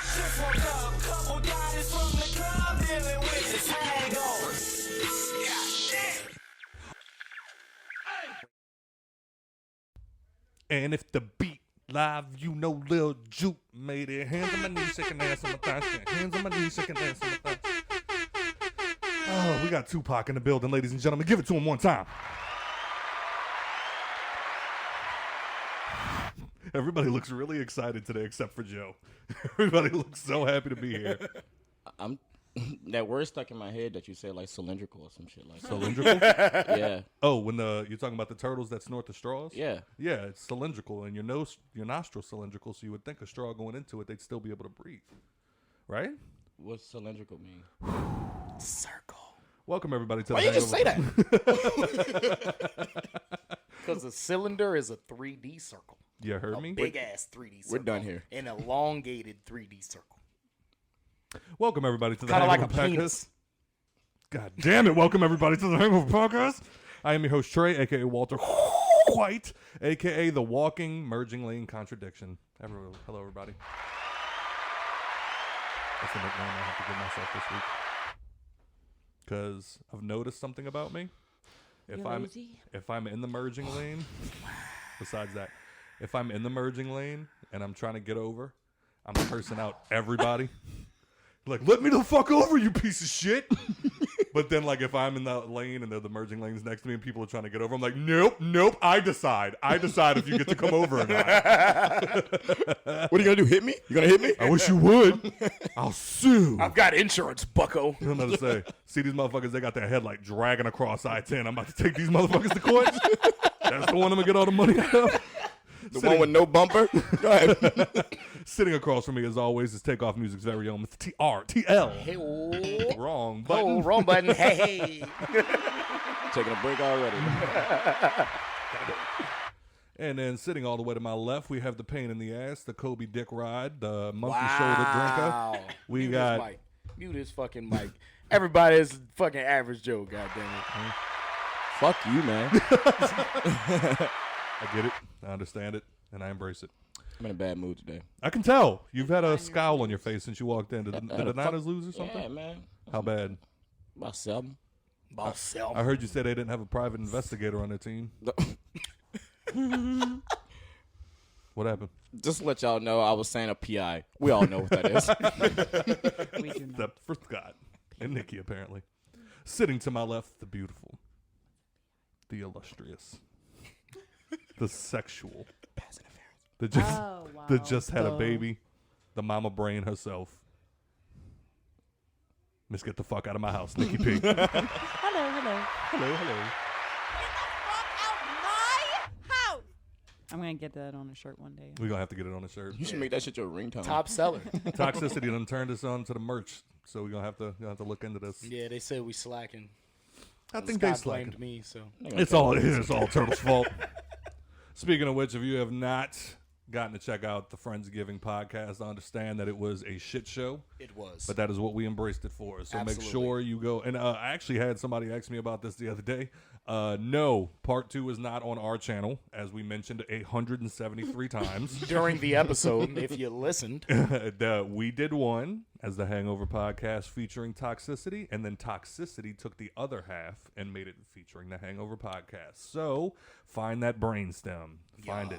Just woke up, couple guys from the club dealing with this hangover. Yeah, shit. And if the beat live, you know Lil Juke made it. Hands on my knees, shaking ass on my thighs. Hands on my knees, shaking ass on my thighs. Oh, we got Tupac in the building, ladies and gentlemen. Give it to him one time. Everybody looks really excited today except for Joe. Everybody looks so happy to be here. That word stuck in my head that you said like cylindrical or some shit like that. Cylindrical? Yeah. Oh, when you're talking about the turtles that snort the straws? Yeah. Yeah, it's cylindrical, and your nostril's cylindrical, so you would think a straw going into it, they'd still be able to breathe. Right? What's cylindrical mean? Circle. Welcome, everybody, to Why the you just say Hangover. that? Because a cylinder is a 3D circle. You heard me? Big ass 3D circle. We're done here. An elongated 3D circle. Welcome, everybody, to the Kind of like Hangover a Podcast. penis. God damn it. Welcome, everybody, to the Hangover Podcast. I am your host, Trey, a.k.a. Walter White, a.k.a. the walking, merging lane contradiction. Hello, everybody. That's the nickname I have to give myself this week. Because I've noticed something about me. If I'm in the merging lane, besides that, if I'm in the merging lane and I'm trying to get over, I'm cursing out everybody. Like, let me the fuck over, you piece of shit. But then, like, if I'm in that lane and the merging lane's next to me and people are trying to get over, I'm like, nope, I decide. if you get to come over or not. What are you going to do, hit me? You going to hit me? I wish you would. I'll sue. I've got insurance, bucko. I'm about to say, see these motherfuckers, they got their headlight dragging across I-10. I'm about to take these motherfuckers to court. That's the one I'm going to get all the money out of. The one with no bumper? Go ahead. Sitting across from me, as always, is Takeoff Music's very own Mr. TRTL. Hey, Wrong button. oh, wrong button. Hey. Taking a break already. And then sitting all the way to my left, we have the pain in the ass, the Kobe dick ride, the monkey shoulder drinker. We Mute got... his mic. Mute his fucking mic. Everybody is fucking average Joe, goddammit. Fuck you, man. I get it. I understand it. And I embrace it. I'm in a bad mood today. I can tell. You've had a scowl on your face since you walked in. Did the Niners lose or something? Yeah, man. How bad? About 7. Boss self. I heard you say they didn't have a private investigator on their team. What happened? Just to let y'all know, I was saying a PI. We all know what that is. We do not. Except for Scott and Nikki, apparently. Sitting to my left, the beautiful, the illustrious, the sexual, that just had a baby, the mama brain herself. Miss, get the fuck out of my house, Nikki P. Hello. Hello. I'm going to get that on a shirt one day. We're going to have to get it on a shirt. You should make that shit your ringtone. Top seller. Toxicity done turned us on to the merch, so we're going to have to look into this. Yeah, they said we slacking. I think Scott they slacking. blamed me, so. It's all Turtle's fault. Speaking of which, if you have not gotten to check out the Friendsgiving podcast, I understand that it was a shit show. It was. But that is what we embraced it for. So Absolutely. make sure you go. And I actually had somebody ask me about this the other day. No, part 2 is not on our channel, as we mentioned 173 times. During the episode, if you listened. We did one as the Hangover podcast featuring Toxicity, and then Toxicity took the other half and made it featuring the Hangover podcast. So find that brainstem. Find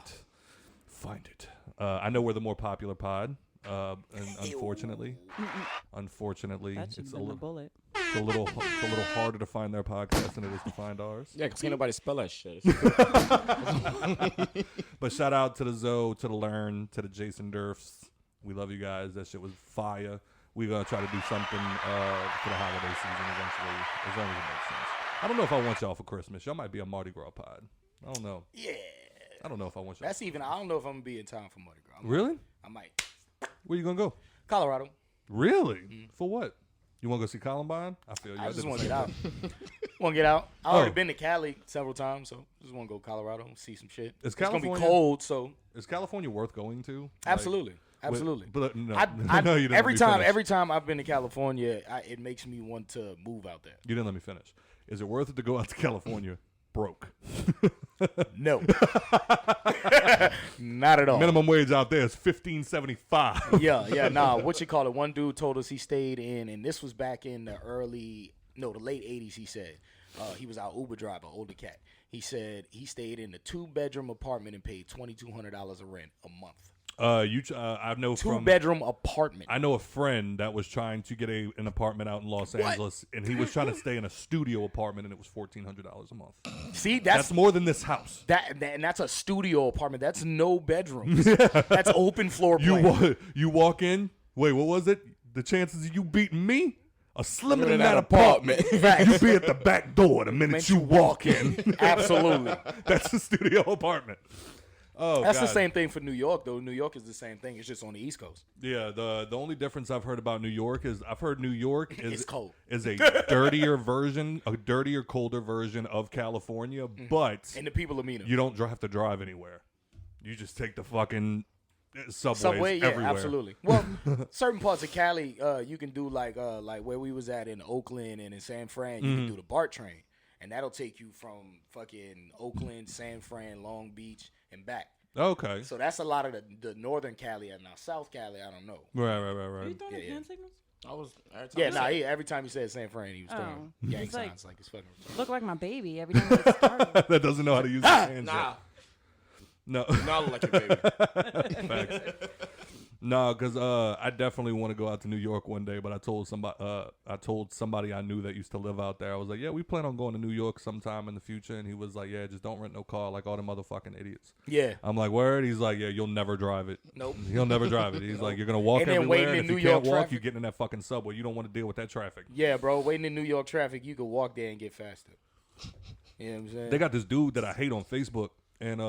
it. I know we're the more popular pod. And unfortunately, That should it's been the bullet. a little harder to find their podcast than it is to find ours. Yeah, because can't nobody spell that shit. But shout out to the Zoe, to the Learn, to the Jason Durfs. We love you guys. That shit was fire. We're going to try to do something for the holiday season eventually, as long as it makes sense. I don't know if I want y'all for Christmas. Y'all might be a Mardi Gras pod. I don't know. Yeah. I don't know if I want y'all. I don't know if I'm going to be in time for Mardi Gras. Really? I might. Where you going to go? Colorado. Really? For what? You want to go see Columbine? I feel you. I did just the want to same get out. thing. Want to get out. I've already Oh. been to Cali several times, so just want to go to Colorado and see some shit. Is It's going to be California- cold, so Is California worth going to? Like, absolutely. Absolutely. But no, I, no, you didn't every let me finish. time I've been to California, it makes me want to move out there. You didn't let me finish. Is it worth it to go out to California broke. No. Not at all. Minimum wage out there is $15.75. Yeah, nah. What you call it? One dude told us he stayed in, and this was back in the late 80s, he said. He was our Uber driver, older cat. He said he stayed in a 2-bedroom apartment and paid $2,200 of rent a month. I know 2-bedroom apartment. I know a friend that was trying to get an apartment out in Los Angeles, and he was trying to stay in a studio apartment, and it was $1,400 a month. See, that's more than this house. And that's a studio apartment. That's no bedrooms. That's open floor plan. You walk in. Wait, what was it? The chances of you beating me are slimmer than that apartment. You be at the back door the minute you walk in. Absolutely. That's a studio apartment. Oh, that's God. the same thing for New York, though. New York is the same thing. It's just on the East Coast. Yeah, the only difference I've heard about New York is I've heard New York is cold. Is a dirtier version, a dirtier, colder version of California, but and the people are meaner. You don't have to drive anywhere. You just take the fucking subway, yeah, everywhere. Absolutely. Well, certain parts of Cali, you can do like where we was at in Oakland and in San Fran. You can do the BART train, and that'll take you from fucking Oakland, San Fran, Long Beach, and back. Okay. So that's a lot of the northern Cali. And now South Cali, I don't know. Right. Are you throwing up hand signals? I was. Every time he said San Fran, he was throwing gang signs like it's fucking. Look like my baby every time it started. That doesn't know how to use his hands. Nah. No. Not like your baby. Facts. No, because I definitely want to go out to New York one day. But I told somebody I knew that used to live out there. I was like, yeah, we plan on going to New York sometime in the future. And he was like, yeah, just don't rent no car like all them motherfucking idiots. Yeah. I'm like, word? He's like, yeah, you'll never drive it. Nope. He'll never drive it. He's like, you're gonna walk And then everywhere. waiting And in if New you York can't walk, traffic. you get in that fucking subway. You don't want to deal with that traffic. Yeah, bro. Waiting in New York traffic, you could walk there and get faster. You know what I'm saying? They got this dude that I hate on Facebook. And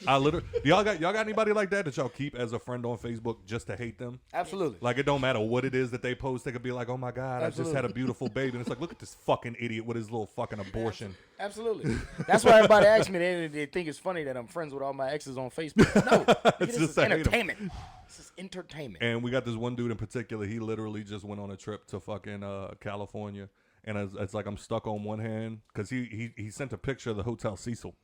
I literally, y'all got anybody like that y'all keep as a friend on Facebook just to hate them? Absolutely. Like, it don't matter what it is that they post. They could be like, oh my God, Absolutely. I just had a beautiful baby. And it's like, look at this fucking idiot with his little fucking abortion. Absolutely. That's why everybody asks me. They think it's funny that I'm friends with all my exes on Facebook. No, It's this just is I hate 'em. entertainment. This is entertainment. And we got this one dude in particular. He literally just went on a trip to fucking California. And it's like I'm stuck on one hand because he sent a picture of the Hotel Cecil.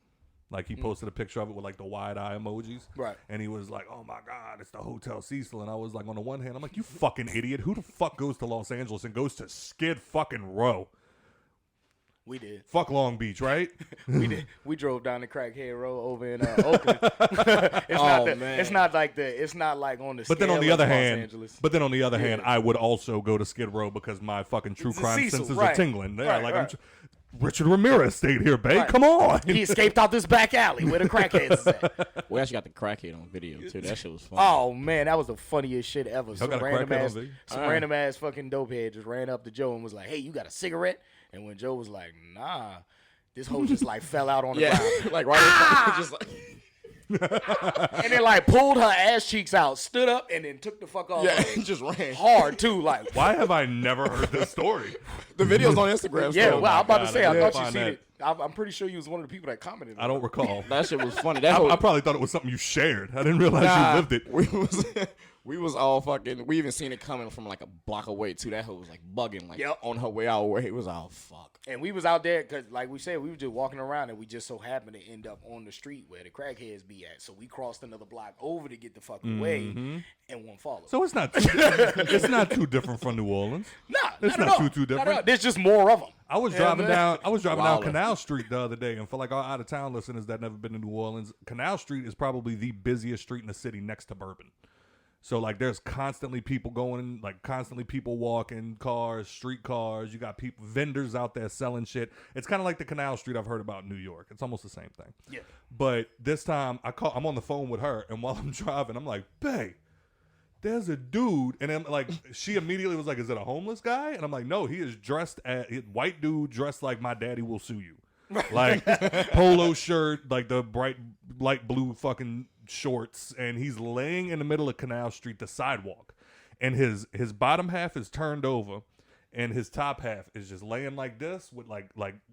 Like, he posted a picture of it with, like, the wide eye emojis. Right. And he was like, oh, my God, it's the Hotel Cecil. And I was like, on the one hand, I'm like, you fucking idiot. Who the fuck goes to Los Angeles and goes to Skid fucking Row? We did. Fuck Long Beach, right? We did. We drove down the Crackhead Road over in Oakland. It's not like on the. But then on the scale other of Los hand, Angeles. I would also go to Skid Row because my fucking true It's the crime Cecil, senses right. are tingling. Yeah, Right, like right. Richard Ramirez stayed here, babe. Right. Come on. He escaped out this back alley where the crackheads is at. We actually got the crackhead on video too. That shit was funny. Oh man, that was the funniest shit ever. Y'all got a crackhead on video? Some random ass fucking dopehead just ran up to Joe and was like, "Hey, you got a cigarette?" And when Joe was like, "Nah," this hoe just like fell out on the ground. Like right, just like. And then like pulled her ass cheeks out, stood up, and then took the fuck off. Yeah, just ran hard too. Like, Why have I never heard this story? The video's on Instagram. yeah. so Well, I'm about to say, I gotta thought you find seen that. it. I'm pretty sure you was one of the people that commented. I don't recall. that shit was funny. I probably thought it was something you shared. I didn't realize you lived it. We was all fucking. We even seen it coming from like a block away too. That hoe was like bugging, like on her way our way. It was all fuck. And we was out there because, like we said, we were just walking around, and we just so happened to end up on the street where the crackheads be at. So we crossed another block over to get the fuck away, and one followed. So it's not too different from New Orleans. Nah, It's not not at all. too different. Not at all. There's just more of them. I was Yeah, driving man. down Canal Street the other day, and for like our out of town listeners that never been to New Orleans, Canal Street is probably the busiest street in the city next to Bourbon. So like there's constantly people going, like constantly people walking, cars, street cars. You got people, vendors out there selling shit. It's kind of like the Canal Street I've heard about in New York. It's almost the same thing. Yeah. But this time I'm on the phone with her, and while I'm driving, I'm like, babe, there's a dude, and I'm like, she immediately was like, is it a homeless guy? And I'm like, no, he is dressed white dude dressed like my daddy will sue you. Like polo shirt, like the bright light blue fucking shorts, and he's laying in the middle of Canal Street, the sidewalk, and his bottom half is turned over, and his top half is just laying like this with like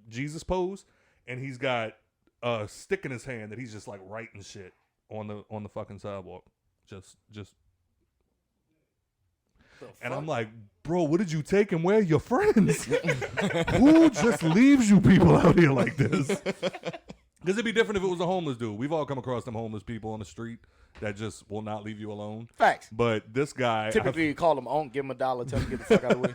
Jesus pose, and he's got a stick in his hand that he's just like writing shit on the fucking sidewalk, just. And I'm like, bro, what did you take and where are your friends? Who just leaves you people out here like this? Because it'd be different if it was a homeless dude. We've all come across them homeless people on the street that just will not leave you alone. Facts. But this guy... Typically, you call him on, give him $1, tell him to get the fuck out of the way.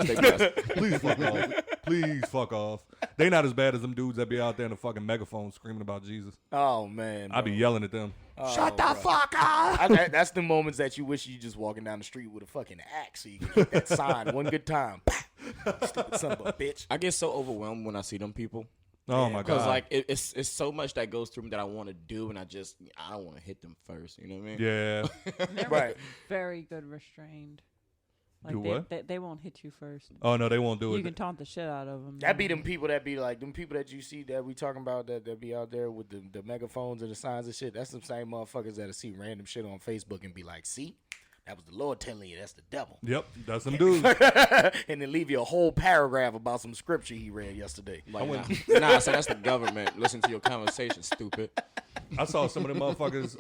Stay blessed. Please fuck off. Please fuck off. They not as bad as them dudes that be out there in the fucking megaphone screaming about Jesus. Oh, man. I be yelling at them. Shut the fuck up. That's the moments that you wish you just walking down the street with a fucking axe so you can hit that sign one good time. Stupid son of a bitch. I get so overwhelmed when I see them people. Oh, my God. Because, like, it's so much that goes through me that I want to do, and I don't want to hit them first. You know what I mean? Yeah. They're Right. very good restrained. Like Do what? They won't hit you first. Oh, no, they won't do it. You can taunt the shit out of them. That be them people that be like, them people that you see that we talking about that be out there with the megaphones and the signs and shit. That's the same motherfuckers that'll see random shit on Facebook and be like, see? That was the Lord telling you that's the devil. Yep, that's them dudes. And then leave you a whole paragraph about some scripture he read yesterday. Like, nah, so that's the government. Listen to your conversation, stupid. I saw some of them motherfuckers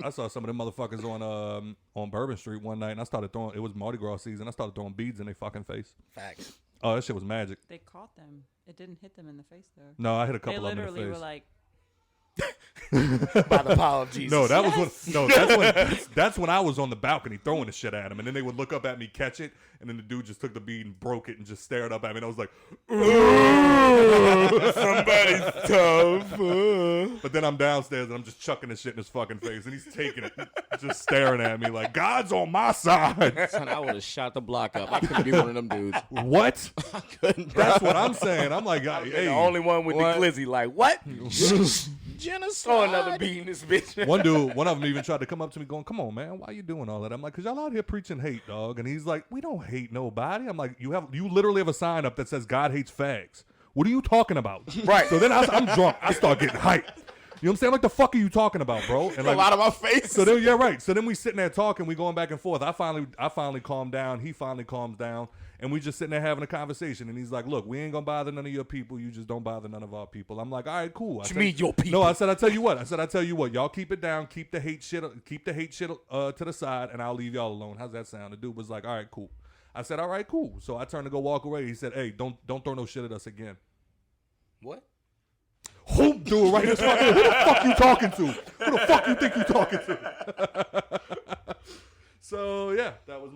on Bourbon Street one night, and I started throwing. It was Mardi Gras season. I started throwing beads in their fucking face. Facts. Oh, that shit was magic. They caught them. It didn't hit them in the face though. No, I hit a They couple of them in literally the were face. like, By the power of Jesus. No, that's when I was on the balcony throwing the shit at him, and then they would look up at me, catch it, and then the dude just took the bead and broke it and just stared up at me, and I was like, somebody's tough. But then I'm downstairs and I'm just chucking this shit in his fucking face, and he's taking it, just staring at me like, God's on my side. Son, I would have shot the block up. I couldn't be one of them dudes. What? I couldn't. That's what I'm saying. I'm like, hey, The only one with What? the glizzy, like, what? Genocide. Throw another beat in this bitch. one of them even tried to come up to me going, come on, man, why you doing all that? I'm like, because y'all out here preaching hate, dog. And he's like, we don't hate nobody. I'm like, you literally have a sign up that says God hates fags. What are you talking about? Right. So then I'm drunk. I start getting hyped. You know what I'm saying? Like, the fuck are you talking about, bro? And like, a lot of my face. So then, yeah, right. So then we sitting there talking, we going back and forth. I finally calmed down. He finally calms down. And we just sitting there having a conversation. And he's like, look, we ain't going to bother none of your people. You just don't bother none of our people. I'm like, all right, cool. What you mean your people? No, I said, I tell you what. Y'all keep it down. Keep the hate shit to the side, and I'll leave y'all alone. How's that sound? The dude was like, all right, cool. I said, all right, cool. So I turned to go walk away. He said, hey, don't throw no shit at us again. What? Who do it right here? Who the fuck you talking to? Who the fuck you think you talking to? So yeah, that was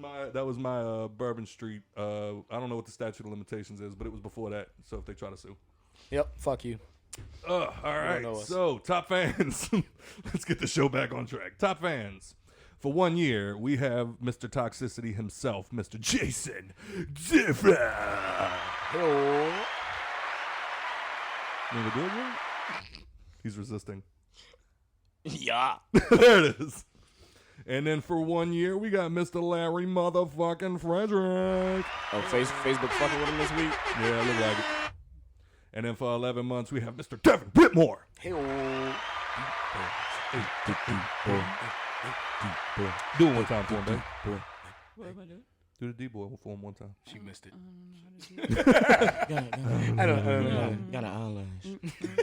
my Bourbon Street. I don't know what the statute of limitations is, but it was before that. So if they try to sue, Yep, fuck you. all right. know us. So top fans, let's get the show back on track. Top fans. For 1 year, we have Mr. Toxicity himself, Mr. Jason Diffra. Hello. You want to do it yet? He's resisting. Yeah. There it is. And then for 1 year, we got Mr. Larry motherfucking Frederick. Oh, Facebook fucking with him this week? Yeah, look like it. And then for 11 months, we have Mr. Devin Whitmore. Hello. Do it one time for him, babe. what am I doing? Do the D-boy for him one time. She missed it. I don't know. Got an eyelash.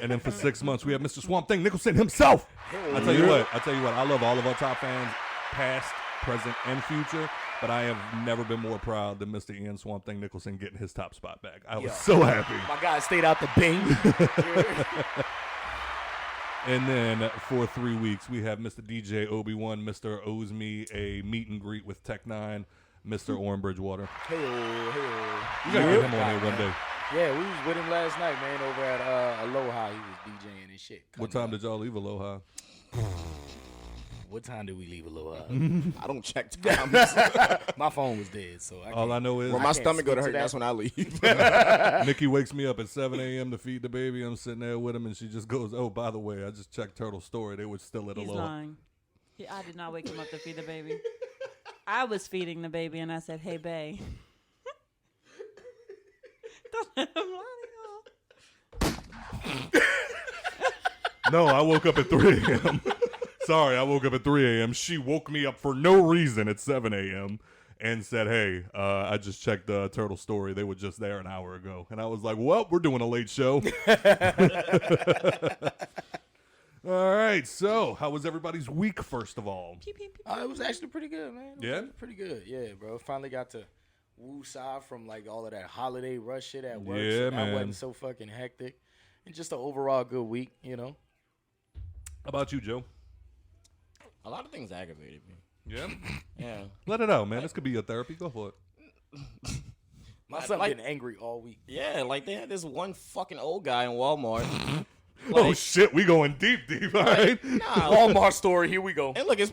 And then for 6 months, we have Mr. Swamp Thing Nicholson himself. I tell you what, I love all of our top fans, past, present, and future. But I have never been more proud than Mr. Ian Swamp Thing Nicholson getting his top spot back. I was so happy. My guy stayed out the bing. And then for 3 weeks, we have Mr. DJ Obi-Wan, Mr. Owes Me a meet and greet with Tech Nine, Mr. Orrin Bridgewater. Hey. You gotta get him on here one day. Yeah, we was with him last night, man, over at Aloha. He was DJing and shit. What time did y'all leave Aloha? What time did we leave Aloha? I don't check times. My phone was dead, so All I know is When my can't stomach go to speak hurt, to that. that's when I leave. Nikki wakes me up at 7 a.m. to feed the baby. I'm sitting there with him, and she just goes, oh, by the way, I just checked Turtle's story. They were still at He's Aloha. lying. I did not wake him up to feed the baby. I was feeding the baby, and I said, hey, bae. Don't let him lie to y'all. No, I woke up at 3 a.m. Sorry, I woke up at 3 a.m. She woke me up for no reason at 7 a.m. and said, hey, I just checked the Turtle story. They were just there an hour ago. And I was like, well, we're doing a late show. All right, so how was everybody's week, first of all? It was actually pretty good, man. Yeah? Pretty good. Yeah, bro. Finally got to woo-saw from like all of that holiday rush shit at work. Yeah, so man. that wasn't so fucking hectic. And just an overall good week, you know. How about you, Joe? A lot of things aggravated me. Yeah? Yeah. Let it out, man. This could be your therapy. Go for it. My son like- been angry all week. Yeah, like they had this one fucking old guy in Walmart. Oh, shit. We going deep, all right? Nah, Walmart story, here we go. and look, it's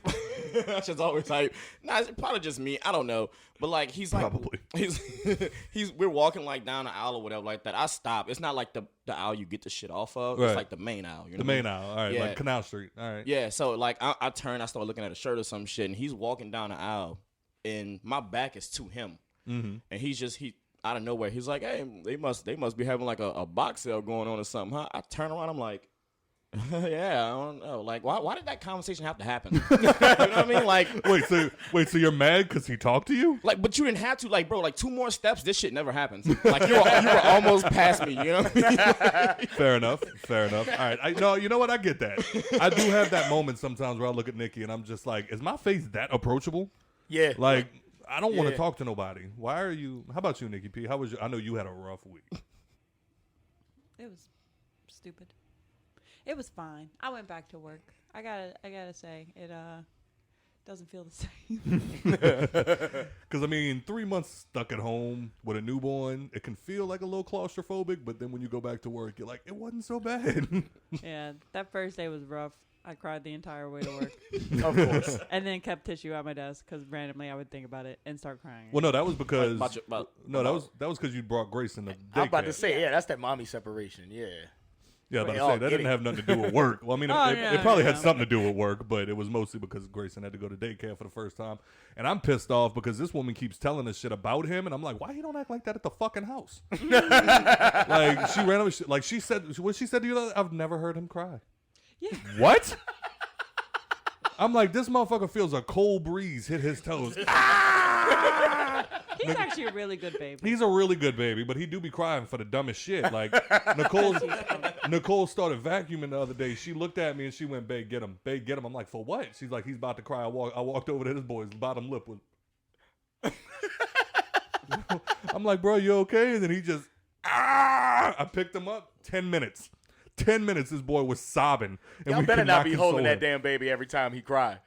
that's just always like, nah, it's probably just me. I don't know, but like he's like, Probably. we're walking like down the aisle or whatever like that. I stop. It's not like the aisle you get the shit off of. Right. It's like the main aisle. You know The what I main mean? aisle. All right, Yeah. like Canal Street. All right. Yeah. So like I turn, I start looking at a shirt or some shit, and he's walking down the aisle, and my back is to him, and he's just out of nowhere. He's like, hey, they must be having like a box sale going on or something, huh? I turn around, I'm like, yeah, I don't know. Like, why did that conversation have to happen? You know what I mean? Like, Wait, so you're mad because he talked to you? but you didn't have to. Like, bro, like 2 more steps, this shit never happens. Like, you were almost past me. You know what I mean? Fair enough. All right. No, you know what? I get that. I do have that moment sometimes where I look at Nikki and I'm just like, is my face that approachable? Yeah. Like, I don't want to Yeah. talk to nobody. Why are you? How about you, Nikki P? How was I know you had a rough week. It was stupid. It was fine. I went back to work. I gotta say, it doesn't feel the same. Because, I mean, 3 months stuck at home with a newborn, it can feel like a little claustrophobic, but then when you go back to work, you're like, it wasn't so bad. Yeah, that first day was rough. I cried the entire way to work. Of course. And then kept tissue at my desk because randomly I would think about it and start crying. Well, no, that was because About- that was because you brought Grace in the daycare. I'm about to say, yeah, that's that mommy separation. Yeah. Yeah, but We I all say that get didn't it. have nothing to do with work. Well, I mean, Oh, it yeah, probably yeah. had something to do with work, but it was mostly because Grayson had to go to daycare for the first time. And I'm pissed off because this woman keeps telling us shit about him, and I'm like, why you don't act like that at the fucking house? Like, she randomly, like, she said, what she said to you, I've never heard him cry. Yeah. What? I'm like, this motherfucker feels a cold breeze hit his toes. He's actually a really good baby. He's a really good baby, but he do be crying for the dumbest shit. Like, Nicole started vacuuming the other day. She looked at me and she went, babe, get him. Babe, get him. I'm like, for what? She's like, he's about to cry. I walked over to this boy's bottom lip. I'm like, bro, you okay? And then he just, I picked him up. 10 minutes. 10 minutes, this boy was sobbing. And Y'all we better could not be holding console that him. damn baby every time he cry.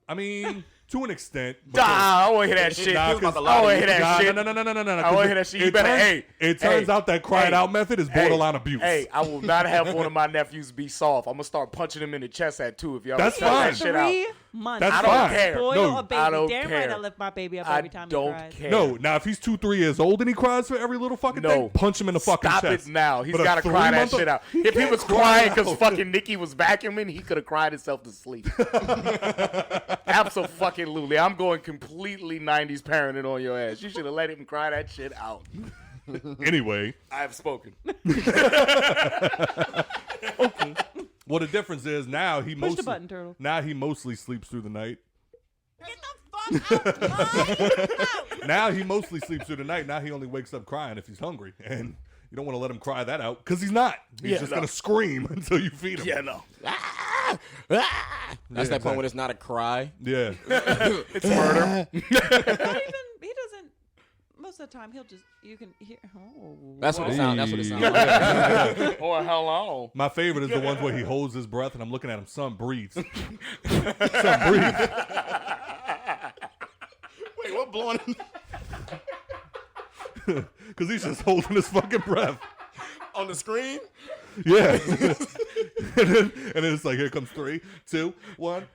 I mean, to an extent. Nah, I want to hear that shit. Nah, I 'cause- want to hear that Nah, shit. No. I want to hear that shit. You better, It turns out that crying hey, out method is borderline abuse. Hey, I will not have one of my nephews be soft. I'm going to start punching him in the chest at 2 if y'all That's spell fine. that shit out. 3 months. That's I don't fine. care. Boy No, or baby. I don't Damn care. right I lift my baby up I every time don't he cries. care. No, now if he's 2-3 years old and he cries for every little fucking No. thing, punch him in the fucking Stop chest. it now. He's But a got to cry that 3-month-old shit out. If he can't was cry crying because out. fucking Nikki was vacuuming, he could have cried himself to sleep. Absolutely. I'm going completely 90s parenting on your ass. You should have let him cry that shit out. Anyway, I have spoken. well, the difference is now he Push the button, Turtle. Now he mostly sleeps through the night. Get the fuck out. Now he mostly sleeps through the night. Now he only wakes up crying if he's hungry, and you don't want to let him cry that out because he's not. He's Yeah, just no. gonna scream until you feed him. Yeah, no. That's that exactly. point when it's not a cry. Yeah. It's murder. Not even, he doesn't, most of the time, you can hear, That's what it sounds. That's what it sounds like. Or how long? My favorite is the ones where he holds his breath, and I'm looking at him. Son, breathe. Son, breathe. Wait, what blowing? Because he's just holding his fucking breath. On the screen? Yeah. and then it's like, here comes 3, 2, 1.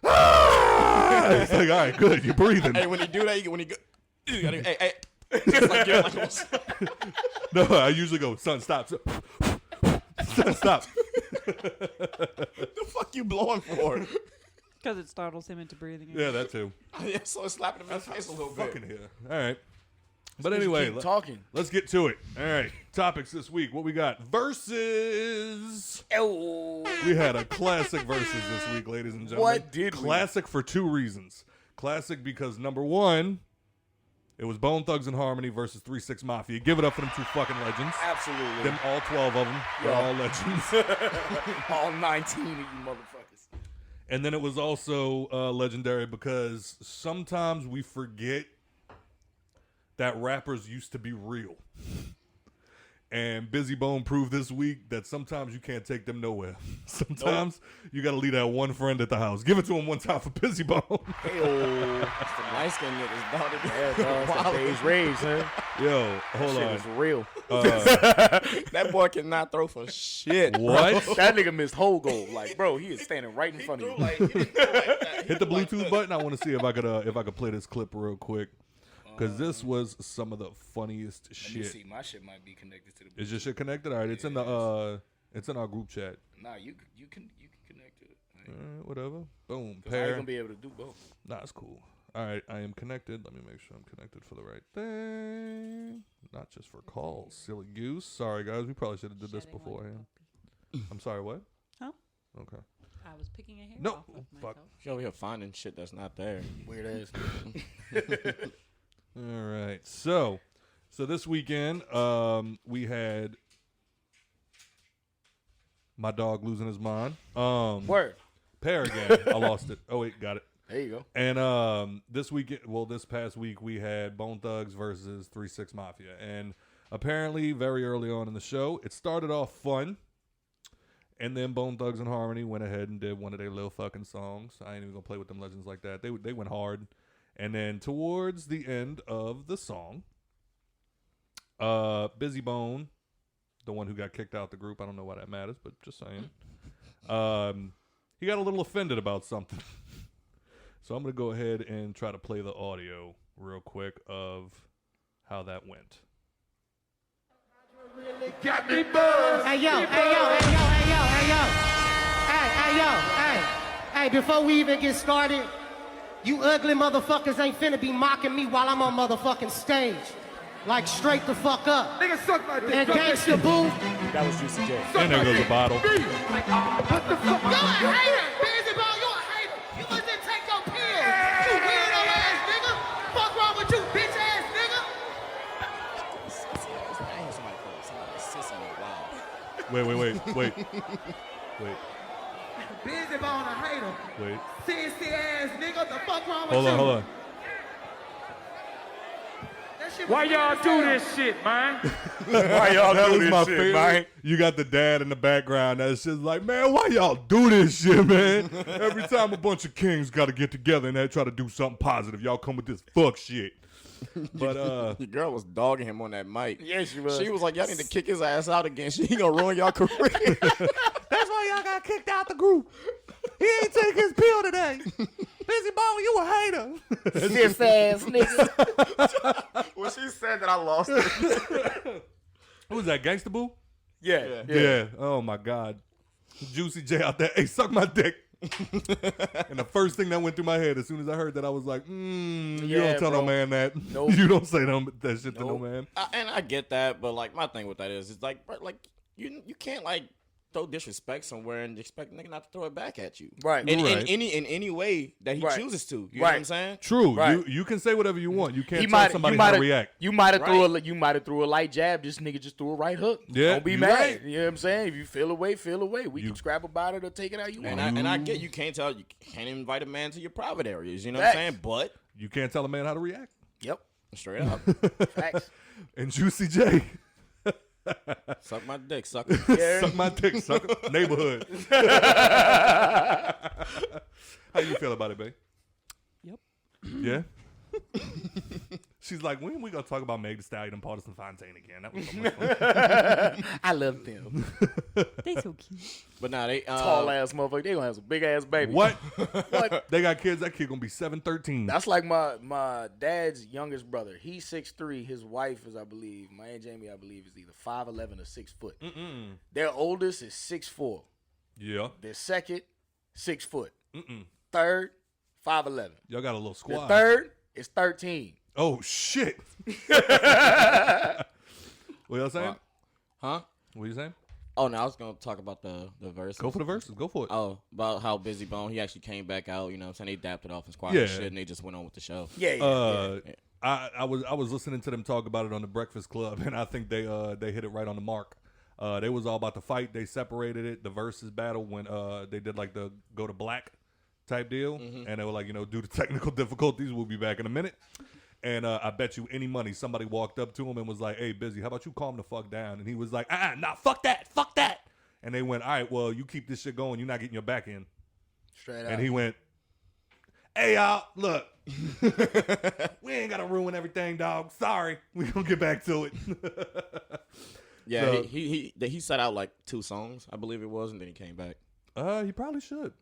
Ah! It's like, all right, good. You're breathing. Hey, when he do that, you gotta, hey. It's like you're like, No, I usually go, son, stop. Son, stop. the fuck you blowing for? because it startles him into breathing. Yeah, that too. Yeah, so it's slapping him in the face a little bit. Fucking here. All right. But anyway, Keep talking. let's get to it. All right. Topics this week. What we got? Verzuz. Oh. We had a classic Verzuz this week, ladies and gentlemen. What did we? Classic for 2 reasons. Classic because, number one, It was Bone Thugs and Harmony versus 3 6 Mafia. Give it up for them 2 fucking legends. Absolutely. Them all 12 of them. They're all legends. All 19 of you motherfuckers. And then it was also legendary because sometimes we forget that rappers used to be real. And Busy Bone proved this week that sometimes you can't take them nowhere. Sometimes you got to leave that one friend at the house. Give it to him one time for Busy Bone. Hey-oh. It's the light-skinned niggas, dog. Yeah, dog. Days raised, huh? Yo, hold Shit on. is real. That boy cannot throw for shit. What? That nigga missed whole goal. Like, bro, he is standing right in front of you. Hit the Bluetooth button. I want to see if I could play this clip real quick. Because this was some of the funniest Let me shit. see. My shit might be connected to the. Is your shit connected? All right, it's in the it's in our group chat. Nah, you can connect to it. Whatever. Boom. 'Cause I ain't Pair. gonna be able to do both. Nah, it's cool. All right, I am connected. Let me make sure I'm connected for the right thing. Not just for calls. Silly goose. Sorry, guys. We probably should have did this Shedding like a beforehand. puppy. I'm sorry. What? Huh? Okay. I was picking a hair No. off of Fuck. myself. You over here finding shit that's not there. Weird ass. All right. So this weekend, we had my dog losing his mind. Word. Pair again. I lost it. Oh wait, got it. There you go. And this past week we had Bone Thugs versus 3 6 Mafia, and apparently very early on in the show, it started off fun, and then Bone Thugs and Harmony went ahead and did one of their little fucking songs. I ain't even gonna play with them legends like that. They went hard. And then towards the end of the song, Busy Bone, the one who got kicked out the group, I don't know why that matters, but just saying, he got a little offended about something. So I'm going to go ahead and try to play the audio real quick of how that went. Got me buzzed. Hey, yo. Hey, before we even get started, you ugly motherfuckers ain't finna be mocking me while I'm on motherfucking stage. Like, straight the fuck up. Nigga, suck my dick. And Suck that Gangsta shit. Boo, That was Juicy J. And there goes the bottle. What the fuck? you a hater. Busy Bone, you a hater. You must didn't take your pills. You weirdo ass nigga. Fuck wrong with you, bitch ass nigga. Wait. Busy Bone a hater. Wait. Sissy ass nigga. The fuck wrong with Hold you? on. That shit was Why y'all weird as do hell. this shit, man? Why y'all That do was this my shit, favorite. man? You got the dad in the background that's just like, man, why y'all do this shit, man? Every time a bunch of kings got to get together and they try to do something positive, y'all come with this fuck shit. But Your girl was dogging him on that mic. Yeah, she was. She was like, y'all need to kick his ass out again. She ain't gonna ruin y'all career. that's why y'all got kicked out the group. He ain't take his pill today. Busy Bone, you a hater. Stiff ass nigga. When she said that, I lost it. Who was that, Gangsta Boo? Yeah. Yeah. Oh, my God. Juicy J out there. Hey, suck my dick. And the first thing that went through my head as soon as I heard that, I was like, you Yeah, don't tell no bro. man that. Nope. You don't say that shit to no Nope. man. And I get that, but like my thing with that is, it's like, bro, like you can't like throw disrespect somewhere and expect a nigga not to throw it back at you. Right. In Right. any way that he Right. chooses to. You know what I'm Right. saying? True. Right. You can say whatever you want. You can't tell somebody how to react. You might have Right. you might have threw a light jab. This nigga just threw a right hook. Yeah, Don't be you mad. right. You know what I'm saying? If you feel away, feel away. We can scrap about it or take it how you want. And I get you can't invite a man to your private areas. You know Facts. what I'm saying? But You can't tell a man how to react. Yep. straight up, Facts. And Juicy J, suck my dick, suck. suck my dick, suck neighborhood. How you feel about it, babe? Yep. Yeah. She's like, when we gonna talk about Meg Thee Stallion and Partisan Fontaine again? That was so much fun. I love them. They so cute. But nah, they Tall ass motherfucker. They gonna have some big ass babies. What? What? They got kids. That kid gonna be 7'13". That's like my dad's youngest brother. He's 6'3". His wife is, I believe, my Aunt Jamie, I believe, is either 5'11" or 6 foot. Their oldest is 6'4". Yeah. Their second, 6 foot. Third, 5'11". Y'all got a little The squad. third is 13. Oh shit. What y'all saying? huh? What you saying? Oh no, I was gonna talk about the verse. Go for the verses. Go for it. Oh, about how Busy Bone, he actued came back out, you know what I'm saying? They dapped it off and squashed Yeah. the shit and they just went on with the show. Yeah. I was listening to them talk about it on the Breakfast Club, and I think they hit it right on the mark. They was all about to fight. They separated it. The versus battle when they did like the go to black type deal, and they were like, due to technical difficulties, we'll be back in a minute. And I bet you any money somebody walked up to him and was like, "Hey, Busy, how about you calm the fuck down?" And he was like, "Nah, fuck that. And they went, "All right, well, you keep this shit going. You're not getting your back in." Straight up. And he went, "Hey, y'all, look, we ain't got to ruin everything, dog. Sorry. We going to get back to it." Yeah, So- he set out like 2 songs, I believe it was, and then he came back. He probably should.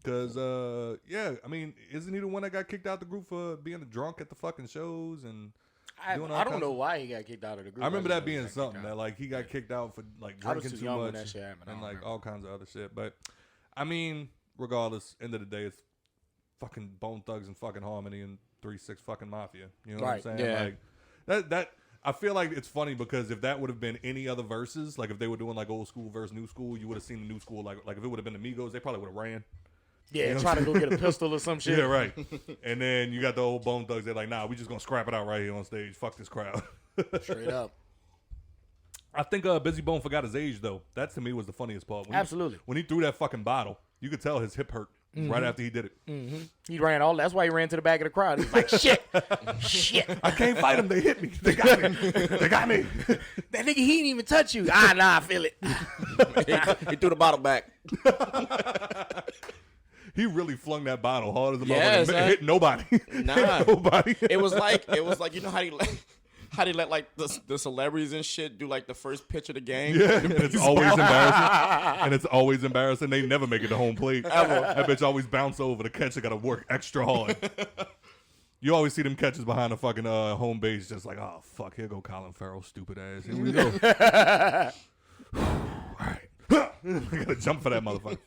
Because, I mean, isn't he the one that got kicked out the group for being a drunk at the fucking shows and doing all I don't kinds know of- why he got kicked out of the group. I remember just that know he being got kicked something out. that, like, he got kicked out for, like, I was drinking too too young when much that shit happened. I and, don't like, remember. all kinds of other shit. But, I mean, regardless, end of the day, it's fucking Bone Thugs and fucking Harmony and 3-6 fucking Mafia. You know what I'm Right, saying? yeah. Like, that I feel like it's funny because if that would have been any other verses, like if they were doing like old school versus new school, you would have seen the new school. Like if it would have been the Migos, they probably would have ran. Yeah, You know trying to go get a pistol or some shit. Yeah, right. And then you got the old Bone Thugs. They're like, nah, we just gonna scrap it out right here on stage. Fuck this crowd. Straight up. I think Busy Bone forgot his age though. That to me was the funniest part. Absolutely. When he threw that fucking bottle, you could tell his hip hurt right after he did it. He ran all. That's why he ran to the back of the crowd. He's like, shit. I can't fight him. They hit me. They got me. They got me. That nigga, he didn't even touch you. Nah, I feel it. He threw the bottle back. He really flung that bottle hard as a Yes, motherfucker. Hit nobody. Nah. Hit nobody. It was like you know how they let like the celebrities and shit do like the first pitch of the game. Yeah, and it's always embarrassing. They never make it to home plate. Ever. That bitch always bounce over. The catcher got to work extra hard. You always see them catches behind the fucking home base, just like, oh fuck, here go Colin Farrell, stupid ass. Here we go. All right, I gotta jump for that motherfucker.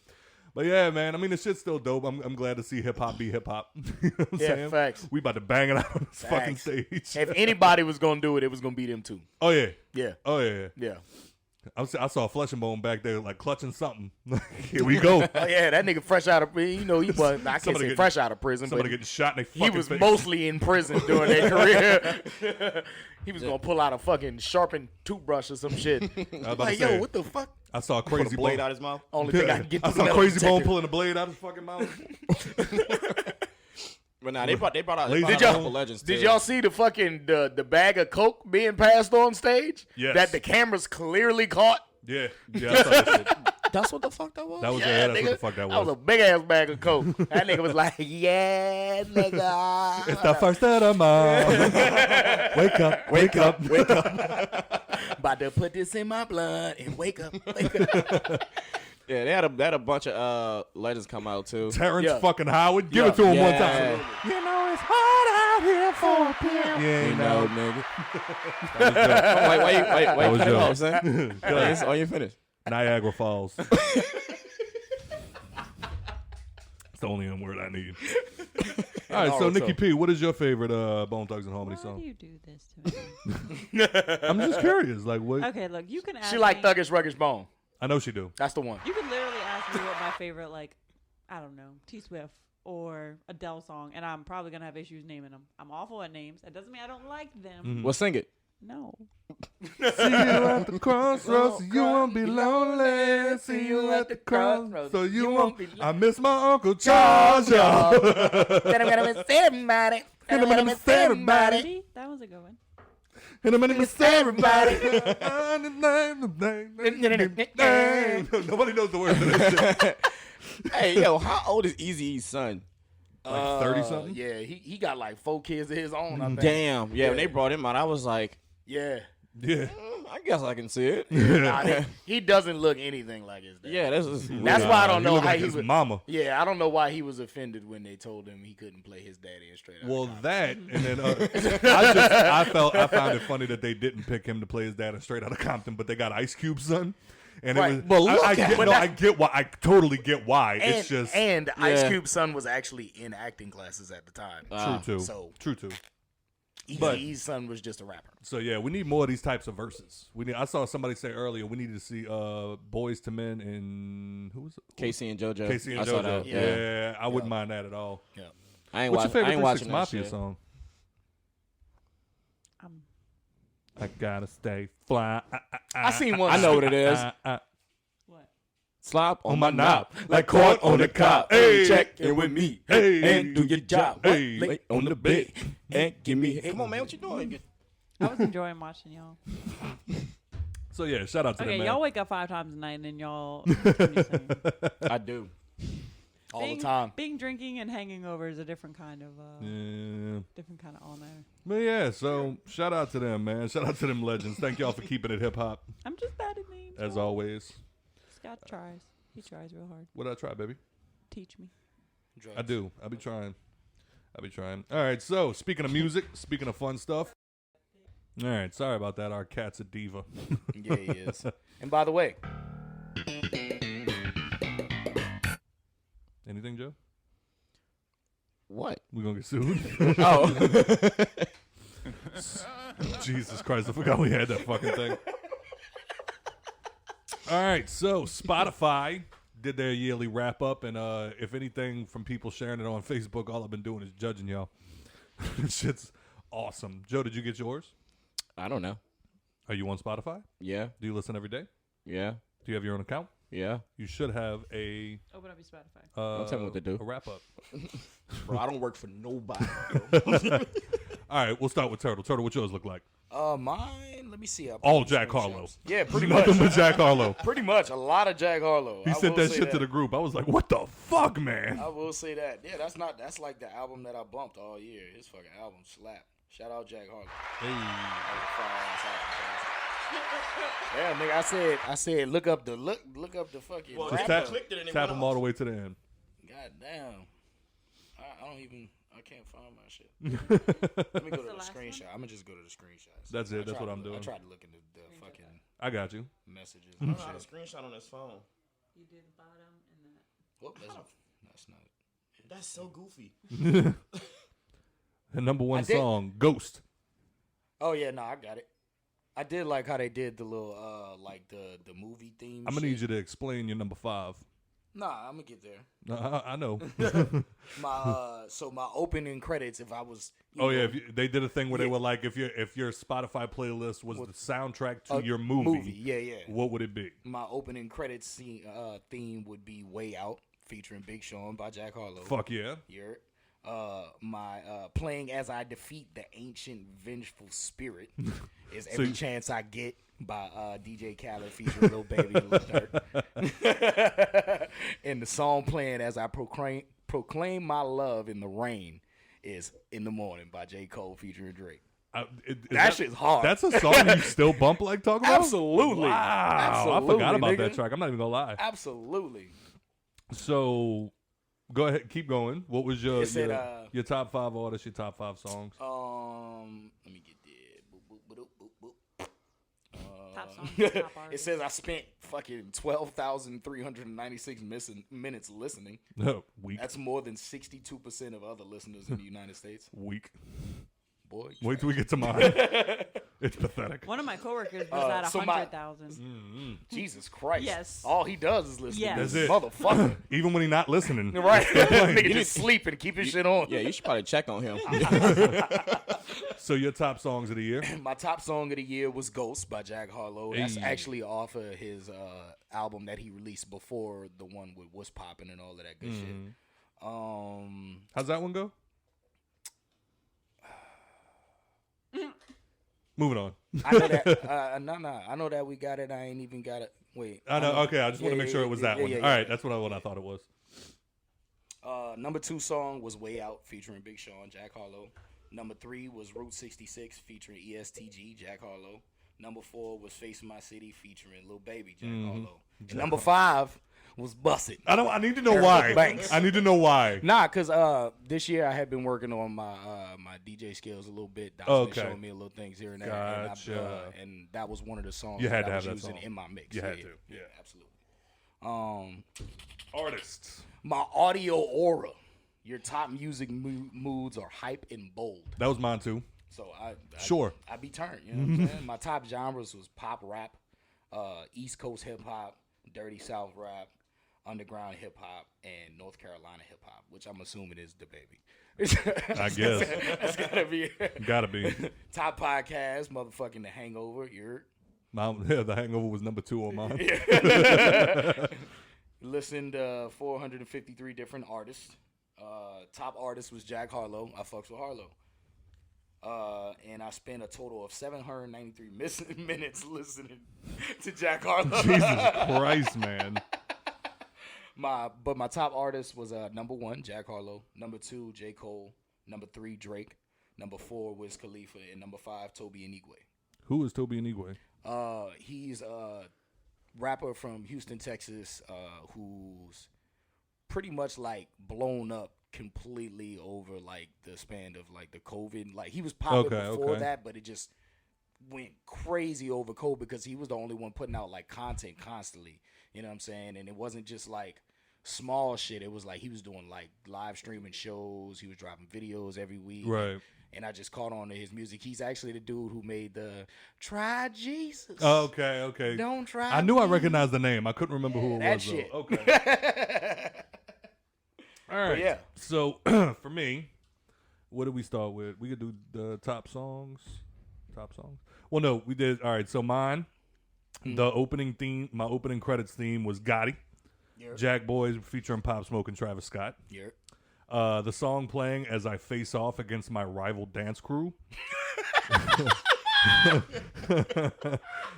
But yeah, man, I mean, the shit's still dope. I'm glad to see hip hop be hip hop. You know what I'm saying? Facts. We about to bang it out on this fucking Facts. stage. If anybody was gonna do it, it was gonna be them two. Oh yeah. Yeah. Oh yeah. Yeah. I saw Flesh and Bone back there like clutching something. Here we go. Oh yeah, that nigga fresh out of prison. He was. I can't Somebody say getting- fresh out of prison, Somebody but getting shot in their he fucking was face. mostly in prison during their career. He was gonna pull out a fucking sharpened toothbrush or some shit. I was about Like, to say, yo, what the fuck? I saw Put Crazy a blade Bone. out his mouth. Only thing I can get I the saw metal Crazy Bone detector. pulling the blade out of his fucking mouth. But nah, they brought out Ladies a and couple legends too. Did y'all see the fucking the bag of coke being passed on stage? Yes. That the cameras clearly caught. Yeah, I saw that shit. That's what the fuck that was. That was Yeah, that's nigga. what the fuck that That was a was. big ass bag of coke. That nigga was like, yeah, nigga. It's the first of the month. Wake up, wake up, wake up. About to put this in my blood and wake up, wake up. Yeah, they had a bunch of legends come out too. Terrence Yeah. fucking Howard. Give it to him one Yeah. time. You know it's hard out here for a pimp. You Yeah, know, no. nigga. Wait. That was Cut it dope. off, son. Go ahead. Oh, you finished. Niagara Falls. It's the only word I need. All right, so Nikki P, what is your favorite Bone Thugs and Harmony Why song? do you do this to me? I'm just curious. Like, what? Okay, look, you can ask She like me, Thuggish Ruggish Bone. I know she do. That's the one. You could literally ask me what my favorite, like, I don't know, T Swift or Adele song, and I'm probably gonna have issues naming them. I'm awful at names. That doesn't mean I don't like them. Well, sing it. No. See you at the crossroads, so you won't be lonely. See you at the crossroads, so you won't be. I miss my Uncle Charles, y'all. Then I'm gonna miss everybody. And I'm gonna miss everybody. See, that was a good one. And I'm gonna miss everybody. Nobody knows the words to that shit. Hey, yo, how old is Eazy-E's son? Like 30-something? Yeah, he got like 4 kids of his own, I think. Damn. Yeah, when they brought him out, I was like, Yeah. Yeah. I guess I can see it. Nah, he doesn't look anything like his dad. Yeah, this is. That's why I don't know look how like he his was. mama. Yeah, I don't know why he was offended when they told him he couldn't play his daddy in Straight Outta Well, Compton. that and then I found it funny that they didn't pick him to play his dad in Straight Outta Compton, but they got Ice Cube's son. And Right. it was, But look I at get, it. no, I get why. I totally get why. And, It's just and Ice Yeah. Cube's son was actually in acting classes at the time. true too. so- True too. But his son was just a rapper. So yeah, we need more of these types of verses. I saw somebody say earlier we need to see Boys to Men and who was it? Casey and JoJo. Casey and I saw JoJo. that. Yeah, I wouldn't mind that at all. Yeah. I ain't, What's your I favorite ain't 3 watching 6 that Mafia shit. song? I gotta stay fly. I seen one. I know what it is. What? Slop on my my knob, knob, like corn on the cob. Hey. Check in with me, Hey. and do your job. Hey. Lay on the bed, and give me. Hey, come on, man, what you doing? I was enjoying watching y'all. So yeah, shout out to Okay, them, man. y'all wake up 5 times a night and then y'all continue singing. I do. all the time. Being drinking and hanging over is a different kind of Yeah. all nighter. But yeah, so shout out to them, man. Shout out to them legends. Thank y'all for keeping it hip hop I'm just bad at names. as y'all. always. Scott tries. He tries real hard. What did I try, baby? Teach me. I do. I'll be trying. All right, so speaking of music, speaking of fun stuff. All right, sorry about that. Our cat's a diva. Yeah, he is. And by the way, Anything, Joe? What? We gonna get sued? Oh, Jesus Christ, I forgot we had that fucking thing. All right, so Spotify did their yearly wrap up, and if anything from people sharing it on Facebook, all I've been doing is judging y'all. Shit's awesome. Joe, did you get yours? I don't know. Are you on Spotify? Yeah, Do you listen every day? yeah, Do you have your own account? yeah. You should have a Open up your Spotify. Don't tell me what to do. a wrap up. Bro, I don't work for nobody. All right, we'll start with Turtle. Turtle, what yours look like? mine. Let me see. All Jack Harlow. Yeah, pretty much. Nothing but Jack Harlow. Pretty much. A lot of Jack Harlow. He I sent will that say shit to the group. I was like, what the fuck, man? I will say that. Yeah, that's like the album that I bumped all year. His fucking album slap. Shout out Jack Harlow. Yeah, nigga, I said look up the fucking Well, Just rapper. tap, clicked it and it tap went him off. all the way to the end. God damn. I can't find my shit. Let me go to the last screenshot. I'm gonna just go to the screenshots. That's it. I That's tried what to I'm look- doing. I tried to look into the fucking I got you. messages. I don't know how to screenshot on this phone. You do the bottom and then. Oh, that's not it. That's so goofy. The number one I did- song, Ghost. Oh yeah, no, I got it. I did like how they did the little like the movie theme. I'm gonna need you to explain your number 5. Nah, I'm gonna get there. No, I know. My opening credits. If I was. Oh yeah, they did a thing where they were like, if your Spotify playlist was the soundtrack to your movie, Yeah. what would it be? My opening credits theme would be "Way Out" featuring Big Sean by Jack Harlow. Fuck yeah. You're my playing as I defeat the ancient vengeful spirit is every chance I get by DJ Khaled featuring Lil Baby Lil Durk. And the song playing as I proclaim my love in the rain is In the Morning by J. Cole featuring Drake. That shit's hard. That's a song you still bump like talk about? Absolutely. Wow. Absolutely, I forgot about nigga. that track. I'm not even gonna lie. Absolutely. So go ahead, keep going. What was your It said, your top 5 artists, your top 5 songs? Let me get there. Top song. Top It artist. says I spent fucking 12,396 minutes listening. No, weak. That's more than 62% of other listeners in the United States. Weak. Boy, Wait till we get to mine. It's pathetic. One of my coworkers was at so my- 100,000. Jesus Christ. Yes. All he does is listen Yes. to this That's it. motherfucker. Even when he's not listening. Right. Nigga just sleep and keep his shit on. Yeah, you should probably check on him. So your top songs of the year? My top song of the year was Ghost by Jack Harlow. That's Hey. actually off of his album that he released before the one with What's Poppin' and all of that good shit. How's that one go? Moving on. I know that. No. I know that we got it. I ain't even got it. Wait. I know. Okay, I just want to make sure it was that one. yeah, All right, that's what I thought it was. Number 2 song was Way Out featuring Big Sean, Jack Harlow. Number 3 was Route 66 featuring ESTG, Jack Harlow. Number 4 was Facing My City featuring Lil Baby, Jack Harlow. And number 5 was Bussin'. I need to know Erica why. Banks. I need to know why. Nah, cause this year I had been working on my my DJ skills a little bit. That was Okay. showing me a little things here and there. Gotcha. And that was one of the songs You had that to I was have that using song. in my mix. You had to, yeah. absolutely. Artists. My audio aura. Your top music moods are hype and bold. That was mine too. So Sure. I be turned. You know what I'm saying? My top genres was pop rap, East Coast hip hop, Dirty South rap, underground hip hop, and North Carolina hip hop, which I'm assuming is the baby. I guess. That's gotta be Gotta be. top podcast, motherfucking The Hangover. You're The Hangover was number 2 on mine. listened to 453 different artists. Top artist was Jack Harlow. I fucks with Harlow. And I spent a total of 793 minutes listening to Jack Harlow. Jesus Christ, man. My top artist was number 1, Jack Harlow. Number 2, J. Cole. Number 3, Drake. Number 4, Wiz Khalifa. And number 5, Toby Anigwe. Who is Toby Anigwe? He's a rapper from Houston, Texas, who's pretty much like blown up completely over like the span of like the COVID. Like he was popular before that, but it just went crazy over COVID because he was the only one putting out like content constantly. You know what I'm saying? And it wasn't just like small shit. It was like he was doing like live streaming shows. He was dropping videos every week. Right. And I just caught on to his music. He's actually the dude who made the Try Jesus. Okay. Don't try. I knew I recognized the name. I couldn't remember who it that was. shit. Though. Okay. All right. But yeah. So for me, what did we start with? We could do the top songs. Well, no, we did. All right. So mine, the opening theme, my opening credits theme was Gotti, Jack Boys featuring Pop Smoke and Travis Scott. Yeah. The song playing as I face off against my rival dance crew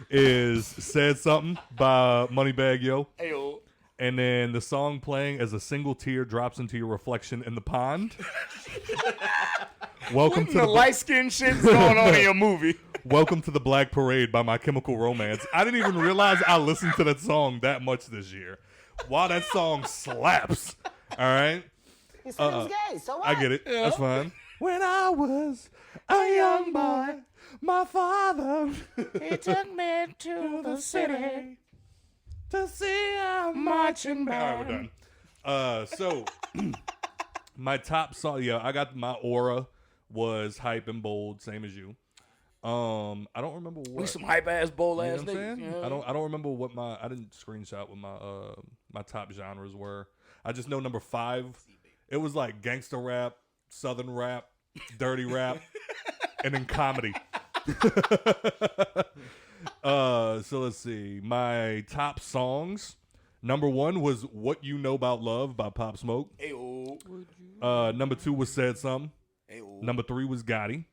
is Said Something by Moneybagg Yo. Ayo. And then the song playing as a single tear drops into your reflection in the pond. Welcome to the light skin shit's going on in your movie. Welcome to the Black Parade by My Chemical Romance. I didn't even realize I listened to that song that much this year. Wow, that song slaps. All right. He said it was gay, so what? I get it. Yeah. That's fine. When I was a young boy, my father He took me to the city to see a marching band. All right, we're done. So my top song, I got my aura was hype and bold, same as you. I don't remember what. We some hype ass bold ass You know what I'm niggas. saying? I don't remember what I didn't screenshot what my top genres were. I just know number 5. It was like gangster rap, southern rap, dirty rap, and then comedy. So let's see. My top songs. Number 1 was What You Know About Love by Pop Smoke. Number 2 was Said Something. Number 3 was Gotti.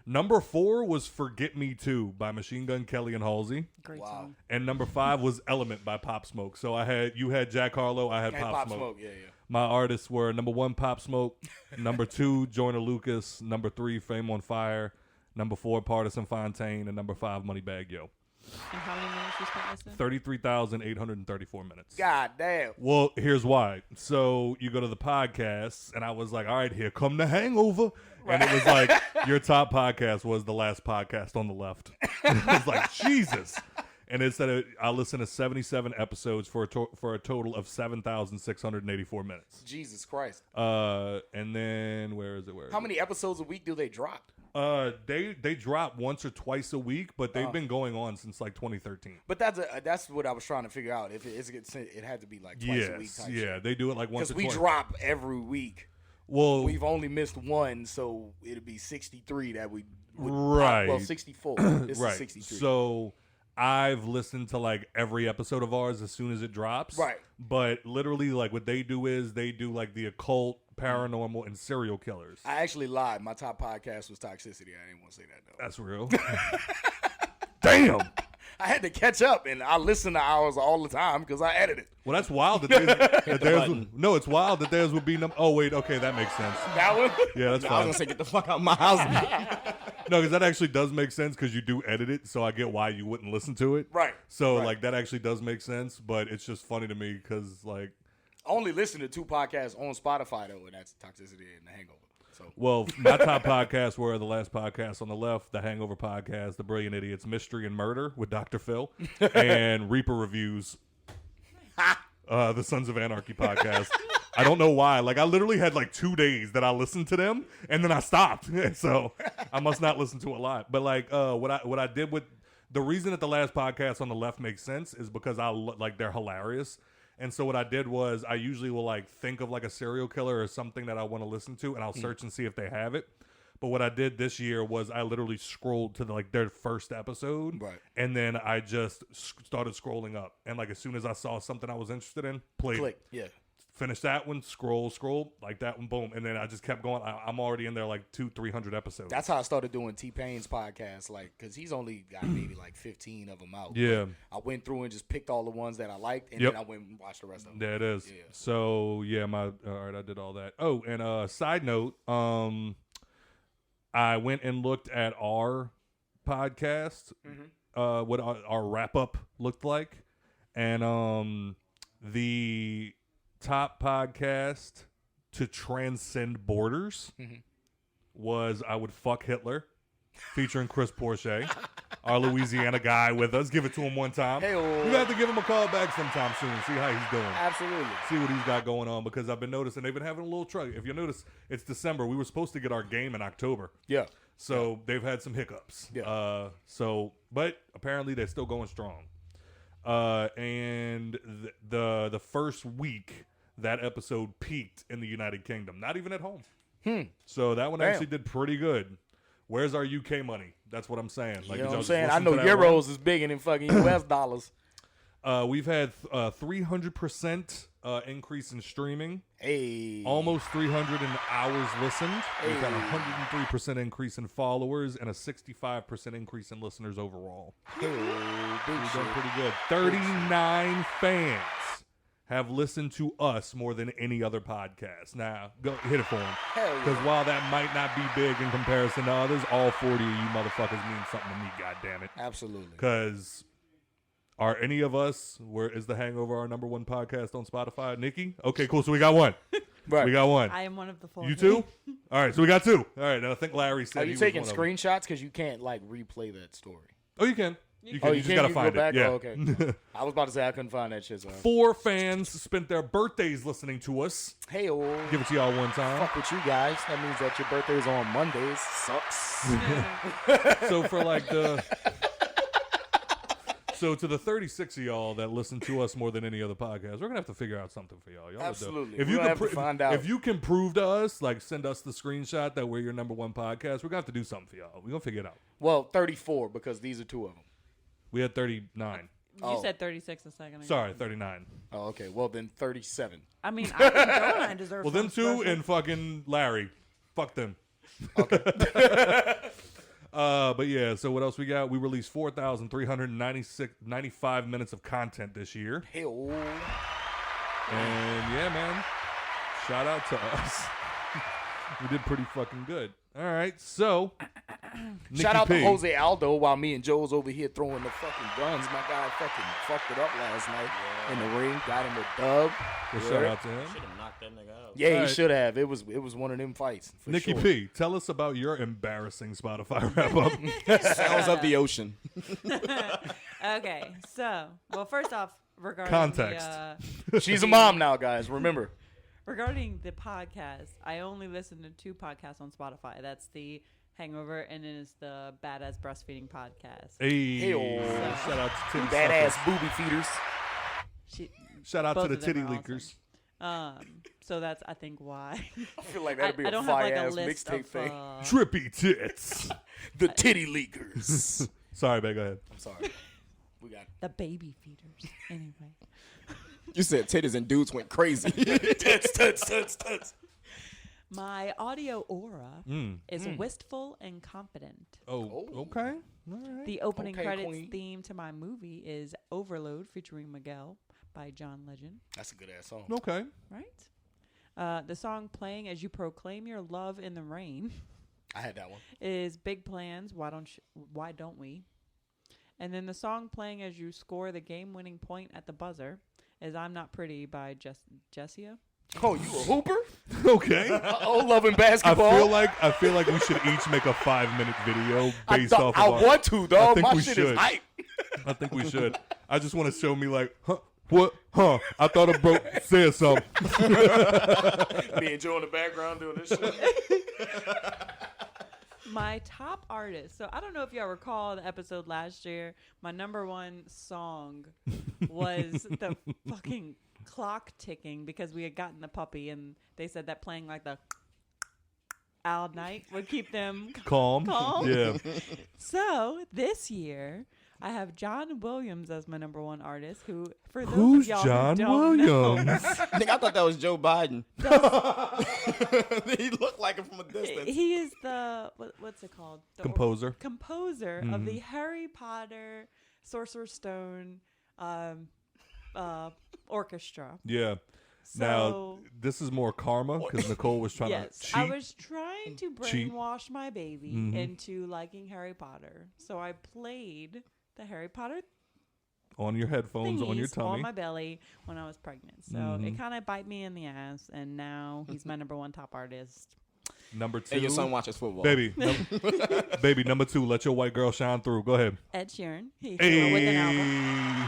Number 4 was Forget Me Too by Machine Gun Kelly and Halsey. Great song. And number 5 was Element by Pop Smoke. So you had Jack Harlow, I had Pop Smoke. Yeah. My artists were number 1, Pop Smoke. Number 2, Joyner Lucas. Number 3, Fame on Fire. Number 4, Partisan Fontaine. And number 5, Moneybagg Yo. And how many minutes you spent listening? 33,834 minutes. God damn. Well, here's why. So you go to the podcasts, and I was like, all right, here come the Hangover. And it was like, your top podcast was the last podcast on the left. I was like, Jesus. And it said I listened to 77 episodes for a total of 7,684 minutes. Jesus Christ. And then, where is it? How many episodes a week do they drop? They drop once or twice a week, but they've been going on since like 2013. But that's what I was trying to figure out. If it had to be like twice a week type shit. They do it like once or twice. Because we drop every week. Well, we've only missed one, so it'd be 63 that we right. Well, 64. This right. is 63. So I've listened to like every episode of ours as soon as it drops. Right. But literally, like what they do is they do like the occult, paranormal, and serial killers. I actually lied. My top podcast was Toxicity. I didn't want to say that though. That's real. Damn. I had to catch up, and I listen to ours all the time because I edit it. Well, that's wild that theirs no, it's wild that theirs would be oh wait, okay, that makes sense. That one? Yeah, that's I was fine. gonna say, get the fuck out of my house. No, because that actually does make sense because you do edit it, so I get why you wouldn't listen to it. Right. So Right. like that actually does make sense, but it's just funny to me because like. I only listen to 2 podcasts on Spotify though, and that's Toxicity and The Hangover. So. Well, my top podcasts were the last podcast on the left, the Hangover podcast, The Brilliant Idiots, Mystery and Murder with Dr. Phil, and Reaper Reviews, the Sons of Anarchy podcast. I don't know why. Like, I literally had like 2 days that I listened to them, and then I stopped. So I must not listen to a lot. But like, what I did with the reason that the last podcast on the left makes sense is because they're hilarious. And so what I did was I usually will like think of like a serial killer or something that I want to listen to, and I'll search and see if they have it. But what I did this year was I literally scrolled to their first episode, Right. and then I just started scrolling up. And like as soon as I saw something I was interested in, played. Click. Yeah. Finish that one, scroll, like that one, boom. And then I just kept going. I'm already in there like 200-300 episodes. That's how I started doing T-Pain's podcast, like, because he's only got maybe like 15 of them out. Yeah. But I went through and just picked all the ones that I liked, and Yep. then I went and watched the rest of them. There it is. Yeah. So yeah, all right, I did all that. Oh, and side note, I went and looked at our podcast, what our wrap up looked like, and the top podcast to transcend borders was I Would Fuck Hitler, featuring Chris Porche, our Louisiana guy with us. Give it to him one time. Hey-o. We have to give him a call back sometime soon and see how he's doing. Absolutely. See what he's got going on, because I've been noticing they've been having a little trouble. If you notice, it's December. We were supposed to get our game in October. Yeah. So they've had some hiccups. Yeah. But apparently they're still going strong. And the first week that episode peaked in the United Kingdom, not even at home. So that one actually did pretty good. Where's our UK money? That's what I'm saying. Like, You know did what I'm y'all just saying? I listen know to that euros one? is bigger than fucking US dollars. We've had 300% increase in streaming. Hey. Almost 300 in hours listened. We've got a 103% increase in followers and a 65% increase in listeners overall. Hey, big We've shit. done pretty good. 39 fans have listened to us more than any other podcast. Now, go hit it for them. Hell yeah. Because while that might not be big in comparison to others, all 40 of you motherfuckers mean something to me, goddammit. Absolutely. Because are any of us, is The Hangover our number one podcast on Spotify? Nikki? Okay, cool. So we got one. Right. We got one. I am one of the 4. You too? All right, so we got 2. All right, and I think Larry said Are he you was taking one of them. screenshots? Because you can't, like, replay that story. Oh, you can. You can. Oh, You just got to You find go back? it. Yeah. Oh, okay. I was about to say I couldn't find that shit. So. 4 fans spent their birthdays listening to us. Hey, oh. Give it to y'all one time. Fuck with you guys. That means that your birthday is on Mondays. Sucks. So for like so to the 36 of y'all that listen to us more than any other podcast, we're gonna have to figure out something for y'all. Y'all are dope. Absolutely. If We're you gonna can have to find out. if you can prove to us, like send us the screenshot that we're your number one podcast, we're gonna have to do something for y'all. We're gonna figure it out. Well, 34 because these are 2 of them. We had 39. You said 36 a second ago. Sorry, 39. Oh, okay. Well, then 37. I mean, I think Caroline deserves Well, them something 2 special. and fucking Larry. Fuck them. But yeah, so what else we got? We released 4,395 minutes of content this year. Hey, oh. And yeah, man, shout out to us. We did pretty fucking good. All right, so Nikki Shout out P. to Jose Aldo while me and Joe's over here throwing the fucking guns. My guy fucking fucked it up last night in the ring. Got him a dub. Well, shout out to him. Should have knocked that nigga out. Yeah, Alright. he should have. It was one of them fights. For Nikki sure. P, tell us about your embarrassing Spotify wrap up. Sounds of the ocean. Okay, so, well, first off, regarding Context. She's a mom now, guys. Remember. regarding the podcast, I only listen to 2 podcasts on Spotify. That's the Hangover, and then it's the Badass Breastfeeding podcast. Hey, Hey-o. shout out to Titty Badass Suckers. booby feeders. Shout out to both the of them Titty are awesome. Leakers. So that's, I think, why. I feel like that'd be I a don't have like a fire-ass list mixtape of thing. Trippy tits. The titty leakers. Sorry, babe, go ahead. I'm sorry. We got the baby feeders. Anyway. You said titties and dudes went crazy. tuts. My audio aura is wistful and confident. Oh, okay. All right. The opening Okay, credits queen. theme to my movie is Overload featuring Miguel by John Legend, That's a good ass song. Okay. right? The song playing as you proclaim your love in the rain I had that one. is Big Plans, Why Don't We? And then the song playing as you score the game-winning point at the buzzer is I'm Not Pretty by Jessia. Oh, you a hooper? Okay. Oh, loving I basketball. feel like we should each make a 5-minute video based off of I our, want to, dog. think My we shit should. is hype. I think we should. I just want to show me like, huh, what, huh? I thought a bro said something. Me and Joe in the background doing this shit. My top artist. So I don't know if y'all recall the episode last year. My number one song was the fucking clock ticking because we had gotten the puppy, and they said that playing like the all night would keep them Calm. Yeah. So this year, I have John Williams as my number one artist. Who, for those Who's of y'all John who don't Williams? know, I thought that was Joe Biden. He looked like him from a distance. he is the what's it called? The Composer. composer of the Harry Potter Sorcerer's Stone orchestra. Yeah. So, Now, this is more karma because Nicole was trying yes, to cheat. I was trying to Cheat. brainwash my baby into liking Harry Potter. So I played the Harry Potter on your headphones, on your thingies tummy. on my belly when I was pregnant. So it kind of bite me in the ass, and now he's my number one top artist. Number 2. And your son watches football. Baby. Baby, number 2, let your white girl shine through. Go ahead. Ed Sheeran. He came out with an album. Hey.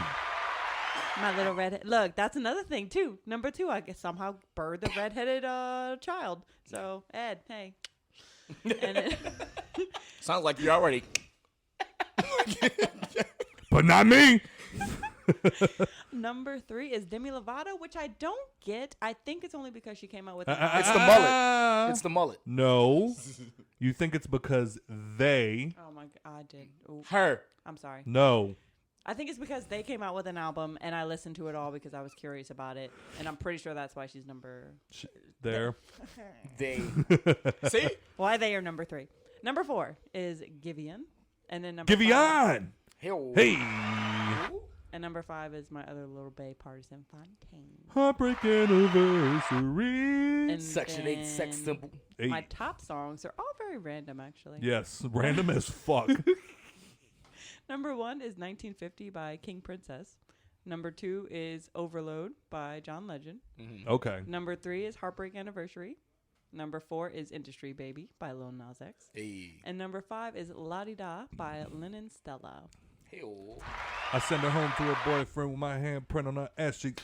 My little redhead. Look, that's another thing too. Number 2, I guess somehow birthed a redheaded child. So Ed, hey. And Sounds like you already. But not me. number 3 is Demi Lovato, which I don't get. I think it's only because she came out with. It's the mullet. It's the mullet. No. You think it's because they. Oh my god, I did. Ooh, Her. I'm sorry. No. I think it's because they came out with an album and I listened to it all because I was curious about it, and I'm pretty sure that's why she's number. There. They. See? Why they are number 3. Number 4 is Giveon, and then number 5, Giveon. Hell. Hey. and number 5 is my other little bae, Partisan Fontaine. Heartbreak anniversary. And Section 8 sex then symbol. My top songs are all very random, actually. Yes. Random as fuck. Number 1 is 1950 by King Princess. Number 2 is Overload by John Legend. Okay. Number 3 is Heartbreak Anniversary. Number 4 is Industry Baby by Lil Nas X. Hey. And number 5 is La Di Da by Lennon Stella. Hell. I send her home to her boyfriend with my handprint on her ass cheek.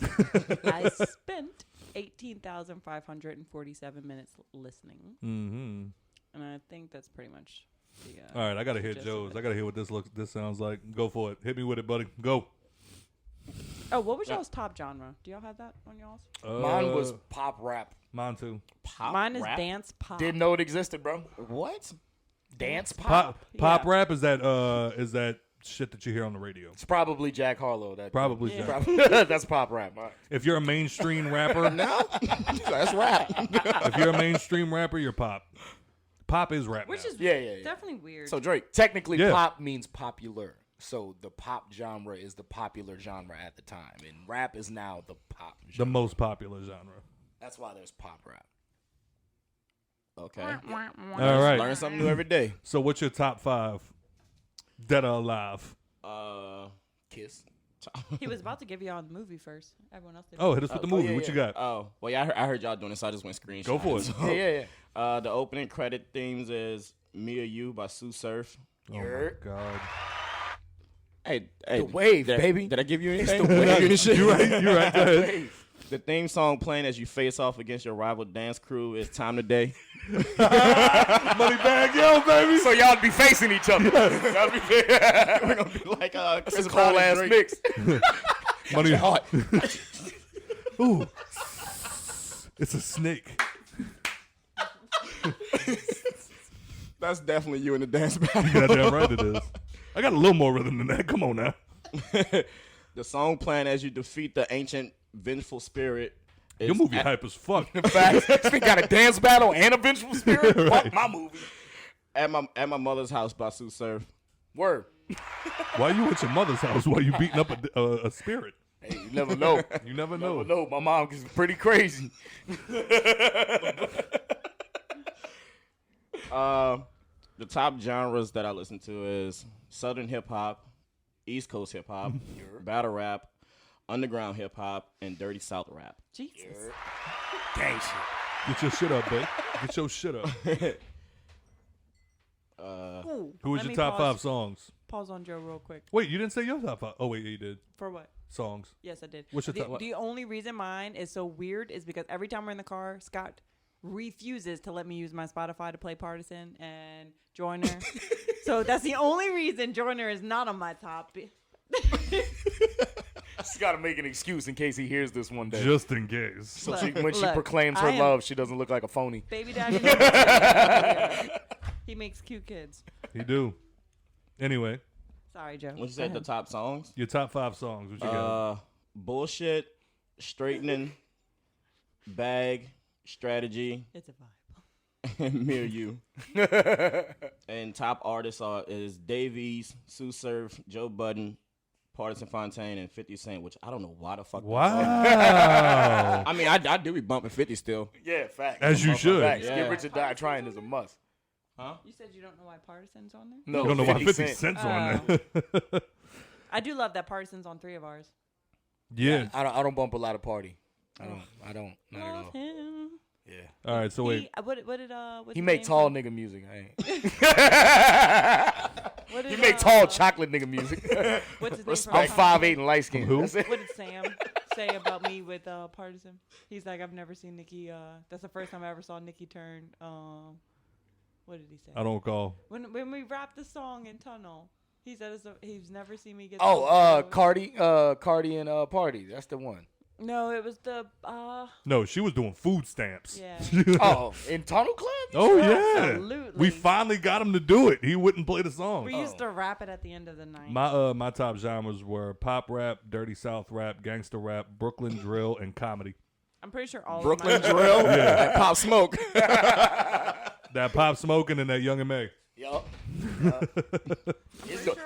I spent 18,547 minutes listening. Mm-hmm. And I think that's pretty much the All right, I gotta hear gist of Joe's. it. I gotta hear what this sounds like. Go for it. Hit me with it, buddy. Go. Oh, what was y'all's top genre? Do y'all have that on y'all's? Mine was pop rap. Mine too. Pop Mine is rap? dance pop. Didn't know it existed, bro. What? Dance pop. Pop Yeah. rap is that shit that you hear on the radio. It's probably Jack Harlow. Probably. Yeah. Jack. That's pop rap. All right. If you're a mainstream rapper, No? That's rap. if you're a mainstream rapper, you're pop. Pop is rap. Which now. is Yeah. definitely weird. So Drake. Technically, Yeah. pop means popular. So the pop genre is the popular genre at the time, and rap is now the pop the genre. most popular genre. That's why there's pop rap. Okay. All right. Learn something new every day. So what's your top 5 dead or alive? Kiss. He was about to give y'all the movie first. Everyone else did. Oh, hit us with the movie. yeah, What yeah. you got? Oh, well, yeah, I heard y'all doing this, so I just went screenshot. Go for it. Yeah. The opening credit themes is Me or You by Sue Surf. Oh my god. Hey, The wave, did baby. Did I give you anything? Did I give you any shit? You're right. Go ahead. The theme song playing as you face off against your rival dance crew is Time Today. Money bag, yo, baby. So y'all be facing each other. Y'all be We're going to be like Chris Brown cold and ass Drake. mix. Money. Hot. Ooh. It's a snake. That's definitely you in the dance battle. Goddamn right it is. I got a little more rhythm than that. Come on now. The song playing as you defeat the ancient vengeful spirit is Your movie hype as fuck. Facts. This thing got a dance battle and a vengeful spirit. Fuck my movie. at my mother's house by Sue Surf. Word. Why you at your mother's house while you beating up a spirit? Hey, you never know. You never know. No, my mom is pretty crazy. The top genres that I listen to is Southern hip hop, East Coast hip hop, battle rap, underground hip hop, and dirty South rap. Jesus. Gang shit. Get your shit up, babe. Get your shit up. Ooh, Who was let your me top pause- 5 songs? Pause on Joe real quick. Wait, you didn't say your top 5. Oh, wait, you did. For what? Songs. Yes, I did. What's your top- The only reason mine is so weird is because every time we're in the car, Scott refuses to let me use my Spotify to play Partisan and Joyner. So that's the only reason Joyner is not on my top. She's got to make an excuse in case he hears this one day. Just in case. So Look, when she look, proclaims her I am- love, she doesn't look like a phony. Baby daddy. Yeah. He makes cute kids. He do. Anyway, Sorry, Joe. What you Go said? The ahead. top songs? your top 5 songs. What you got? Bullshit, Straightening, Bag, Strategy, It's a vibe. and Mere You. And top artists is Davies, Sue Surf, Joe Budden, Partisan Fontaine, and 50 Cent, which I don't know why the fuck. Wow. I mean, I do be bumping 50 still. Yeah, facts. As you should. Facts. Yeah. Get Rich or Die Trying is a must. You said you don't know why Partisan's on there? No, You don't know why 50 Cent. Cent's on there. I do love that Partisan's on 3 of ours. Yeah. I don't bump a lot of Party. I don't. Not at Love all. him. Yeah. All right, so wait. What did what's He his make name tall from- nigga music. I ain't. What did, He make tall chocolate nigga music. What's his name I'm from 5'8" and light skinned. Who? That's it. What did Sam say about me with Partisan? He's like, I've never seen Nikki. That's the first time I ever saw Nikki turn. What did he say? I don't recall. When we rapped the song in Tunnel, he said he's never seen me get. Oh, so- Cardi and Party. That's the one. No, it was the No, she was doing food stamps. yeah. Oh, in Tunnel Club? Oh, yeah. Absolutely. We finally got him to do it. He wouldn't play the song. We used to rap it at the end of the night. My top genres were pop rap, dirty South rap, gangster rap, Brooklyn drill, and comedy. I'm pretty sure all Brooklyn of mine. Drill, and Pop Smoke. That Pop Smoking and that Young and May. Yup.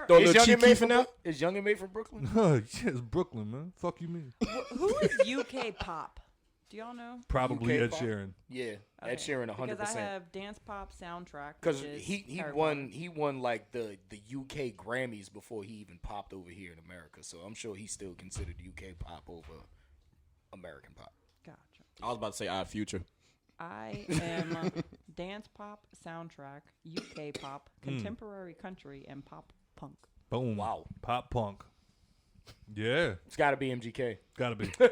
Don't Is know Young Chief and May Keef from in there? Is Young and May from Brooklyn? Yeah, it's Brooklyn, man. Fuck you, mean? Who is UK pop? Do y'all know? Probably UK Ed pop? Sheeran. Yeah, Okay. Ed Sheeran, 100%. Because I have dance pop soundtrack. Because which is he Harry won like the UK Grammys before he even popped over here in America. So I'm sure he's still considered UK pop over American pop. Potter. Gotcha. I was about to say Odd Future. I am dance pop soundtrack, UK pop, contemporary country, and pop punk. Boom. Wow. Pop punk. Yeah, It's got to be MGK. gotta be. All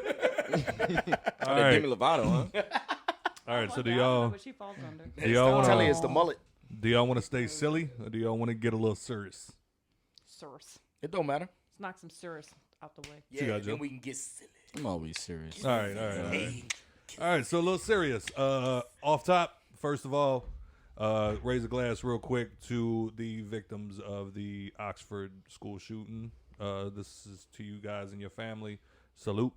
All right. Demi Lovato, huh? All right. So Okay, do I don't know y'all what she falls under. do y'all I'm telling you, want it's the mullet. to stay silly or do y'all want to get a little serious? Source. It don't matter. Let's knock some Cirrus out the way. Yeah, got, Joe? then we can get silly. I'm always serious. All right. All right, so a little serious. Off top, first of all, raise a glass real quick to the victims of the Oxford school shooting. This is to you guys and your family. Salute.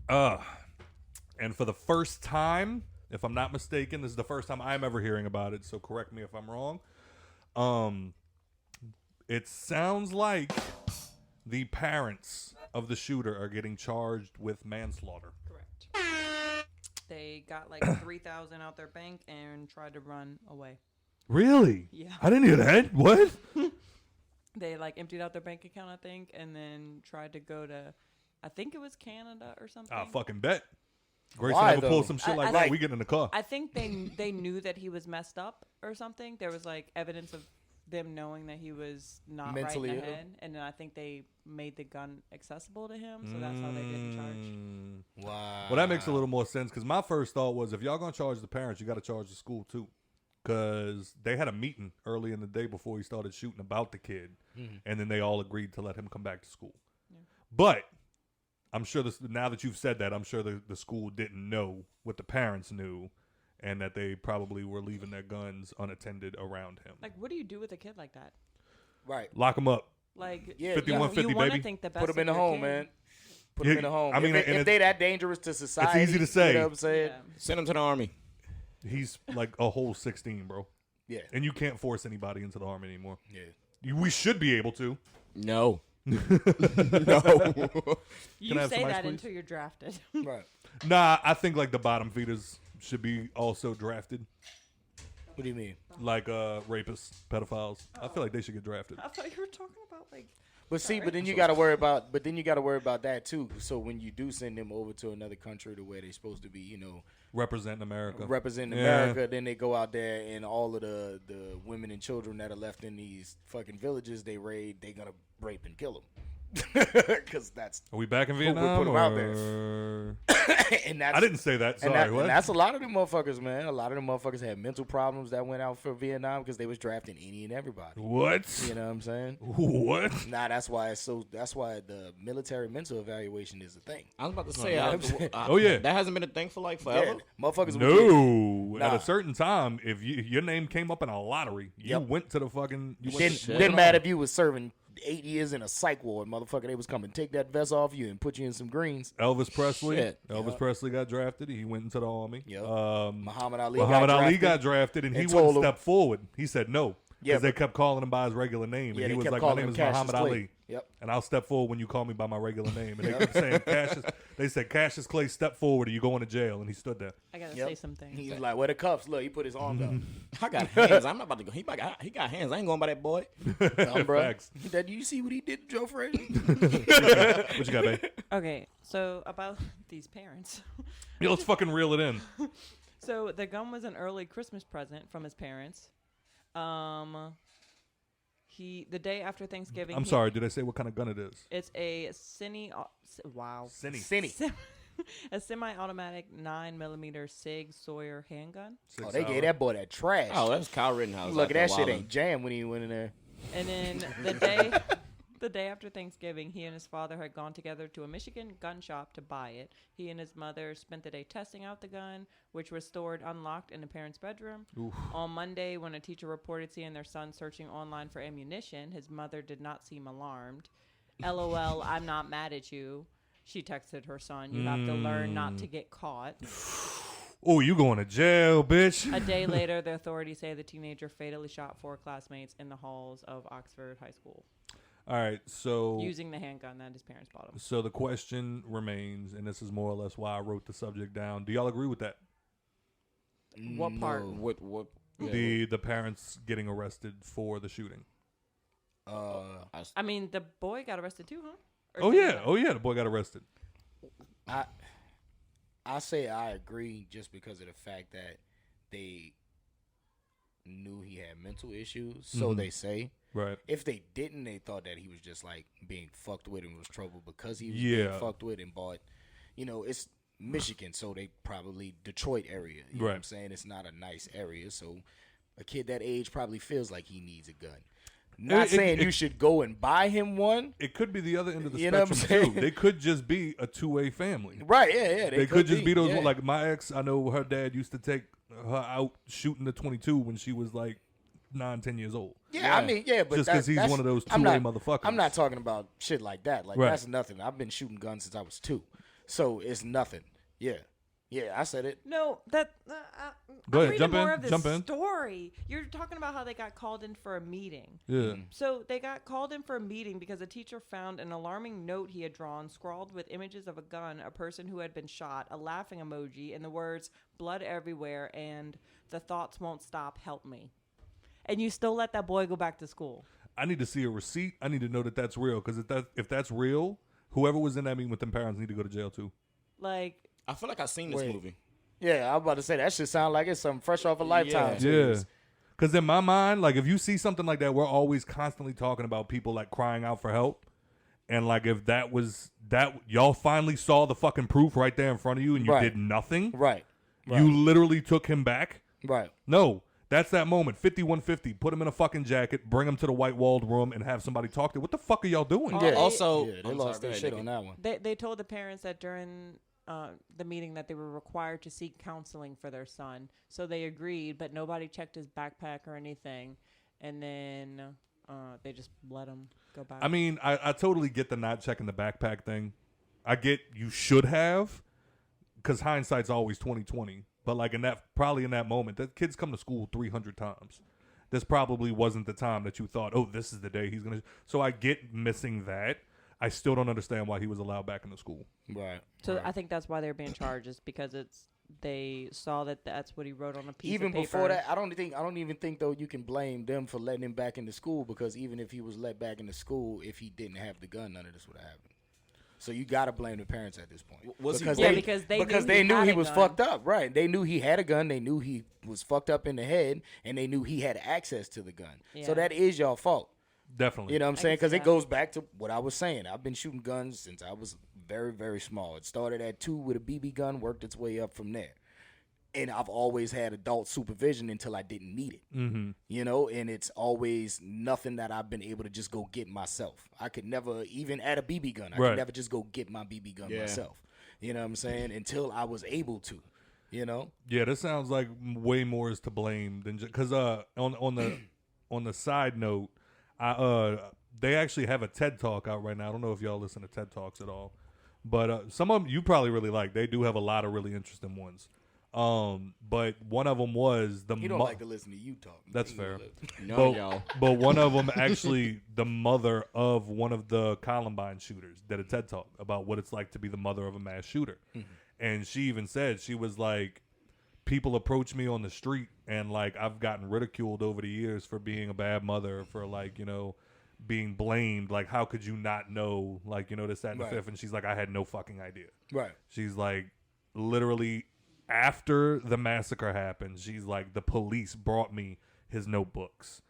And for the first time, if I'm not mistaken, this is the first time I'm ever hearing about it, so correct me if I'm wrong. It sounds like the parents of the shooter are getting charged with manslaughter. Correct. They got like 3,000 out their bank and tried to run away. Really? Yeah. I didn't hear that. What? They like emptied out their bank account, I think, and then tried to go to, I think it was Canada or something. I fucking bet. Grayson Why, never pulled though? some shit I like that. think- We get in the car. I think they knew that he was messed up or something. There was like evidence of them knowing that he was not Mentally right in the ill? head, and then I think they made the gun accessible to him, so that's how they didn't charge. Wow. Well, that makes a little more sense because my first thought was if y'all gonna charge the parents, you got to charge the school too, because they had a meeting early in the day before he started shooting about the kid, and then they all agreed to let him come back to school. But I'm sure this, now that you've said that, I'm sure the school didn't know what the parents knew, and that they probably were leaving their guns unattended around him. Like, what do you do with a kid like that? Right. Lock him up. Like, Yeah, 5150, you want to baby. think the best Put them in the of your home, kid. man. Put Yeah, them in the home. I mean, if and they that dangerous to society, easy to say. You know what I'm saying? Yeah. Send him to the army. He's like a whole 16, bro. Yeah. And you can't force anybody into the army anymore. Yeah. We should be able to. No. No. You I have say some ice, that please? until you're drafted. Right. Nah, I think like the bottom feeders should be also drafted. What do you mean? Like rapists, pedophiles. I feel like they should get drafted. I thought you were talking about like. But see, but then you got to worry about, that too. So when you do send them over to another country to where they're supposed to be, you know, Representing America. representing Yeah. America, then they go out there and all of the women and children that are left in these fucking villages they raid, they gonna rape and kill them. Because that's Are we back in we Vietnam? put 'em out or- and that's I didn't say that. Sorry, what? and that's a lot of them motherfuckers, man. A lot of them motherfuckers had mental problems that went out for Vietnam because they was drafting any and everybody. What? You know what I'm saying? What? Nah, that's why the military mental evaluation is a thing. I was about to say, Oh, yeah. that hasn't been a thing for like forever. Yeah, motherfuckers. No. Nah. At a certain time, if your name came up in a lottery, you Yep. went to the fucking. You went Didn't, to didn't matter if you was serving 8 years in a psych ward, motherfucker. They was coming take that vest off you and put you in some greens. Elvis Presley. Shit. Elvis Presley got drafted. He went into the army. Yep. Muhammad Muhammad Ali got drafted, and he and wouldn't told him- step forward. He said no. Yeah, Because they but- kept calling him by his regular name. Yeah, And they he was kept like, my calling name him is Cassius Muhammad Clay. Ali. Yep. And I'll step forward when you call me by my regular name. And they kept saying, Cassius. They said, Cassius Clay, step forward or you going to jail. And he stood there. I gotta Yep. say something. He was like, "Where the cuffs?" Look, he put his arms out. I got hands. I'm not about to go. He got hands. I ain't going by that boy. Bro. Facts. Did you see what he did to Joe Frazier? What you got, babe? Okay, so about these parents. Yo, let's fucking reel it in. So the gun was an early Christmas present from his parents. The day after Thanksgiving. I'm sorry. Did I say what kind of gun it is? It's a Cine. a semi-automatic 9mm Sig Sauer handgun. Oh, they gave that boy that trash. Oh, that's Kyle Rittenhouse. Look, out that there shit wildin'. ain't jammed when he went in there. And then the day after Thanksgiving, he and his father had gone together to a Michigan gun shop to buy it. He and his mother spent the day testing out the gun, which was stored unlocked in the parents' bedroom. On Monday, when a teacher reported seeing their son searching online for ammunition, his mother did not seem alarmed. LOL, I'm not mad at you. She texted her son, you have to learn not to get caught. Oh, you going to jail, bitch. A day later, the authorities say the teenager fatally shot 4 classmates in the halls of Oxford High School. All right, so Using the handgun that his parents bought him. So the question remains, and this is more or less why I wrote the subject down. Do y'all agree with that? What part? What? The parents getting arrested for the shooting. I mean, the boy got arrested too, huh? Or Oh did he yeah, not? oh yeah, the boy got arrested. I say I agree just because of the fact that they knew he had mental issues, so they say. Right. If they didn't, they thought that he was just like being fucked with and was trouble because he was Yeah. being fucked with and bought. You know, it's Michigan, so they probably Detroit area. You know what I'm Right. saying? It's not a nice area, so a kid that age probably feels like he needs a gun. Not saying you should go and buy him one. It could be the other end of the You know what I'm spectrum too. saying? They could just be a two-way family. Right, yeah. They could just be those yeah. like my ex. I know her dad used to take her out shooting the 22 when she was like 9-10 years old. Yeah, I mean, yeah, but Just 'cause he's that's- one of those I'm two-way not- motherfuckers. I'm not talking about shit like that. Like Right. that's nothing. I've been shooting guns since I was 2, so it's nothing. Yeah, I said it. No, that. Go ahead, I'm jump reading more in, of the jump in. story. You're talking about how they got called in for a meeting. Yeah. So they got called in for a meeting because a teacher found an alarming note he had drawn, scrawled with images of a gun, a person who had been shot, a laughing emoji, and the words "blood everywhere" and "the thoughts won't stop, help me." And you still let that boy go back to school. I need to see a receipt. I need to know that that's real. Because if that's real, whoever was in that meeting with them parents need to go to jail too. Like, I feel like I've seen this movie. Yeah, I was about to say that shit sound like it's something fresh off a Lifetime. Yeah. series. Because in my mind, like if you see something like that, we're always constantly talking about people like crying out for help. And like if that was that, y'all finally saw the fucking proof right there in front of you and you Right. did nothing. Right. You literally took him back. Right. No, that's that moment. 5150. Put him in a fucking jacket, bring him to the white walled room, and have somebody talk to. What the fuck are y'all doing? Yeah. Also, Yeah, they I'm lost sorry, their go shit ahead, on that one. they told the parents that during the meeting that they were required to seek counseling for their son. So they agreed, but nobody checked his backpack or anything. And then they just let him go back. I mean, I totally get the not checking the backpack thing. I get you should have, because hindsight's always 20/20. But like probably in that moment, that kids come to school 300 times. This probably wasn't the time that you thought, oh, this is the day he's gonna. So I get missing that. I still don't understand why he was allowed back into school. Right. So I think that's why they're being charged, is because they saw that that's what he wrote on a piece Even of paper. before that, I don't even think though you can blame them for letting him back into school, because even if he was let back into school, if he didn't have the gun, none of this would have happened. So you got to blame the parents at this point. Was he because bullied? because they knew had he a was gun. fucked up, right? They knew he had a gun. They knew he was fucked up in the head, and they knew he had access to the gun. Yeah. So that is your fault. Definitely. You know what I'm saying? can see Because it that. goes back to what I was saying. I've been shooting guns since I was very, very small. It started at 2 with a BB gun, worked its way up from there. And I've always had adult supervision until I didn't need it. Mm-hmm. You know, and it's always nothing that I've been able to just go get myself. I could never, even at a BB gun, I Right. could never just go get my BB gun myself. You know what I'm saying? Until I was able to, you know? Yeah, this sounds like way more is to blame than just because on the side note, they actually have a TED Talk out right now. I don't know if y'all listen to TED Talks at all, but some of them you probably really like. They do have a lot of really interesting ones. But one of them was the. You don't like to listen to you talk. That's fair. No, y'all. But one of them actually, the mother of one of the Columbine shooters, did a TED Talk about what it's like to be the mother of a mass shooter, and she even said she was like, people approach me on the street and like I've gotten ridiculed over the years for being a bad mother, for like being blamed, like how could you not know, like this, that, and the fifth, and she's like, I had no fucking idea. Right. She's like, literally. After the massacre happened, she's like, the police brought me his notebooks.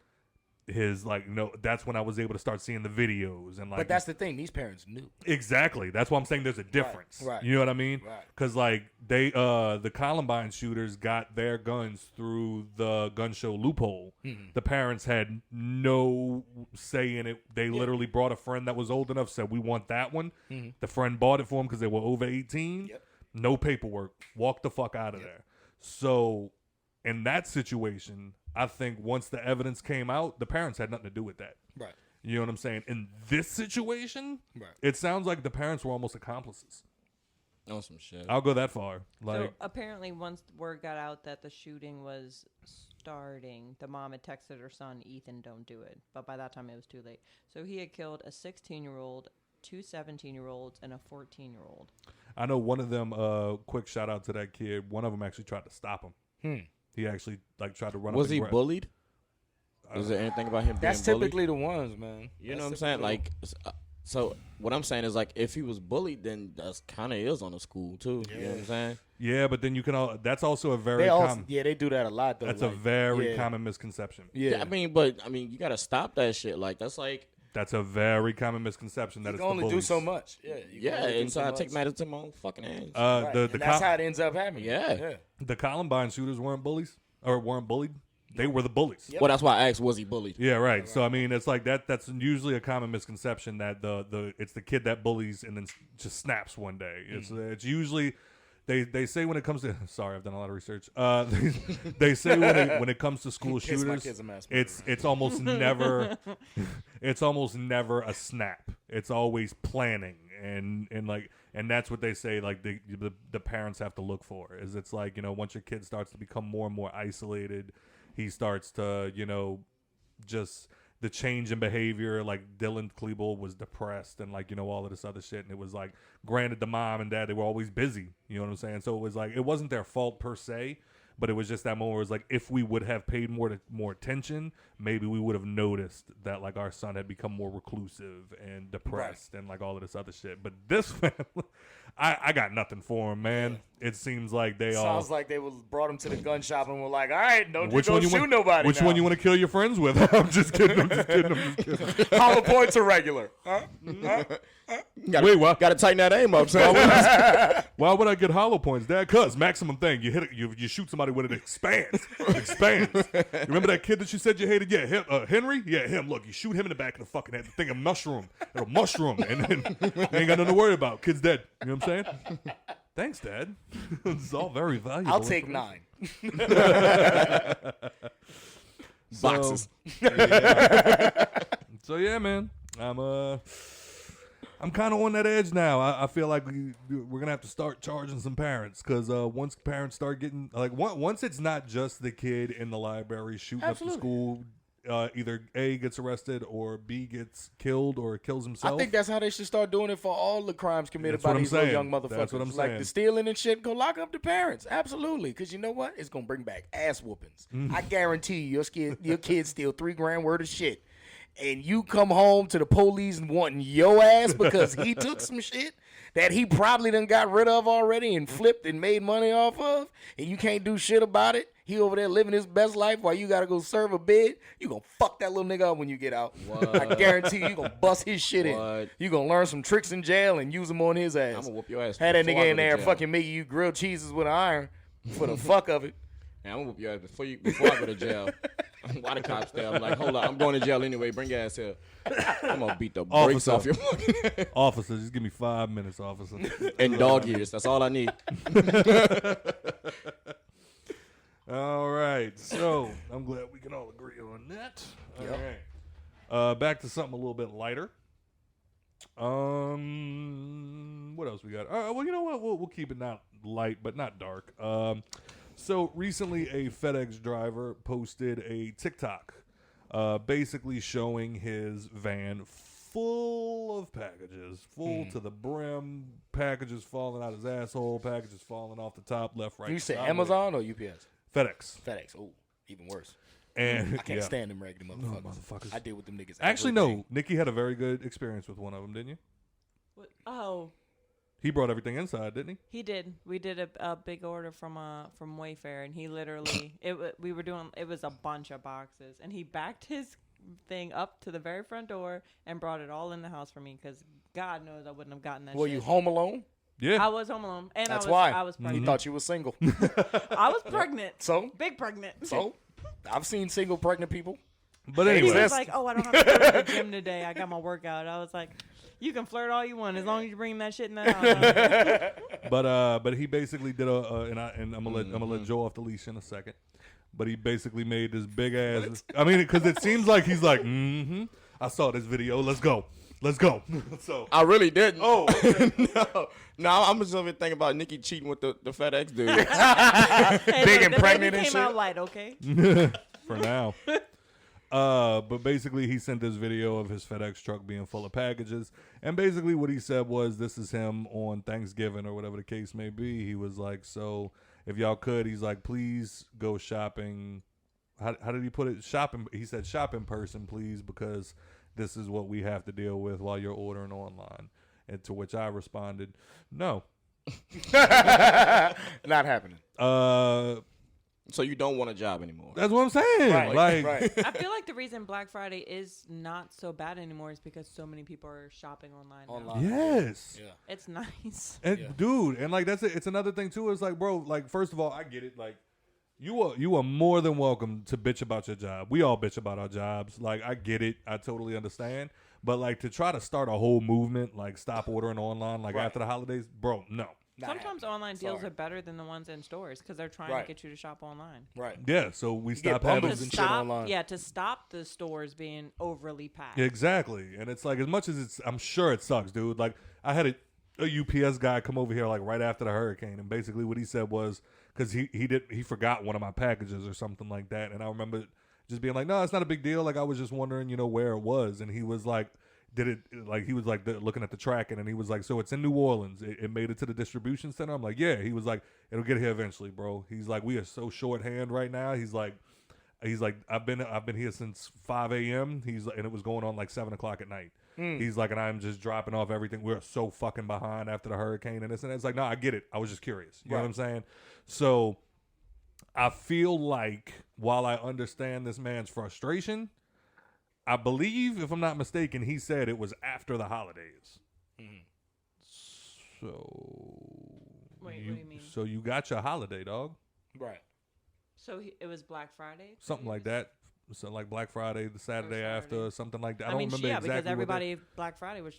That's when I was able to start seeing the videos. And like, but that's the thing, these parents knew. Exactly. That's why I'm saying there's a difference. Right. You know what I mean? Right. Because like the Columbine shooters got their guns through the gun show loophole. Mm-hmm. The parents had no say in it. They literally brought a friend that was old enough, said, we want that one. Mm-hmm. The friend bought it for them because they were over 18. Yep. No paperwork. Walk the fuck out of there. So, in that situation, I think once the evidence came out, the parents had nothing to do with that. Right. You know what I'm saying? In this situation, it sounds like the parents were almost accomplices. On some shit. I'll go that far. So, apparently, once word got out that the shooting was starting, the mom had texted her son, Ethan, don't do it. But by that time, it was too late. So, he had killed a 16-year-old, 2 17-year-olds, and a 14-year-old. I know one of them, quick shout out to that kid, one of them actually tried to stop him. He actually tried to run up. Was he bullied? Was there anything about him being bullied? That's typically the ones, man. You know what I'm saying? Like, so what I'm saying is, like, if he was bullied, then that's kind of is on the school, too. You know what I'm saying? Yeah, but then you can that's also a very common. Yeah, they do that a lot, though. That's a very common misconception. Yeah. I mean, you got to stop that shit. Like, that's like. That's a very common misconception that you it's can only do so much. Yeah, and so I take matters to my own fucking hands. That's how it ends up happening. Yeah. The Columbine shooters weren't bullies or weren't bullied. They were the bullies. Yep. Well, that's why I asked, was he bullied? Yeah, right. So I mean, it's like that. That's usually a common misconception that it's the kid that bullies and then just snaps one day. It's usually. They say when it comes to sorry, I've done a lot of research. They say when it comes to school shooters, it's almost never a snap. It's always planning and that's what they say. Like the parents have to look for is it's like once your kid starts to become more and more isolated, he starts to just. The change in behavior, like Dylan Klebold was depressed and all of this other shit. And it was like, granted, the mom and dad, they were always busy. You know what I'm saying? So it was like, it wasn't their fault per se, but it was just that moment where it was like, if we would have paid more attention, maybe we would have noticed that like our son had become more reclusive and depressed and like all of this other shit. But this family, I got nothing for him, man. It seems like they sounds like they brought him to the gun shop and were like, all right, don't shoot nobody. Which one you want to kill your friends with? I'm just kidding. Hollow points are regular. Huh? Gotta tighten that aim up, son. Why would I get hollow points, Dad? Cause maximum thing, you hit it, you shoot somebody when it expands. Remember that kid that you said you hated? Yeah, him, Henry. Yeah, him. Look, you shoot him in the back of the fucking head. The thing of mushroom. It'll mushroom, and then you ain't got nothing to worry about. Kid's dead. You know what I'm saying? Thanks, Dad. It's all very valuable. I'll take 9. Boxes. So yeah, man. I'm kind of on that edge now. I feel like we're gonna have to start charging some parents because once parents start getting like once it's not just the kid in the library shooting up the school, either A gets arrested or B gets killed or kills himself. I think that's how they should start doing it for all the crimes committed by these little young motherfuckers. That's what I'm saying. Like the stealing and shit, go lock up the parents. Absolutely, because you know what? It's gonna bring back ass whoopings. I guarantee you, your kid steal $3,000 worth of shit. And you come home to the police wanting your ass because he took some shit that he probably done got rid of already and flipped and made money off of, and you can't do shit about it. He over there living his best life while you gotta go serve a bid. You gonna fuck that little nigga up when you get out. What? I guarantee you gonna bust his shit in. What? You gonna learn some tricks in jail and use them on his ass. I'm gonna whoop your ass. Had that before I nigga go in to there jail. fucking making you grilled cheeses with an iron for the fuck of it. Man, I'm gonna whoop your ass before I go to jail. Why the cops there? I'm like, hold up, I'm going to jail anyway. Bring your ass here. I'm gonna beat the brakes Officer. off your fucking head. Officer, just give me 5 minutes, officer. And dog ears. That's all I need. All right, so I'm glad we can all agree on that. All right, back to something a little bit lighter. What else we got? Well, you know what? We'll keep it not light, but not dark. So recently, a FedEx driver posted a TikTok, basically showing his van full of packages, full to the brim, packages falling out his asshole, packages falling off the top, left, right. You say sideways. Amazon or UPS? FedEx. FedEx. Oh, even worse. And I can't stand them raggedy motherfuckers. motherfuckers. I deal with them niggas. Actually, every day. no. Nikki had a very good experience with one of them, didn't you? Oh, He brought everything inside, didn't he? he did. We did a big order from Wayfair, and he literally it was a bunch of boxes, and he backed his thing up to the very front door and brought it all in the house for me because God knows I wouldn't have gotten that. Were shit. you home alone? Yeah. I was home alone, and That's I why. was You pregnant. thought you was single. I was pregnant. So? Big pregnant. So, I've seen single pregnant people. But He anyway, was like, "Oh, I don't have to go to the gym today. I got my workout." I was like, "You can flirt all you want as long as you bring that shit in the house." but he basically did and I'm gonna let Joe off the leash in a second. But he basically made this big ass. I mean, because it seems like he's like, I saw this video. Let's go. So I really didn't. Oh, okay. no, I'm just over thinking about Nikki cheating with the FedEx dude. Hey, Big look, and the pregnant baby and came shit. out light, okay? for now. But basically, he sent this video of his FedEx truck being full of packages. And basically, what he said was, this is him on Thanksgiving or whatever the case may be. He was like, so if y'all could, he's like, please go shopping. How did he put it? Shopping. He said, shop in person, please, because this is what we have to deal with while you're ordering online. And to which I responded, no. Not happening. So you don't want a job anymore. That's what I'm saying. Right. I feel like the reason Black Friday is not so bad anymore is because so many people are shopping online. Now. Yes. Yeah. It's nice. And dude, and like that's it. It's another thing too. It's like, bro, like first of all, I get it. Like you are more than welcome to bitch about your job. We all bitch about our jobs. Like I get it. I totally understand. But like to try to start a whole movement, like stop ordering online, like after the holidays, bro, no. Sometimes online deals are better than the ones in stores because they're trying to get you to shop online. Right. Yeah. So we get stop having. bundles and shit online. To stop the stores being overly packed. Exactly. And it's like, as much as I'm sure it sucks, dude. Like I had a UPS guy come over here like right after the hurricane, and basically what he said was, because he forgot one of my packages or something like that, and I remember just being like, no, it's not a big deal. Like I was just wondering, where it was, and he was like, he was like looking at the tracking, and he was like, so it's in New Orleans. It made it to the distribution center. I'm like, yeah. He was like, it'll get here eventually, bro. He's like, we are so shorthand right now. He's like, I've been here since 5 a.m. He's like, and it was going on like 7 o'clock at night. He's like, and I'm just dropping off everything. We're so fucking behind after the hurricane and this and that. It's like, no, I get it. I was just curious. You know what I'm saying? So I feel like while I understand this man's frustration, I believe, if I'm not mistaken, he said it was after the holidays. So Wait, what do you mean? So you got your holiday, dog. Right. So it was Black Friday? Something like that. So like Black Friday, the Saturday after, or something like that. I don't remember yeah, exactly. because everybody Black Friday was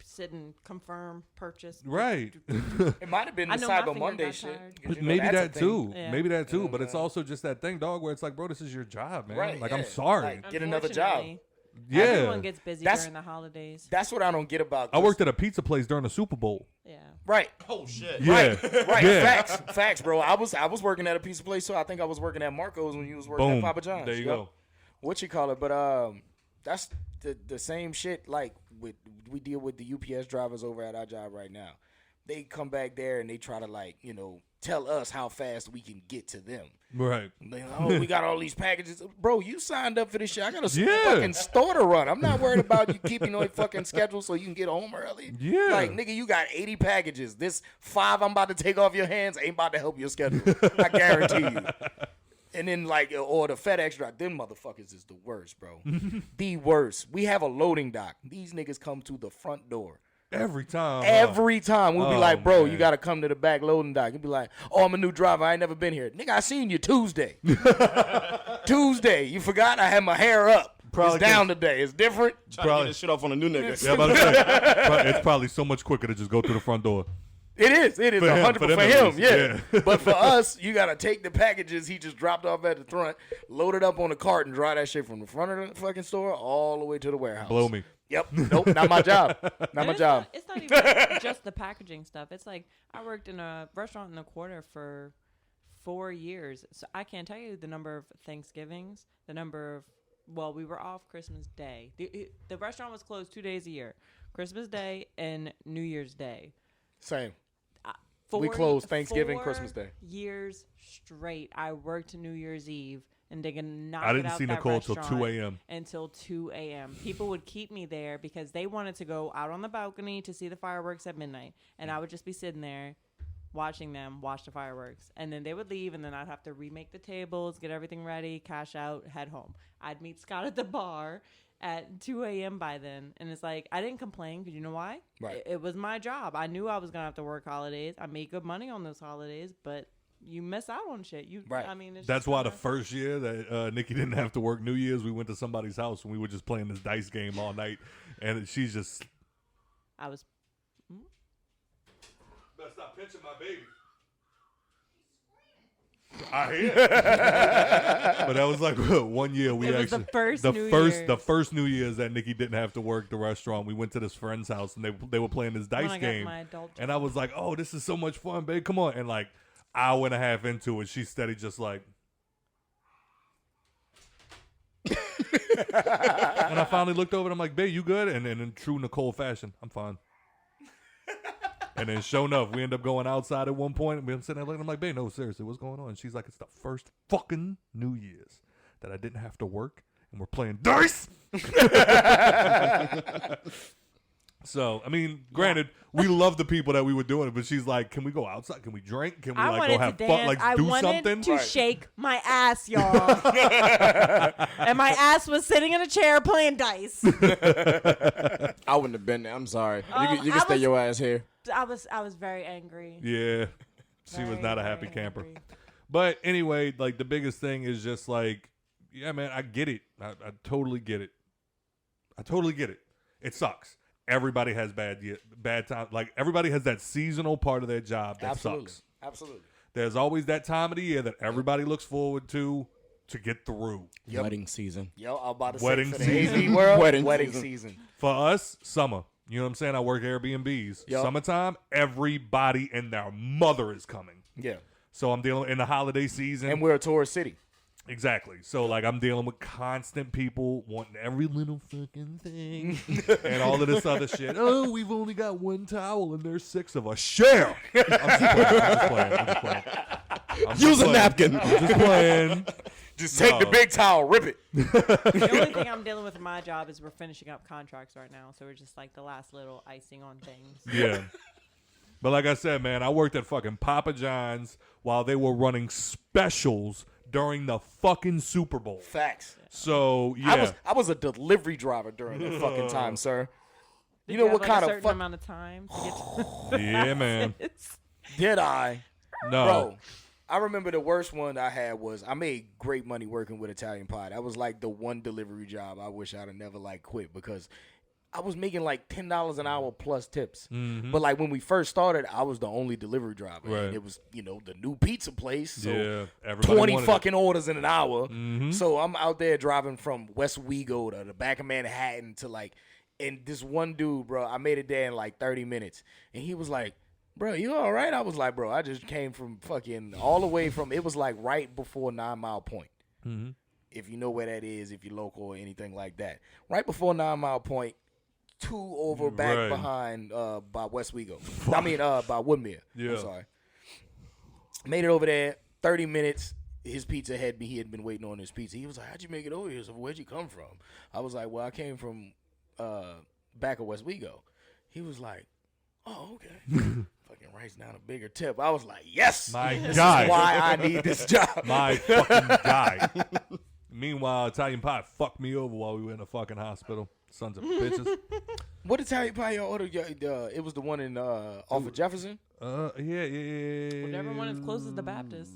sitting, confirm, purchase. Right. It might have been the I know Cyber my Monday fingers got shit. tired. 'Cause, Maybe that's a that thing. too. Yeah. Maybe that too. But it's also just that thing, dog, where it's like, bro, this is your job, man. Right, Like, yeah. I'm sorry. Like, get another job. Unfortunately, Yeah. Everyone gets busy That's- during the holidays. That's what I don't get about. I worked at a pizza place during the Super Bowl. Yeah. Right. Oh shit. Yeah. Right. Yeah. Facts, bro. I was working at a pizza place, so I think I was working at Marco's when you was working Boom. at Papa John's. There you Yep. go. What you call it? But that's the same shit. Like we deal with the UPS drivers over at our job right now. They come back there and they try to tell us how fast we can get to them. Right. Like, oh, we got all these packages. Bro, you signed up for this shit. I got a Yeah. fucking store to run. I'm not worried about you keeping on fucking schedule so you can get home early. Yeah. Like, nigga, you got 80 packages. This 5 I'm about to take off your hands ain't about to help your schedule. I guarantee you. And then or the FedEx drop, them motherfuckers is the worst, bro. The worst. We have a loading dock. These niggas come to the front door. Every time. Every time. We'll be like, bro, man. you got to come to the back loading dock. You'll be like, oh, I'm a new driver. I ain't never been here. Nigga, I seen you Tuesday. Tuesday. You forgot I had my hair up. Probably it's down today. It's different. Trying to get this shit off on a new nigga. Yeah, I'm about to say, it's probably so much quicker to just go through the front door. It is 100% for them him, at least, yeah. But for us, you gotta take the packages he just dropped off at the front, load it up on a cart, and drive that shit from the front of the fucking store all the way to the warehouse. Blow me. Yep. Nope. Not my job. Not my job. It's not even just the packaging stuff. It's like I worked in a restaurant in the quarter for 4 years, so I can't tell you the number of Thanksgivings, the number of. Well, we were off Christmas Day. The restaurant was closed 2 days a year, Christmas Day and New Year's Day. Same. We closed Thanksgiving, 4 Christmas Day. Years straight, I worked New Year's Eve, and they can knock I didn't it out see that Nicole till restaurant 2 a.m. Until 2 a.m. People would keep me there because they wanted to go out on the balcony to see the fireworks at midnight, and I would just be sitting there watching them watch the fireworks, and then they would leave, and then I'd have to remake the tables, get everything ready, cash out, head home. I'd meet Scott at the bar at 2 a.m. by then, and it's like I didn't complain because you know why? Right. It was my job. I knew I was gonna have to work holidays. I made good money on those holidays, but you miss out on shit. Right. I mean, it's That's just why the kinda- first year that Nikki didn't have to work New Year's, we went to somebody's house and we were just playing this dice game all night, and she's just. I was. Better stop pinching my baby. I hear. But that was like 1 year we It was actually the first New the Year's. first New Year's that Nikki didn't have to work the restaurant. We went to this friend's house and they were playing this dice I got game, my adult and I was like, "Oh, this is so much fun, babe! Come on!" And like hour and a half into it, she's steady just like. And I finally looked over and I'm like, "Babe, you good?" And in true Nicole fashion, I'm fine. And then, sure enough, we end up going outside at one point. And I'm sitting there looking. I'm like, "Babe, no, seriously, what's going on?" And she's like, "It's the first fucking New Year's that I didn't have to work, and we're playing dice." So, I mean, granted, we love the people that we were doing it, but she's like, "Can we go outside? Can we drink? Can we I like wanted go have to fun? dance. Like I do wanted something?" to shake my ass, y'all. And my ass was sitting in a chair playing dice. I wouldn't have been there. I'm sorry. You I can stay was- your ass here. I was very angry. Yeah, she was Very, not a very happy camper. angry. But anyway, like the biggest thing is just like, yeah, man, I get it. I totally get it. I totally get it. It sucks. Everybody has bad time. Like everybody has that seasonal part of their job that Absolutely. sucks. Absolutely. There's always that time of the year that everybody looks forward to get through. Wedding season. Yo, I'm about to Wedding say for the season. AV world, Wedding wedding season. season. For us, summer. You know what I'm saying? I work Airbnbs. Yup. Summertime, everybody and their mother is coming. Yeah. So I'm dealing in the holiday season. And we're a tourist city. Exactly. So like I'm dealing with constant people wanting every little fucking thing and all of this other shit. Oh, we've only got one towel and there's 6 of us. Share. I'm just playing. Use a napkin. I'm just playing. Just take the big towel, rip it. The only thing I'm dealing with in my job is we're finishing up contracts right now, so we're just like the last little icing on things. Yeah. But like I said, man, I worked at fucking Papa John's while they were running specials during the fucking Super Bowl. Facts. So yeah. I was a delivery driver during that fucking time, sir. Did You know have, what like, kind a of certain amount of time to get to Yeah, man. did I? No. Bro, I remember the worst one I had was I made great money working with Italian Pie. That was like the one delivery job I wish I'd have never like quit because I was making like $10 an hour plus tips. But like when we first started, I was the only delivery driver. Right. And it was, the new pizza place. So Yeah, everybody 20 wanted fucking orders in an hour. Mm-hmm. So I'm out there driving from West Wego to the back of Manhattan to like, and this one dude, bro, I made it there in like 30 minutes. And he was like, "Bro, you all right?" I was like, "Bro, I just came from fucking all the way from," it was like right before 9 Mile Point. Mm-hmm. If you know where that is, if you're local or anything like that. Right before 9 Mile Point, 2 over back Right. behind by West Wego. I mean, by Woodmere. Yeah. I'm sorry. Made it over there, 30 minutes. His pizza he had been waiting on his pizza. He was like, "How'd you make it over here? So where'd you come from?" I was like, "Well, I came from back of West Wego." He was like, "Oh, okay." fucking writes down a bigger tip. I was like, yes, My this guy. is why I need this job. My fucking guy. Meanwhile, Italian Pie fucked me over while we were in the fucking hospital. Sons of bitches. What Italian pie y'all ordered? It was the one in off of Jefferson. Yeah. Whatever one is closest to Baptist.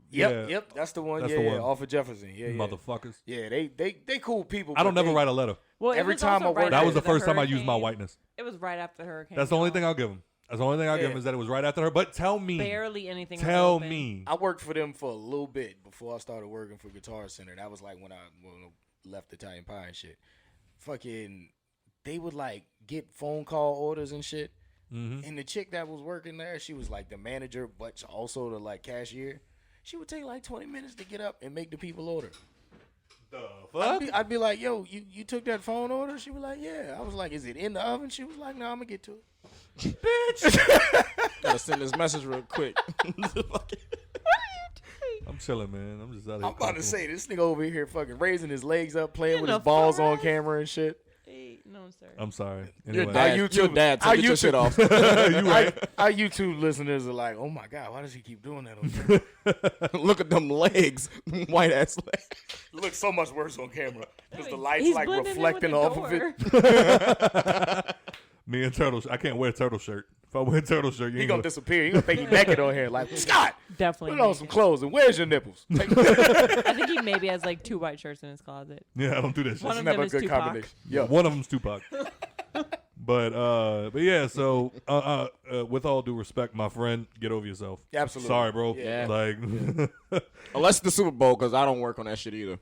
Yep, that's the one. That's Yeah, the one. off of Jefferson. Yeah. Motherfuckers. Yeah, they cool people. I don't but never they- write a letter. Well, Every it was time also I worked- right That was the after first time I used my hurricane. whiteness. It was right after the hurricane. That's the only y'all. thing I'll give him. That's the only thing I'll give him is that it was right after her. But tell me. Barely anything. was Tell open. me. I worked for them for a little bit before I started working for Guitar Center. That was like when I left Italian Pie and shit. Fucking, they would like get phone call orders and shit. Mm-hmm. And the chick that was working there, she was like the manager, but also the like cashier. She would take like 20 minutes to get up and make the people order. The fuck? I'd be like, yo, you took that phone order? She was like, yeah. I was like, is it in the oven? She was like, no, I'm going to get to it. Gotta send this message real quick. I'm chilling, man. I'm just out here. I'm about to say, this nigga over here fucking raising his legs up, playing In with the his balls on forest? camera and shit. Hey, no, sir. I'm sorry. Your Anyway. dad, YouTube- your dad, our take your YouTube- shit off. You right. Our YouTube listeners are like, oh my God, why does he keep doing that on camera? Look at them legs, white ass legs. It looks so much worse on camera because the He's lights like blending in reflecting with off the of it. door. Me and Turtle. I can't wear a turtle shirt. If I wear a turtle shirt, you He ain't gonna gonna. disappear. He gonna think he naked on here. Like, Scott, Definitely. put on some clothes and where's your nipples? I think he maybe has like 2 white shirts in his closet. Yeah, I don't do that shit. One It's of never them a is good Tupac. combination. Yo, One of them's Tupac. But yeah, so with all due respect, my friend, get over yourself. Absolutely. Sorry, bro. Yeah. Like, Unless the Super Bowl, because I don't work on that shit either.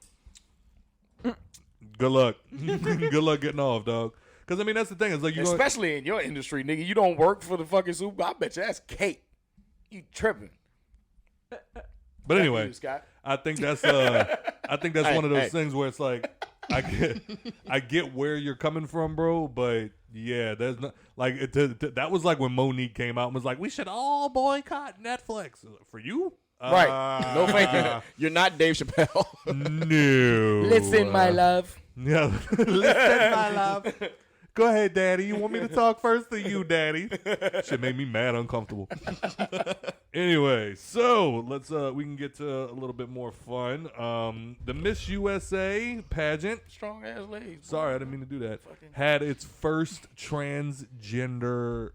good luck. Good luck getting off, dog. Because I mean, that's the thing. It's like you go. especially in your industry, nigga. You don't work for the fucking Super Bowl. I bet you that's cake. You tripping. But anyway, You, Scott. I think that's one of those hey. things where it's like I get where you're coming from, bro. But yeah, there's not like that was like when Monique came out and was like, we should all boycott Netflix for you. Right. No thank you. You're not Dave Chappelle. No. Listen, my love. Yeah. Listen, my love. Go ahead, Daddy. You want me to talk first to you, Daddy? Shit made me mad uncomfortable. Anyway, so let's we can get to a little bit more fun. The Miss USA pageant. Strong ass legs. Sorry, I didn't mean to do that. Had its first transgender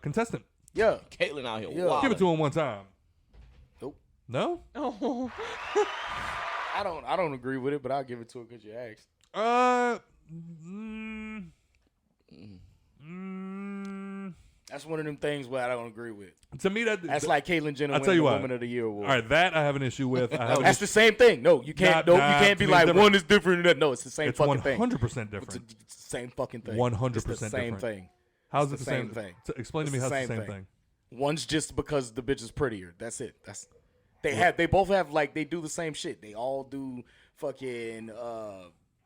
contestant. Yeah. Caitlyn out here. Yeah. Wow. Give it to him one time. Nope. No? Oh, I don't agree with it, but I'll give it to her because you asked. That's one of them things where I don't agree with. To me, That's like Caitlyn Jenner I'll winning tell you the what. Woman of the Year award. All right, that I have an issue with. I have an That's issue. the same thing. No, you can't. Nah, You nah, can't be to me like it's different. one is different than that. No, it's the same It's fucking thing. 100% different. It's the same fucking thing. 100% It's the same different. thing. How's It's it the the same same thing. Explain to me It's how's the the same same thing. thing. One's just because the bitch is prettier. That's it. They both have like they do the same shit. They all do fucking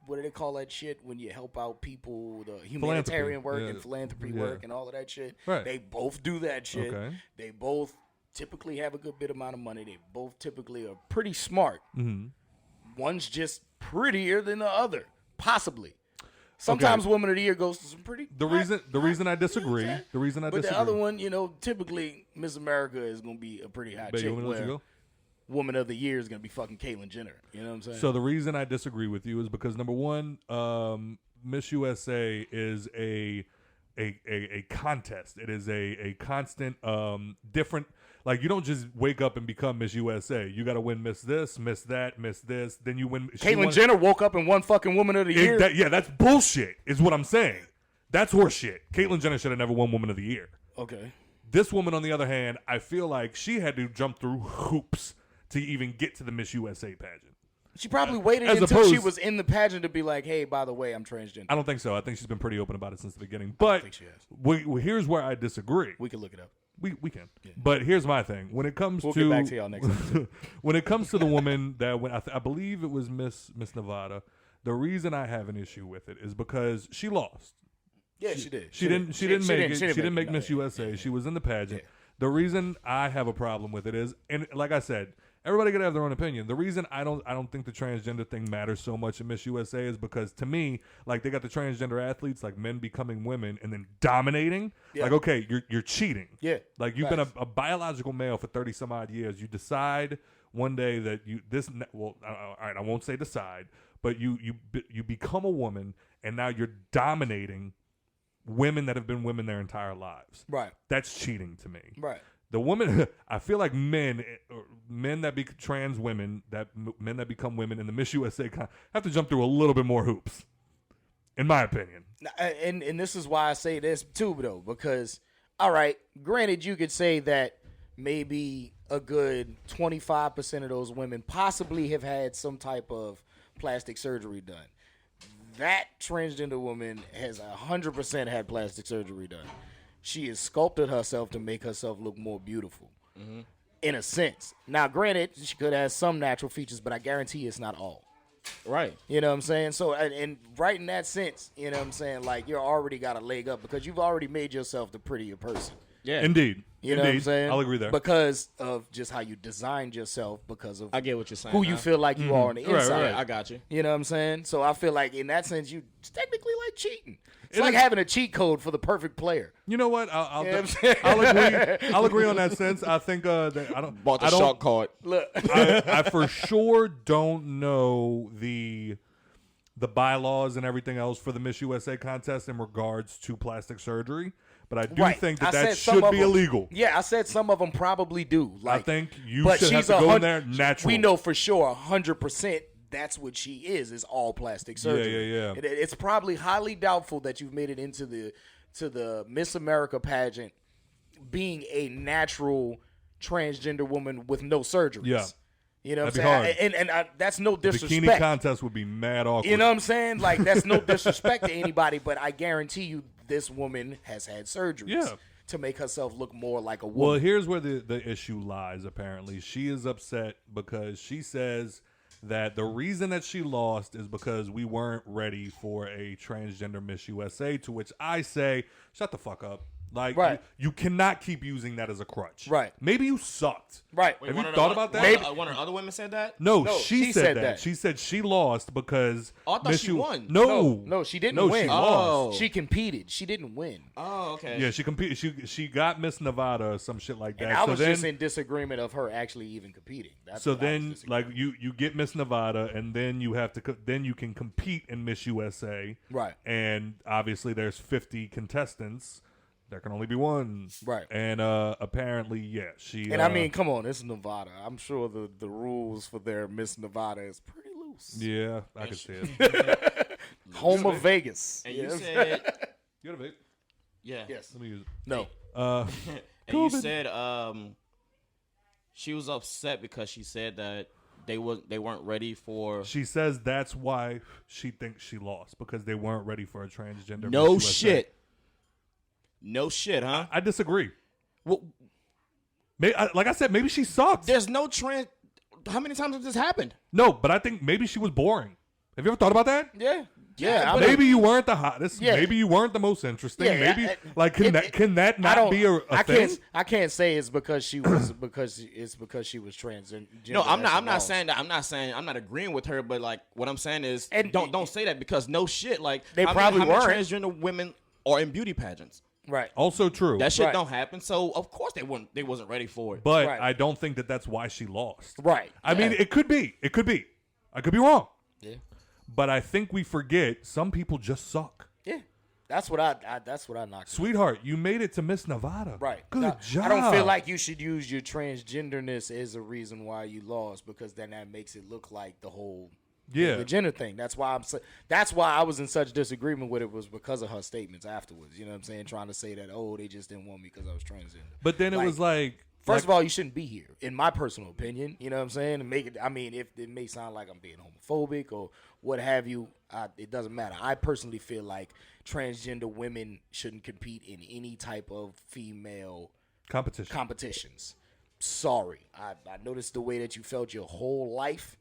what do they call that shit when you help out people, the humanitarian work Yeah. and philanthropy Yeah. work and all of that shit. Right. They both do that shit. Okay. They both typically have a good bit amount of money. They both typically are pretty smart. Mm-hmm. One's just prettier than the other, possibly. Sometimes Woman of the Year goes to some pretty. The reason I disagree. The reason I But disagree. the other one, typically Miss America is gonna be a pretty hot Bet you chick. want me to let you Where go? Woman of the Year is gonna be fucking Caitlyn Jenner. You know what I'm saying? So the reason I disagree with you is because number one, Miss USA is a contest. It is a constant different. Like you don't just wake up and become Miss USA. You got to win Miss this, Miss that, Miss this. Then you win. Caitlyn Jenner woke up and won fucking Woman of the Year. That's bullshit. Is what I'm saying. That's horseshit. Caitlyn Jenner should have never won Woman of the Year. Okay. This woman, on the other hand, I feel like she had to jump through hoops to even get to the Miss USA pageant. She probably waited As until she opposed- was in the pageant to be like, "Hey, by the way, I'm transgender." I don't think so. I think she's been pretty open about it since the beginning. But think she has. Here's where I disagree. We can look it up. We can. But here's my thing. When it comes We'll to get back to y'all next episode. when it comes to the woman that when I believe it was Miss Nevada, the reason I have an issue with it is because she lost. Yeah, she did. She didn't make it. She didn't make it. Miss No, USA. yeah. She was in the pageant. The reason I have a problem with it is, and like I said, Everybody gotta have their own opinion. The reason I don't think the transgender thing matters so much in Miss USA is because to me, like they got the transgender athletes, like men becoming women and then dominating. Yeah. Like, okay, you're cheating. Yeah. Like you've been a biological male for 30 some odd years. You decide one day that all right, I won't say decide, but you become a woman and now you're dominating women that have been women their entire lives. Right. That's cheating to me. Right. The woman, I feel like men that be trans women, men that become women in the Miss USA have to jump through a little bit more hoops, in my opinion. And this is why I say this too, though, because all right, granted, you could say that maybe a good 25% of those women possibly have had some type of plastic surgery done. That transgender woman has 100% had plastic surgery done. She has sculpted herself to make herself look more beautiful, in a sense. Now, granted, she could have some natural features, but I guarantee it's not all. Right. You know what I'm saying? So, and right in that sense, you know what I'm saying? Like, you're already got a leg up because you've already made yourself the prettier person. Yeah. Indeed. You know what I'm saying? I'll agree there. Because of just how you designed yourself, because of I get what you're saying. who you feel like you are on the inside. Right. I got you. You know what I'm saying? So I feel like in that sense, you technically like cheating. It's like having a cheat code for the perfect player. You know what? I'll You know what I'm saying? I'll agree on that sense. I think that I don't Bought the I don't- shark card. Look, I for sure don't know the bylaws and everything else for the Miss USA contest in regards to plastic surgery, but I do think I that said some should of be them- illegal. Yeah, I said some of them probably do. Like, I think you but should have she's to go in 100 there natural. We know for sure 100% that's what she is all plastic surgery. Yeah. It's probably highly doubtful that you've made it into the Miss America pageant being a natural transgender woman with no surgeries. Yeah. You know what That'd I'm be saying? And that's no The disrespect. bikini contest would be mad awkward. You know what I'm saying? Like, that's no disrespect to anybody, but I guarantee you this woman has had surgeries to make herself look more like a woman. Well, here's where the issue lies, apparently. She is upset because she says that the reason that she lost is because we weren't ready for a transgender Miss USA, to which I say, shut the fuck up. Like, Right. you cannot keep using that as a crutch. Right. Maybe you sucked. Right. Have you thought about that? One of the other women said that? No, No, she said that. She said she lost because Oh, I thought Miss she won. No, she didn't win. She lost. She competed. She didn't win. Oh, okay. Yeah, she competed. She got Miss Nevada or some shit like that. And I so was then, just in disagreement of her actually even competing. That's so what I was then, disagreeing like you get Miss Nevada, and then you have to. Then you can compete in Miss USA. Right. And obviously, there's 50 contestants. There can only be one. Right. And apparently, yeah, she. And I mean, come on, it's Nevada. I'm sure the rules for their Miss Nevada is pretty loose. Yeah, I can see it. Home of Vegas. And You you know? said, You got a vape? yeah. Yes. Let me use it. No. And COVID. you said she was upset because she said that they weren't ready for. She says that's why she thinks she lost, because they weren't ready for a transgender. No Miss USA. shit. No shit, huh? I disagree. Well, Like I said, maybe she sucked. there's no trans. How many times has this happened? No, but I think maybe she was boring. Have you ever thought about that? Yeah. Yeah. I mean, Maybe you weren't the hottest. Yeah. Maybe you weren't the most interesting. Yeah, maybe can that I not don't- be a thing? I can't say it's because she was because she was transgender. No, I'm not. I'm as not well. saying that. I'm not agreeing with her. But like, what I'm saying is, And- don't say that, because no shit. Like, They how probably many weren't. transgender women are in beauty pageants. Right. Also true. That shit Right. don't happen. So of course they wasn't ready for it. but Right. I don't think that that's why she lost. Right. I mean, Yeah. it could be. It could be. I could be wrong. Yeah. But I think we forget some people just suck. Yeah. That's what I knocked. Sweetheart, you made it to Miss Nevada. Right. Good Now, job. I don't feel like you should use your transgenderness as a reason why you lost, because then that makes it look like the whole the gender thing. That's why that's why I was in such disagreement with it, was because of her statements afterwards. You know what I'm saying? Trying to say that, oh, they just didn't want me because I was transgender. But then it was like, First of all, you shouldn't be here, in my personal opinion. You know what I'm saying? And make it. I mean, if it may sound like I'm being homophobic or what have you, it doesn't matter. I personally feel like transgender women shouldn't compete in any type of female competitions. Sorry, I noticed the way that you felt your whole life.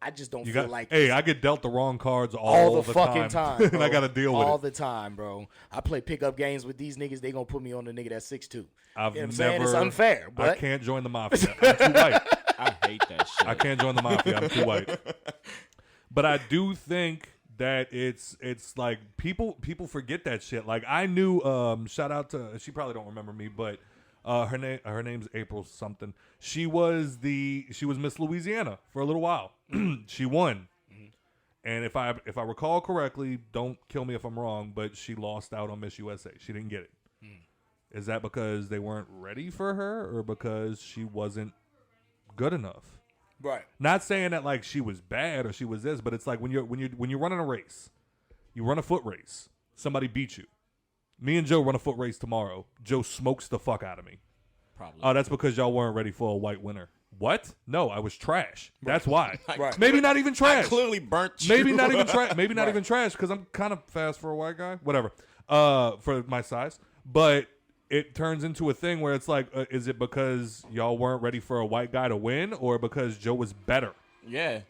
I just don't feel like. Hey, I get dealt the wrong cards all the fucking time, and bro. I got to deal with all it. the time, bro. I play pickup games with these niggas. They gonna put me on the nigga that's 6'2". I've You know what I'm never. saying? It's unfair, I but can't join the Mafia. I'm too white. I hate that shit. I can't join the mafia. I'm too white. But I do think that it's like people forget that shit. Like I knew. Shout out to, she probably don't remember me, but her name's April something. She was Miss Louisiana for a little while. She won. And if I recall correctly, don't kill me if I'm wrong, but she lost out on Miss USA. She didn't get it. Is that because they weren't ready for her, or because she wasn't good enough? Right. Not saying that like she was bad or she was this, but it's like when you're running a race, you run a foot race, somebody beats you. Me and Joe run a foot race tomorrow. Joe smokes the fuck out of me. Probably. Oh, that's because y'all weren't ready for a white winner. What? No, I was trash. That's why. Right. Maybe not even trash. I clearly burnt you. Maybe not even trash. Maybe not even trash because I'm kind of fast for a white guy. Whatever. For my size, but it turns into a thing where it's like, is it because y'all weren't ready for a white guy to win, or because Joe was better? Yeah.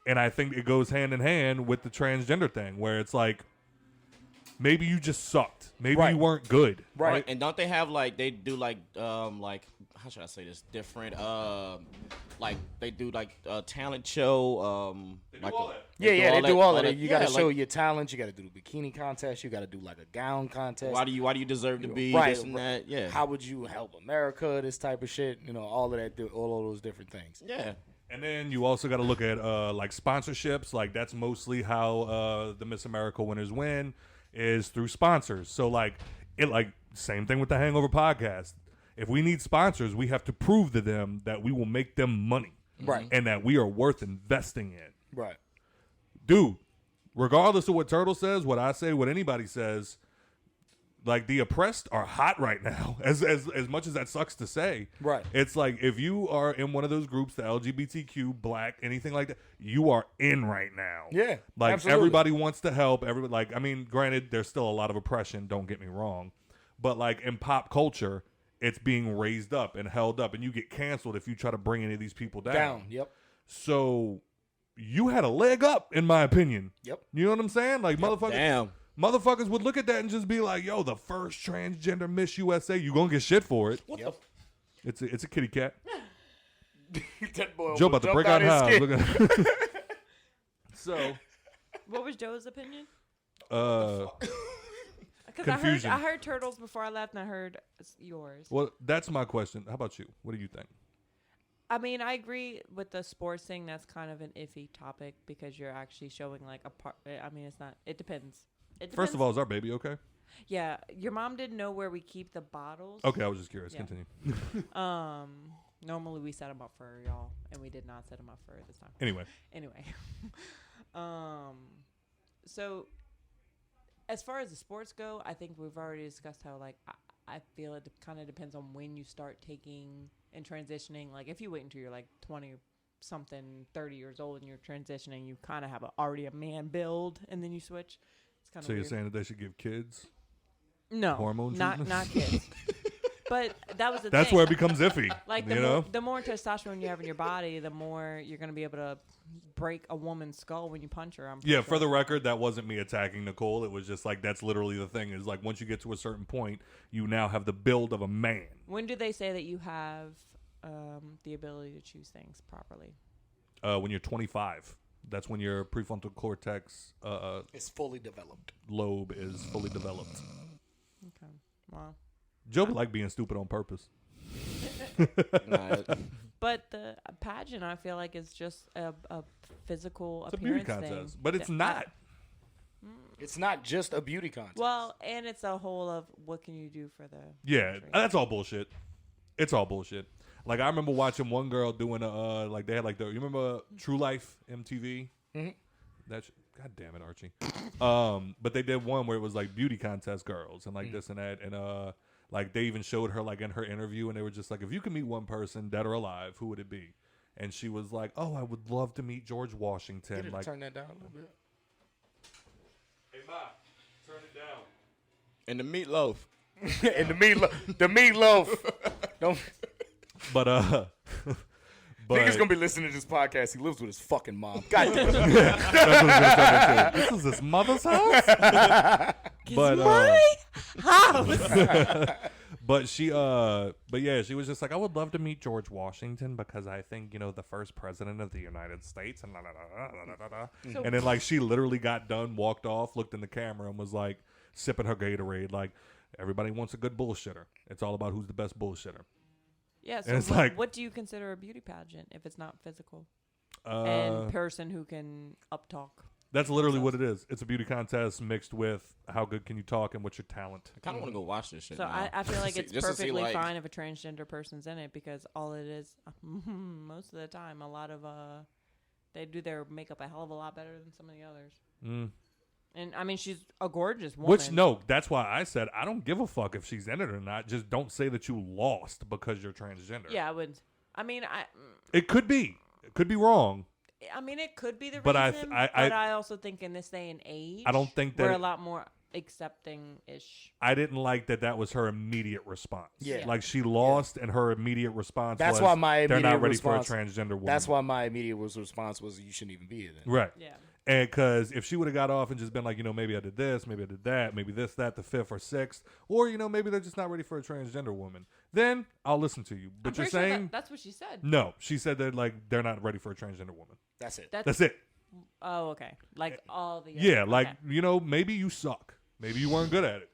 And I think it goes hand in hand with the transgender thing, where it's like, maybe you just sucked. Maybe you weren't good. Right. And don't they have like, they do like how should I say this? Different like they do like a talent show. They like do all that. They do all of that. You got to yeah, show like, your talent. You got to do the bikini contest. You got to do like a gown contest. why do you deserve to be Right, this and right. that? Yeah. How would you help America? This type of shit. You know, all of that. All of those different things. Yeah. And then you also got to look at like sponsorships. Like that's mostly how the Miss America winners win, is through sponsors. So like same thing with the Hangover podcast. If we need sponsors, we have to prove to them that we will make them money. Right. And that we are worth investing in. Right. Dude, regardless of what Turtle says, what I say, what anybody says, like the oppressed are hot right now. As much as that sucks to say. Right. It's like if you are in one of those groups, the LGBTQ, black, anything like that, you are in right now. Yeah. Like absolutely. everybody wants to help. Everybody, like, I mean, granted, there's still a lot of oppression, don't get me wrong. But like in pop culture, it's being raised up and held up, and you get canceled if you try to bring any of these people down. Yep. So you had a leg up, in my opinion. Yep. You know what I'm saying? Like Damn. motherfuckers would look at that and just be like, "Yo, the first transgender Miss USA, you gonna get shit for it." Yep. It's a kitty cat. That boy Joe about to break out in house. Look at So, What was Joe's opinion? Because Confusion. I heard Turtles before I left, and I heard yours. well, that's my question. How about you? What do you think? I mean, I agree with the sports thing. That's kind of an iffy topic because you're actually showing like a part. I mean, it's not. It depends. First of all, is our baby okay? Yeah, your mom didn't know where we keep the bottles. Okay, I was just curious. Yeah. Continue. Normally we set them up for y'all, and we did not set them up for her this time. Anyway. So as far as the sports go, I think we've already discussed how like I feel it kind of depends on when you start taking and transitioning. Like if you wait until you're like 20 something, 30 years old, and you're transitioning, you kind of have already a man build, and then you switch. It's kind of So weird. you're saying that they should give kids No, hormone not treatments? kids. But that was the That's thing. where it becomes iffy. Like the more testosterone you have in your body, the more you're gonna be able to break a woman's skull when you punch her. Yeah, for the record, that wasn't me attacking Nicole. It was just like that's literally the thing. Is like once you get to a certain point, you now have the build of a man. When do they say that you have the ability to choose things properly? When you're 25, that's when your prefrontal cortex It's fully developed. lobe is fully developed. Okay. Wow. Joe would like being stupid on purpose. Nah, But the pageant, I feel like, is just a physical It's a beauty appearance contest, thing. but it's not. It's not just a beauty contest. Well, and it's a whole of what can you do for the Yeah, country. that's all bullshit. It's all bullshit. Like I remember watching one girl doing like they had like you remember True Life MTV? Mm-hmm. That's God damn it, Archie. But they did one where it was like beauty contest girls and like this and that, and like they even showed her like in her interview, and they were just like, if you could meet one person, dead or alive, who would it be? And she was like, oh, I would love to meet George Washington. Get her to Like, turn that down a little bit. hey Ma, turn it down. and the meatloaf. And the meatloaf. Don't. But Niggas gonna be listening to this podcast. He lives with his fucking mom. God damn. that's what I was gonna turn into. This is his mother's house. But But she she was just like, I would love to meet George Washington because I think, the first president of the United States and and then like she literally got done, walked off, looked in the camera and was like sipping her Gatorade. Like, everybody wants a good bullshitter. It's all about who's the best bullshitter. Yeah. So And it's what do you consider a beauty pageant if it's not physical and person who can uptalk? That's literally what it is. It's a beauty contest mixed with how good can you talk and what's your talent. I kind of want to go watch this shit. So now. I feel like it's Just to see, perfectly like- fine if a transgender person's in it because all it is, most of the time, a lot of they do their makeup a hell of a lot better than some of the others. Mm. And I mean, she's a gorgeous woman. Which, no, that's why I said I don't give a fuck if she's in it or not. Just don't say that you lost because you're transgender. Yeah, I would. I mean, It could be. It could be wrong. I mean, it could be the But reason. I but I also think in this day and age, I don't think that we're a lot more accepting-ish. I didn't like that was her immediate response. Yeah. Like she lost and her immediate response That's was why my they're immediate not ready response, for a transgender woman. That's why my immediate response was, you shouldn't even be here then. Right. Yeah. And because if she would have got off and just been like, maybe I did this, maybe I did that, maybe this, that, the fifth or sixth, or, maybe they're just not ready for a transgender woman, then I'll listen to you. But I'm you're pretty sure saying that's what she said. no. She said that like they're not ready for a transgender woman. That's it. That's it. Oh, okay. Like all the. Yeah, other, like okay. maybe you suck. Maybe you weren't good at it.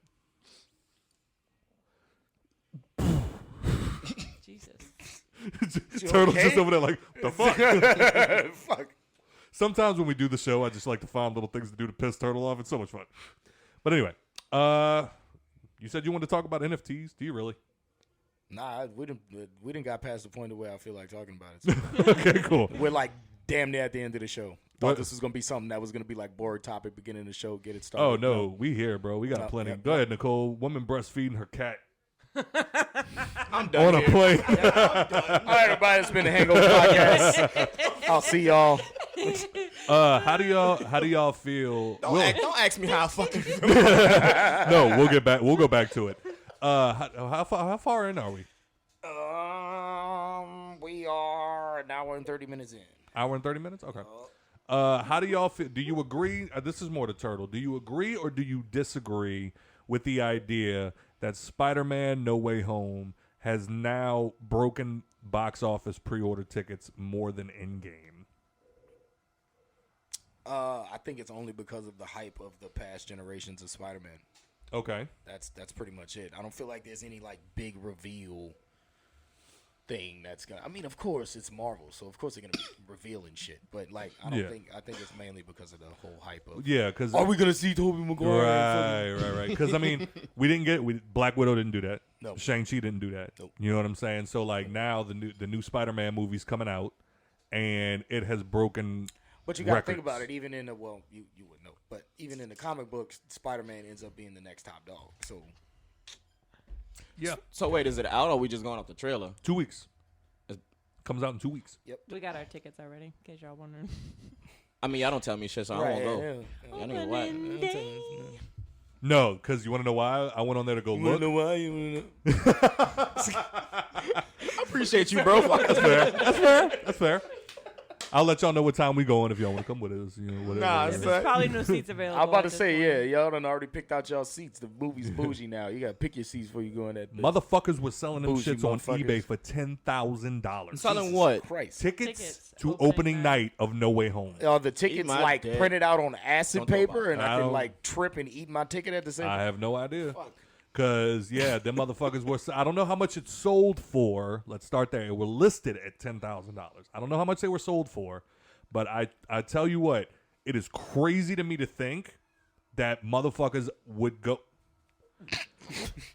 Jesus. Turtle's okay? just over there like, the fuck? Fuck. Sometimes when we do the show, I just like to find little things to do to piss Turtle off. It's so much fun. But anyway, you said you wanted to talk about NFTs. Do you really? Nah, we didn't got past the point of where I feel like talking about it. So Okay, cool. we're like damn near at the end of the show. What? Thought this was gonna be something that was gonna be like board topic beginning of the show, get it started. Oh, no. We here, bro. We got No, plenty. yep, Go yep. ahead, Nicole. Woman breastfeeding her cat I'm done on a here. plane. All right, everybody, it's been the Hangover podcast. I'll see y'all. How do y'all feel? Don't ask me how I fucking feel. No, we'll get back. We'll go back to it. How far in are we? We are an hour and 30 minutes in. Hour and 30 minutes? Okay. How do y'all feel? Do you agree? This is more to Turtle. Do you agree or do you disagree with the idea that Spider-Man No Way Home has now broken box office pre-order tickets more than Endgame? I think it's only because of the hype of the past generations of Spider-Man. Okay. That's pretty much it. I don't feel like there's any like big reveal thing that's gonna. I mean, of course it's Marvel, so of course they're gonna be revealing shit. But like, I don't Yeah. think. I think it's mainly because of the whole hype of. Yeah, because Are we gonna see Tobey Maguire? right. Because I mean, Black Widow didn't do that. No. Shang-Chi didn't do that. Nope. You know what I'm saying? So like now the new Spider-Man movie's coming out, and it has broken. But you gotta think records. about it. Even in the you would know, but even in the comic books, Spider-Man ends up being the next top dog. So Yeah. So wait, is it out or are we just going off the trailer? 2 weeks. Comes out in 2 weeks. We got our tickets already, in case y'all wondering. I mean, y'all don't tell me shit, so I won't go. Yeah. Y'all niggas whack. No, because you want to know why? I went on there to go look. why? You wanna know? I appreciate you, bro. That's fair. I'll let y'all know what time we going if y'all want to come with us. You know, whatever. Nah, There's Right. probably no seats available. I'm about at to this say, point. yeah, y'all done already picked out y'all seats. The movie's bougie now. You gotta pick your seats before you go in that. bitch. Motherfuckers was selling them Bougie shits on motherfuckers. eBay for $10,000. Selling what? Christ. Tickets to Opening opening night of No Way Home. Are the tickets my like dick. printed out on acid Don't know paper, about and it. I I can don't- like trip and eat my ticket at the same I time? have no idea. Because, yeah, them motherfuckers were... I don't know how much it sold for. Let's start there. It were listed at $10,000. I don't know how much they were sold for. But I tell you what, it is crazy to me to think that motherfuckers would go...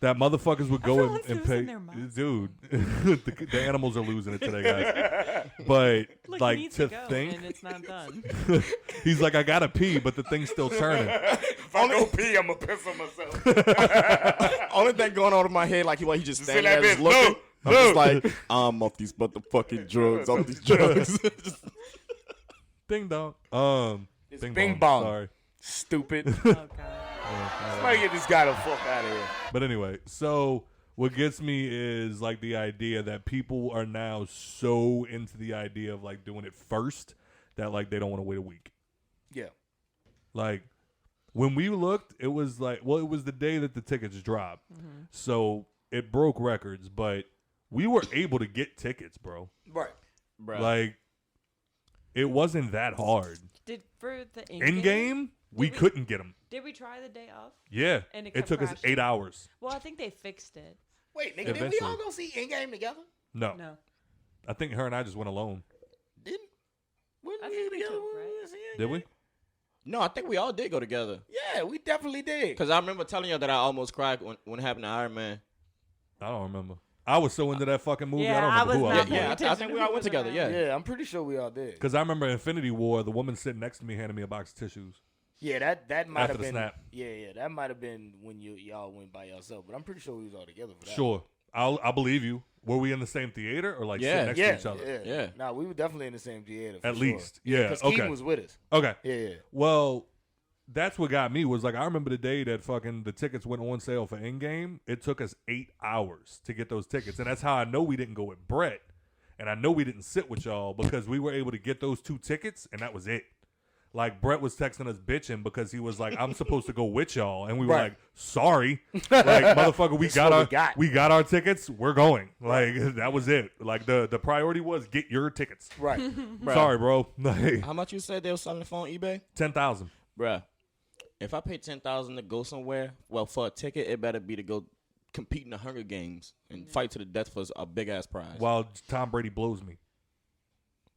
Everyone's and losing pay... their minds. Dude, the animals are losing it today, guys. But, Look, like, he needs to go, think... and it's not done. He's like, I gotta pee, but the thing's still turning. If I go pee, I'm gonna piss on myself. Only thing going on in my head, like he just standing there that just bitch. looking. No, I'm just like, I'm off these motherfucking drugs, off these drugs. Ding dong. It's bing bong. Sorry. Stupid. Oh god. Somebody get this guy the fuck out of here. But anyway, so what gets me is like the idea that people are now so into the idea of like doing it first that like they don't want to wait a week. Yeah. Like when we looked, it was like, well, it was the day that the tickets dropped. So it broke records, but we were able to get tickets, bro. Right. Bruh. Like, it wasn't that hard. Did for the In game, we couldn't get them. Did we try the day off? Yeah, And it it kept took us crashing? 8 hours. Well, I think they fixed it. Wait, nigga, did we Eventually. all go see In-Game together? No, No. I think her and I just went alone. Didn't? Wasn't I we think we together took, when we right? went to see Did In-Game? we? No, I think we all did go together. Yeah, we definitely did. Because I remember telling you that I almost cried when it happened to Iron Man. I don't remember. I was so into that fucking movie. Yeah, I don't I remember was who I not was paying Yeah, I attention think to we who all went was together, around. yeah. Yeah, I'm pretty sure we all did. Because I remember Infinity War, the woman sitting next to me handed me a box of tissues. Yeah, that might After have the been. snap. Yeah, that might have been when y'all went by yourself. But I'm pretty sure we was all together for that. Sure. I believe you. Were we in the same theater or like Yeah. sitting next Yeah, to each other? yeah. Yeah. Nah, we were definitely in the same theater. At least. Yeah. Because Okay. Keaton was with us. Okay. Yeah. Well, that's what got me was like I remember the day that fucking the tickets went on sale for Endgame. It took us 8 hours to get those tickets, and that's how I know we didn't go with Brett, and I know we didn't sit with y'all because we were able to get those 2 tickets, and that was it. Like Brett was texting us bitching because he was like, "I'm supposed to go with y'all," and we were Right. like, "Sorry, like motherfucker, we This got what our we got." we got our tickets. We're going." Like that was it. Like the priority was get your tickets. Right. Sorry, bro. Like How much you said they were selling it for on eBay? 10,000. Bruh, if I pay $10,000 to go somewhere, well, for a ticket, it better be to go compete in the Hunger Games and fight to the death for a big-ass prize. While Tom Brady blows me.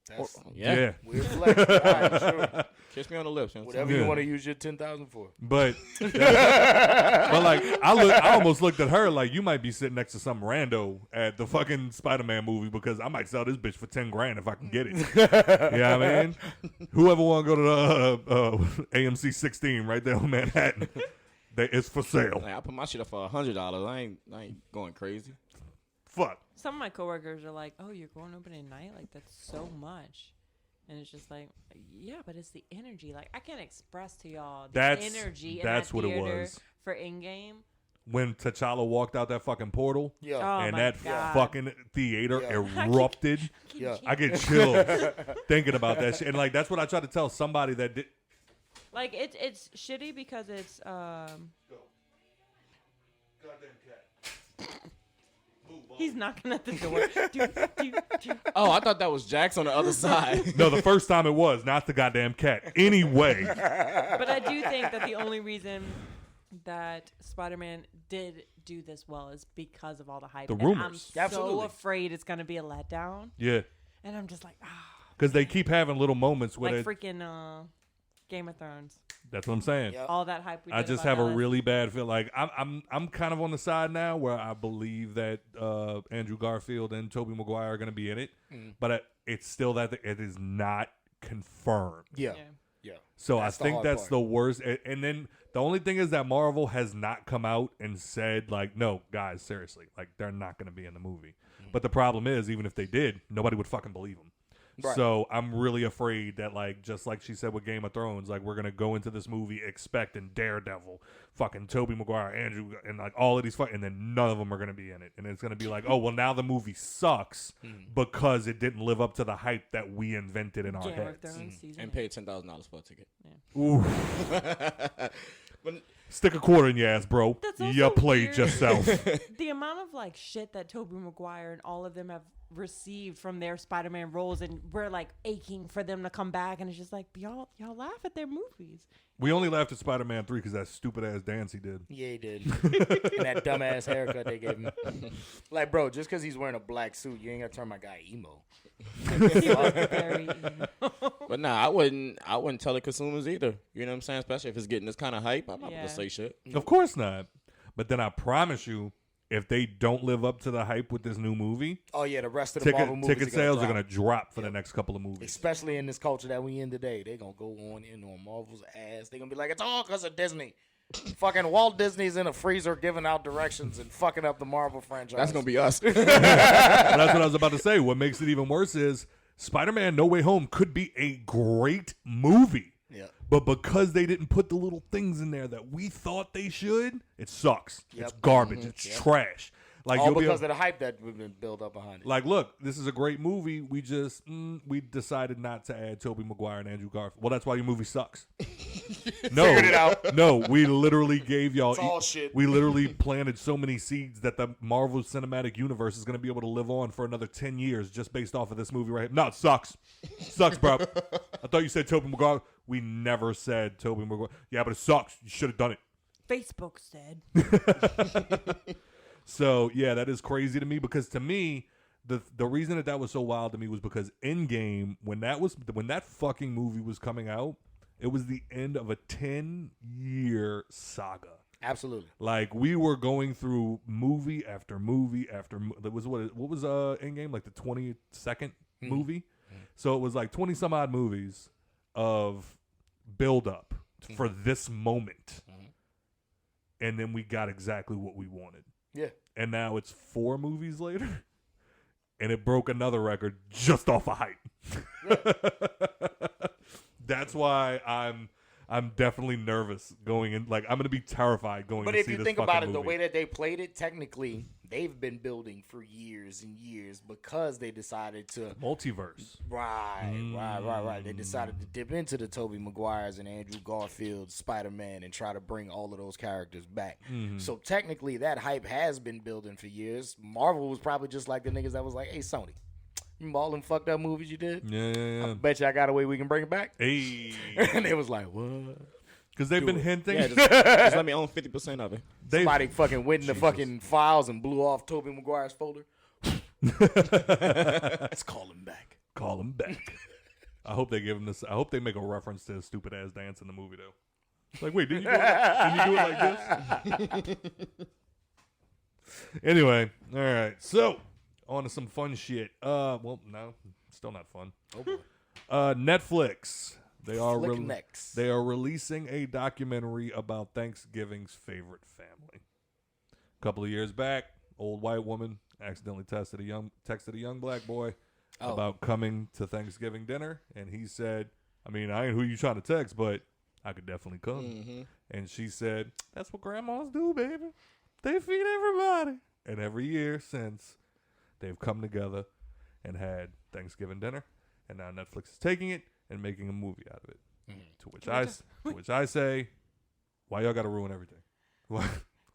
That's Yeah. weird flex. All right, sure. Kiss me on the lips. You know what I'm Whatever Yeah. you want to use your 10,000 for. But but like I almost looked at her like you might be sitting next to some rando at the fucking Spider-Man movie because I might sell this bitch for 10 grand if I can get it. You know what I mean? Whoever want to go to the AMC 16 right there on Manhattan, it's for sale. Like, I put my shit up for $100. I ain't going crazy. Fuck. Some of my coworkers are like, "Oh, you're going opening night? Like that's so much." And it's just like, yeah, but it's the energy. Like I can't express to y'all the That's energy. that's in what that it theater was. for in-game. When T'Challa walked out that fucking portal Yeah. Oh and my that God. fucking theater Yeah. erupted. Yeah. I get chills thinking about that shit. And like that's what I tried to tell somebody that did. Like it's shitty because it's he's knocking at the door. Do. Oh, I thought that was Jax on the other side. No, the first time it was not the goddamn cat. Anyway, But I do think that the only reason that Spider-Man did do this well is because of all the hype. The And I'm rumors. so Absolutely. afraid it's gonna be a letdown. yeah, And I'm just like, because they keep having little moments with like it. freaking Game of Thrones. That's what I'm saying. Yep. All that hype. We I did just about have a Dallas. really bad feel. Like I'm kind of on the side now where I believe that Andrew Garfield and Tobey Maguire are going to be in it, but it's still that it is not confirmed. Yeah. Yeah. Yeah. So That's I the think hard that's part. the worst. And then the only thing is that Marvel has not come out and said like, no, guys, seriously, like they're not going to be in the movie. But the problem is, even if they did, nobody would fucking believe them. Right. So I'm really afraid that like, just like she said with Game of Thrones, like we're gonna go into this movie expecting Daredevil, fucking Tobey Maguire, Andrew, and like all of these and then none of them are gonna be in it, and it's gonna be like, oh well, now the movie sucks because it didn't live up to the hype that we invented in our Game of heads. Thrones season. And paid $10,000 for a ticket. Ooh. But Stick a quarter in your ass, bro. That's also You played weird. yourself. The amount of like shit that Tobey Maguire and all of them have received from their Spider-Man roles, and we're like aching for them to come back, and it's just like y'all laugh at their movies. We only laughed at Spider-Man 3 because that stupid ass dance he did. Yeah, he did. And that dumbass haircut they gave him. Like, bro, just because he's wearing a black suit, you ain't got to turn my guy emo. He was very emo. But nah, I wouldn't tell the consumers either. You know what I'm saying? Especially if it's getting this kind of hype. I'm not Yeah. gonna say shit. Of course not. But then I promise you, if they don't live up to the hype with this new movie, Oh, yeah, the rest of the Marvel movies ticket sales are drop. going to drop for the next couple of movies. Especially in this culture that we in today. They going to go on Marvel's ass. They going to be like, it's all because of Disney. Fucking Walt Disney's in a freezer giving out directions and fucking up the Marvel franchise. That's gonna be us. But that's what I was about to say. What makes it even worse is Spider-Man No Way Home could be a great movie. Yeah. But because they didn't put the little things in there that we thought they should, it sucks. Yep. It's garbage. It's trash. Like All you'll be because able, of the hype that we've been built up behind it. like, look, this is a great movie. We just we decided not to add Tobey Maguire and Andrew Garfield. Well, that's why your movie sucks. No, Figured it out. no, we literally gave y'all. It's all shit. We literally planted so many seeds that the Marvel Cinematic Universe is going to be able to live on for another 10 years just based off of this movie right here. No, it sucks. Sucks, bro. I thought you said Tobey Maguire. We never said Tobey Maguire. Yeah, but it sucks. You should have done it. Facebook said. So, yeah, that is crazy to me because to me, the reason that was so wild to me was because Endgame, when that fucking movie was coming out, it was the end of a 10-year saga. Absolutely. Like we were going through movie after movie after that was what was Endgame, like the 22nd movie. Mm-hmm. So it was like 20 some odd movies of build up for this moment. Mm-hmm. And then we got exactly what we wanted. Yeah. And now it's 4 movies later. And it broke another record just off of hype. That's why I'm definitely nervous going in. Like I'm going to be terrified going. But to if see you this think about it, movie. the way that they played it, technically they've been building for years and years because they decided to multiverse. Right. They decided to dip into the Tobey Maguires and Andrew Garfield Spider-Man and try to bring all of those characters back. Mm-hmm. So technically, that hype has been building for years. Marvel was probably just like the niggas that was like, "Hey, Sony, remember all them fucked up movies you did? Yeah. I bet you I got a way we can bring it back." Hey. And it was like, what? Because they've been hinting. Yeah, just let me own 50% of it. Somebody fucking went in the fucking files and blew off Tobey Maguire's folder. Let's call him back. Call him back. I hope they give him this. I hope they make a reference to his stupid ass dance in the movie though. Like, wait, did you do it like this? Anyway, all right. So on to some fun shit. Well, no, still not fun. Oh boy. Netflix. They are releasing a documentary about Thanksgiving's favorite family. A couple of years back, old white woman accidentally texted a young black boy about coming to Thanksgiving dinner, and he said, "I mean, I ain't who you trying to text, but I could definitely come." Mm-hmm. And she said, "That's what grandmas do, baby. They feed everybody." And every year since, they've come together and had Thanksgiving dinner, and now Netflix is taking it and making a movie out of it. Mm-hmm. To which I say, why y'all got to ruin everything?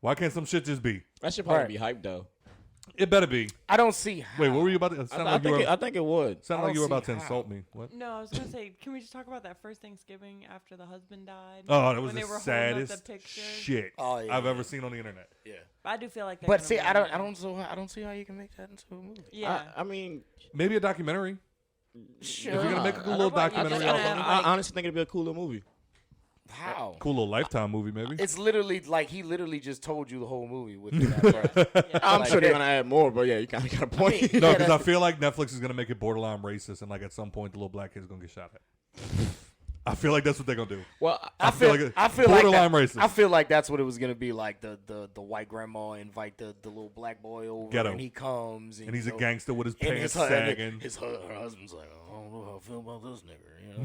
Why can't some shit just be? That should probably be hype though. It better be. I don't see how. Wait, what were you about to? I think it would. Sound like you were about to insult me. What? No, I was gonna say, can we just talk about that first Thanksgiving after the husband died? Oh, that was when the they were saddest shit I've ever seen on the internet. Yeah, I do feel like. But see, I don't see how you can make that into a movie. Yeah, I mean, maybe a documentary. Sure. If you're gonna make a cool little documentary, I honestly think it'd be a cool little movie. How? Cool little Lifetime movie, maybe. It's literally like he literally just told you the whole movie within that part. I'm sure they're gonna add more, but yeah, you kind of got a point. No, because I feel like Netflix is gonna make it borderline racist, and like at some point the little black kid's gonna get shot at. I feel like that's what they're gonna do. Well, I feel like borderline racist. I feel like that's what it was gonna be like. The white grandma invite the little black boy over, and he comes, and he's a gangster with his pants sagging. Her husband's like, I don't know how I feel about this nigga. You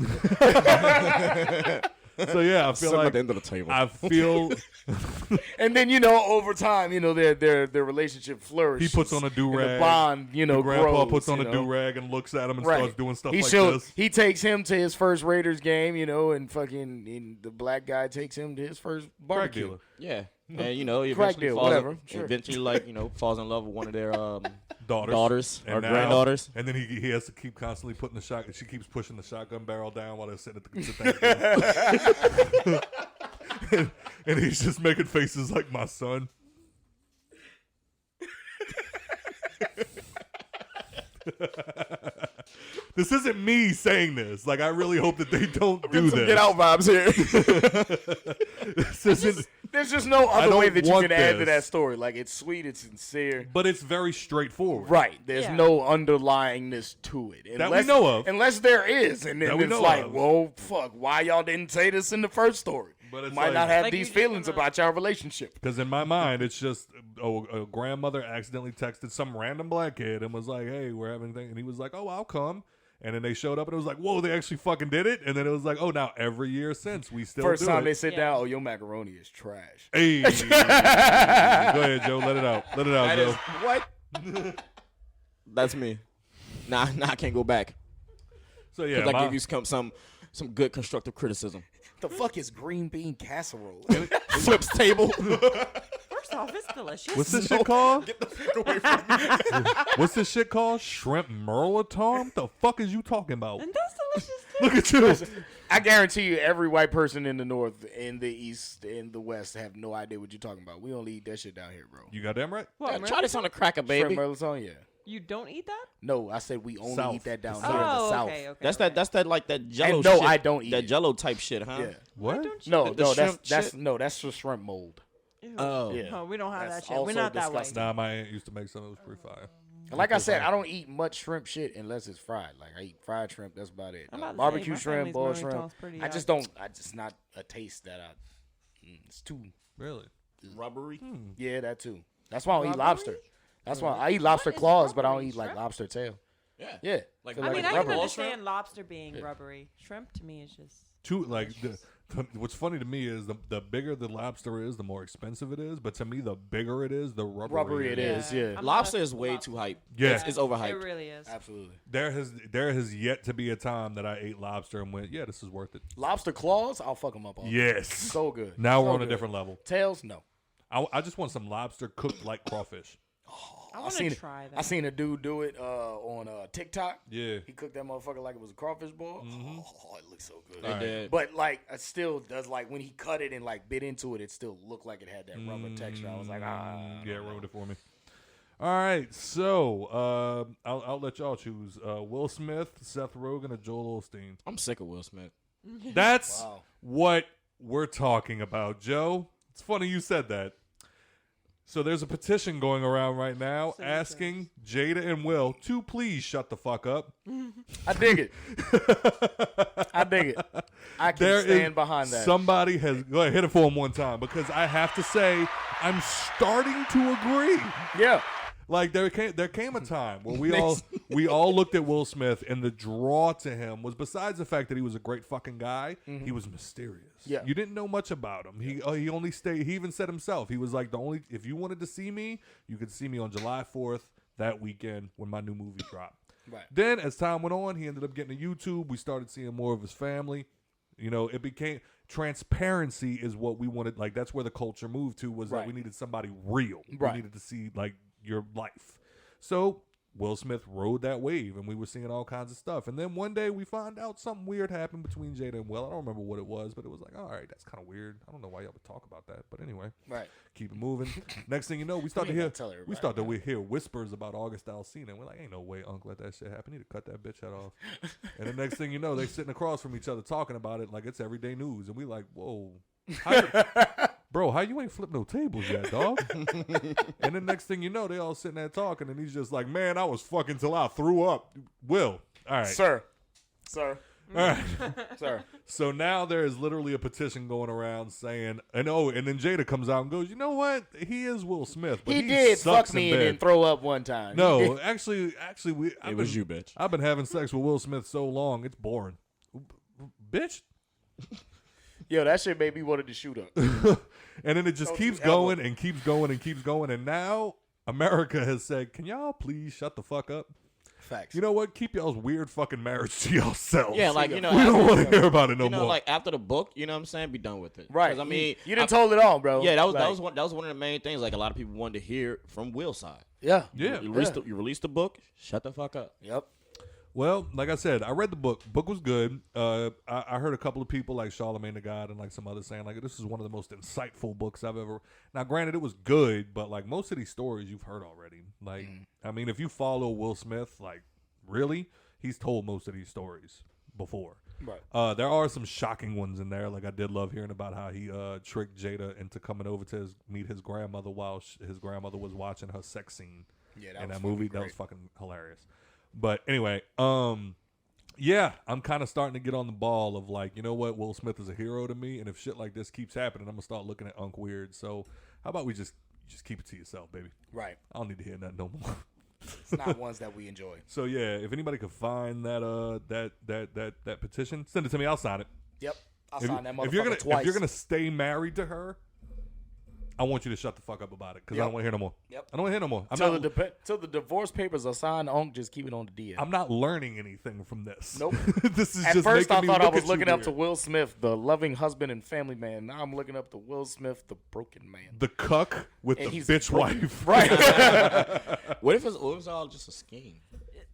know? So yeah, I feel like at the end of the table. I feel, and then over time, their relationship flourishes. He puts on a do-rag. The bond, Grandpa grows, puts on a do-rag and looks at him and starts doing stuff like this. He takes him to his first Raiders game, and the black guy takes him to his first barbecue. Yeah, and eventually falls in love with one of their daughters or granddaughters. And then he has to keep constantly putting the shotgun. She keeps pushing the shotgun barrel down while they're sitting at the Thanksgiving. and he's just making faces like my son. This isn't me saying this. Like, I really hope that they don't do this. Get out vibes here. There's just no other way that you can add to that story. Like, it's sweet, it's sincere, but it's very straightforward. Right. There's no underlyingness to it. That we know of. Unless there is. And then it's like, well, fuck, why y'all didn't say this in the first story? But it's might not have these feelings about your relationship. Because in my mind, it's just a grandmother accidentally texted some random black kid and was like, hey, we're having things. And he was like, oh, I'll come. And then they showed up and it was like, whoa, they actually fucking did it. And then it was like, oh, now every year since we still First do time it. they sit down, oh, your macaroni is trash. Hey. Go ahead, Joe. Let it out. Let it out, Joe. What? That's me. Nah, I can't go back. So yeah, because I give you some some good constructive criticism. The fuck is green bean casserole? Flips table. First off, it's delicious. What's this shit called? Get the fuck away from me. What's this shit called? Shrimp merlaton? The fuck is you talking about? And that's delicious too. Look at you. I guarantee you, every white person in the North, in the East, in the West have no idea what you're talking about. We only eat that shit down here, bro. You got damn right. What, Try this on a cracker, baby. Shrimp merlaton, yeah. You don't eat that? No, I said we only South. eat that down The here in the Oh, South. okay, okay. That's that like that Jello. And no, shit. I don't eat that it. Jello type shit, huh? Yeah. What? Don't you? No, The no, shrimp that's shit? no, that's the shrimp mold. Ew. Oh. Yeah. No, we don't have That's that shit. We're also not that way. disgusting. Nah, my aunt used to make some. It was pretty fire. And like I said, I don't eat much shrimp shit unless it's fried. Like I eat fried shrimp. That's about it. I'm about to say, Barbecue my shrimp, family's boiled Marie shrimp. Tone's pretty I just hot. don't. I just not a taste that I. It's too. Really? Rubbery. Yeah, that too. That's why I don't eat Rubbery? lobster. That's why I eat lobster What is claws, but I don't rubbery? eat like Shrimp? lobster tail. Yeah. Yeah. Like, Feel I like mean, it's I can rubbery. understand lobster being rubbery. Shrimp to me is just. What's funny to me is the bigger the lobster is, the more expensive it is. But to me, the bigger it is, the Rubbery it is. Yeah. I'm Lobster not is way lobster. too hype. Yeah. It's overhyped. It really is. Absolutely. There has yet to be a time that I ate lobster and went, yeah, this is worth it. Lobster claws, I'll fuck them up. All Yes. So good. Now So we're on a good. different level. Tails, no. I just want some lobster cooked like crawfish. I want to try that. I seen a dude do it on TikTok. Yeah. He cooked that motherfucker like it was a crawfish ball. Oh, it looks so good. It did. But like, it still does. Like when he cut it and like bit into it, it still looked like it had that rubber texture. I was like, Yeah, ruined it for me. All right, so I'll let y'all choose. Will Smith, Seth Rogen, or Joel Osteen. I'm sick of Will Smith. That's Wow. what we're talking about, Joe. It's funny you said that. So there's a petition going around right now asking Jada and Will to please shut the fuck up. I dig it. I dig it. I can stand behind that. Somebody has go ahead, hit it for him one time because I have to say I'm starting to agree. Yeah. Like there came a time where we all looked at Will Smith and the draw to him was besides the fact that he was a great fucking guy, he was mysterious. Yeah. You didn't know much about him. He only stayed. He even said himself. He was like if you wanted to see me, you could see me on July 4th that weekend when my new movie dropped. Right. Then as time went on, he ended up getting a YouTube. We started seeing more of his family. You know, it became transparency is what we wanted. Like that's where the culture moved to was that Right. we needed somebody real. Right. We needed to see like your life. So Will Smith rode that wave and we were seeing all kinds of stuff. And then one day we found out something weird happened between Jada and Will. I don't remember what it was, but it was like, all right, that's kind of weird. I don't know why y'all would talk about that. But anyway, Right. keep it moving. Next thing you know, we start to ain't hear gotta tell everybody, we start to hear whispers about August Alsina. And we're like, ain't no way Unc let that shit happen. Need to cut that bitch head off. And the next thing you know, they sitting across from each other talking about it like it's everyday news. And we like, whoa. Bro, how you ain't flipped no tables yet, dog? And then next thing you know, they all sitting there talking, and he's just like, man, I was fucking till I threw up. Will, all right. Sir. All right. Sir. So now there is literally a petition going around saying, and then Jada comes out and goes, you know what? He is Will Smith, but He he did sucks fuck me in and bed. then throw up one time. He No, did. actually, It was you, bitch. I've been having sex with Will Smith so long, it's boring. Bitch. Yo, that shit made me wanted to shoot up. And then it just Don't keeps you ever- going and keeps going and keeps going. And now America has said, can y'all please shut the fuck up? Facts. You know what? Keep y'all's weird fucking marriage to yourselves. Yeah, like, you know, we don't want to hear about it no you know, more. like after the book, you know what I'm saying? Be done with it. Right. 'Cause, I mean, you done told it all, bro. yeah, that Like, was one of the main things. Like a lot of people wanted to hear from Will's side. Yeah. yeah. You released the book. Shut the fuck up. Yep. Well, like I said, I read the book. Book was good. I heard a couple of people like Charlamagne the God and like some others saying like this is one of the most insightful books I've ever. Now, granted, it was good, but like most of these stories you've heard already. Like, I mean, if you follow Will Smith, like really, he's told most of these stories before. Right. There are some shocking ones in there. Like I did love hearing about how he tricked Jada into coming over to meet his grandmother while his grandmother was watching her sex scene Yeah, in was that movie. fucking That was great. fucking hilarious. But anyway, yeah, I'm kind of starting to get on the ball of like, you know what, Will Smith is a hero to me, and if shit like this keeps happening, I'm gonna start looking at Unc weird. So how about we just keep it to yourself, baby? Right. I don't need to hear nothing no more. It's not ones that we enjoy. So yeah, if anybody could find that petition, send it to me. I'll sign it. Yep. I'll If, sign that if you're motherfucker twice. if you're gonna stay married to her, I want you to shut the fuck up about it because I don't want to hear no more. Yep. I don't want to hear no more. Till the divorce papers are signed, just keep it on the DL. I'm not learning anything from this. Nope. This is At just first, I making me thought I look was at you looking up weird. to Will Smith, the loving husband and family man. Now I'm looking up to Will Smith, the broken man. The cuck with And the he's bitch broken. wife. Right. What if it was all just a scheme?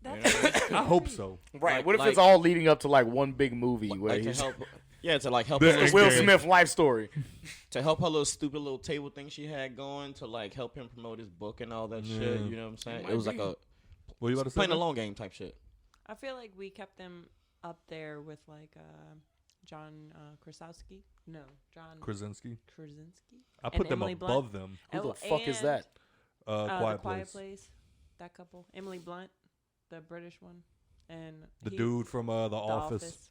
That's I hope so. Right. What if Like- it's all leading up to like one big movie where Like to he's help. Yeah, to like help The her little, Will game. Smith life story? to help her little stupid little table thing she had going to like help him promote his book and all that shit. You know what I'm saying? It was like a What are you about to say? playing a man? long game type shit. I feel like we kept them up there with like John Krasinski. No, John Krasinski. Krasinski. I and put them Emily above Blunt. them. Who the Oh, fuck is and, that? Quiet the Quiet Place. Place. That couple. Emily Blunt, the British one, and The he- dude from The The Office.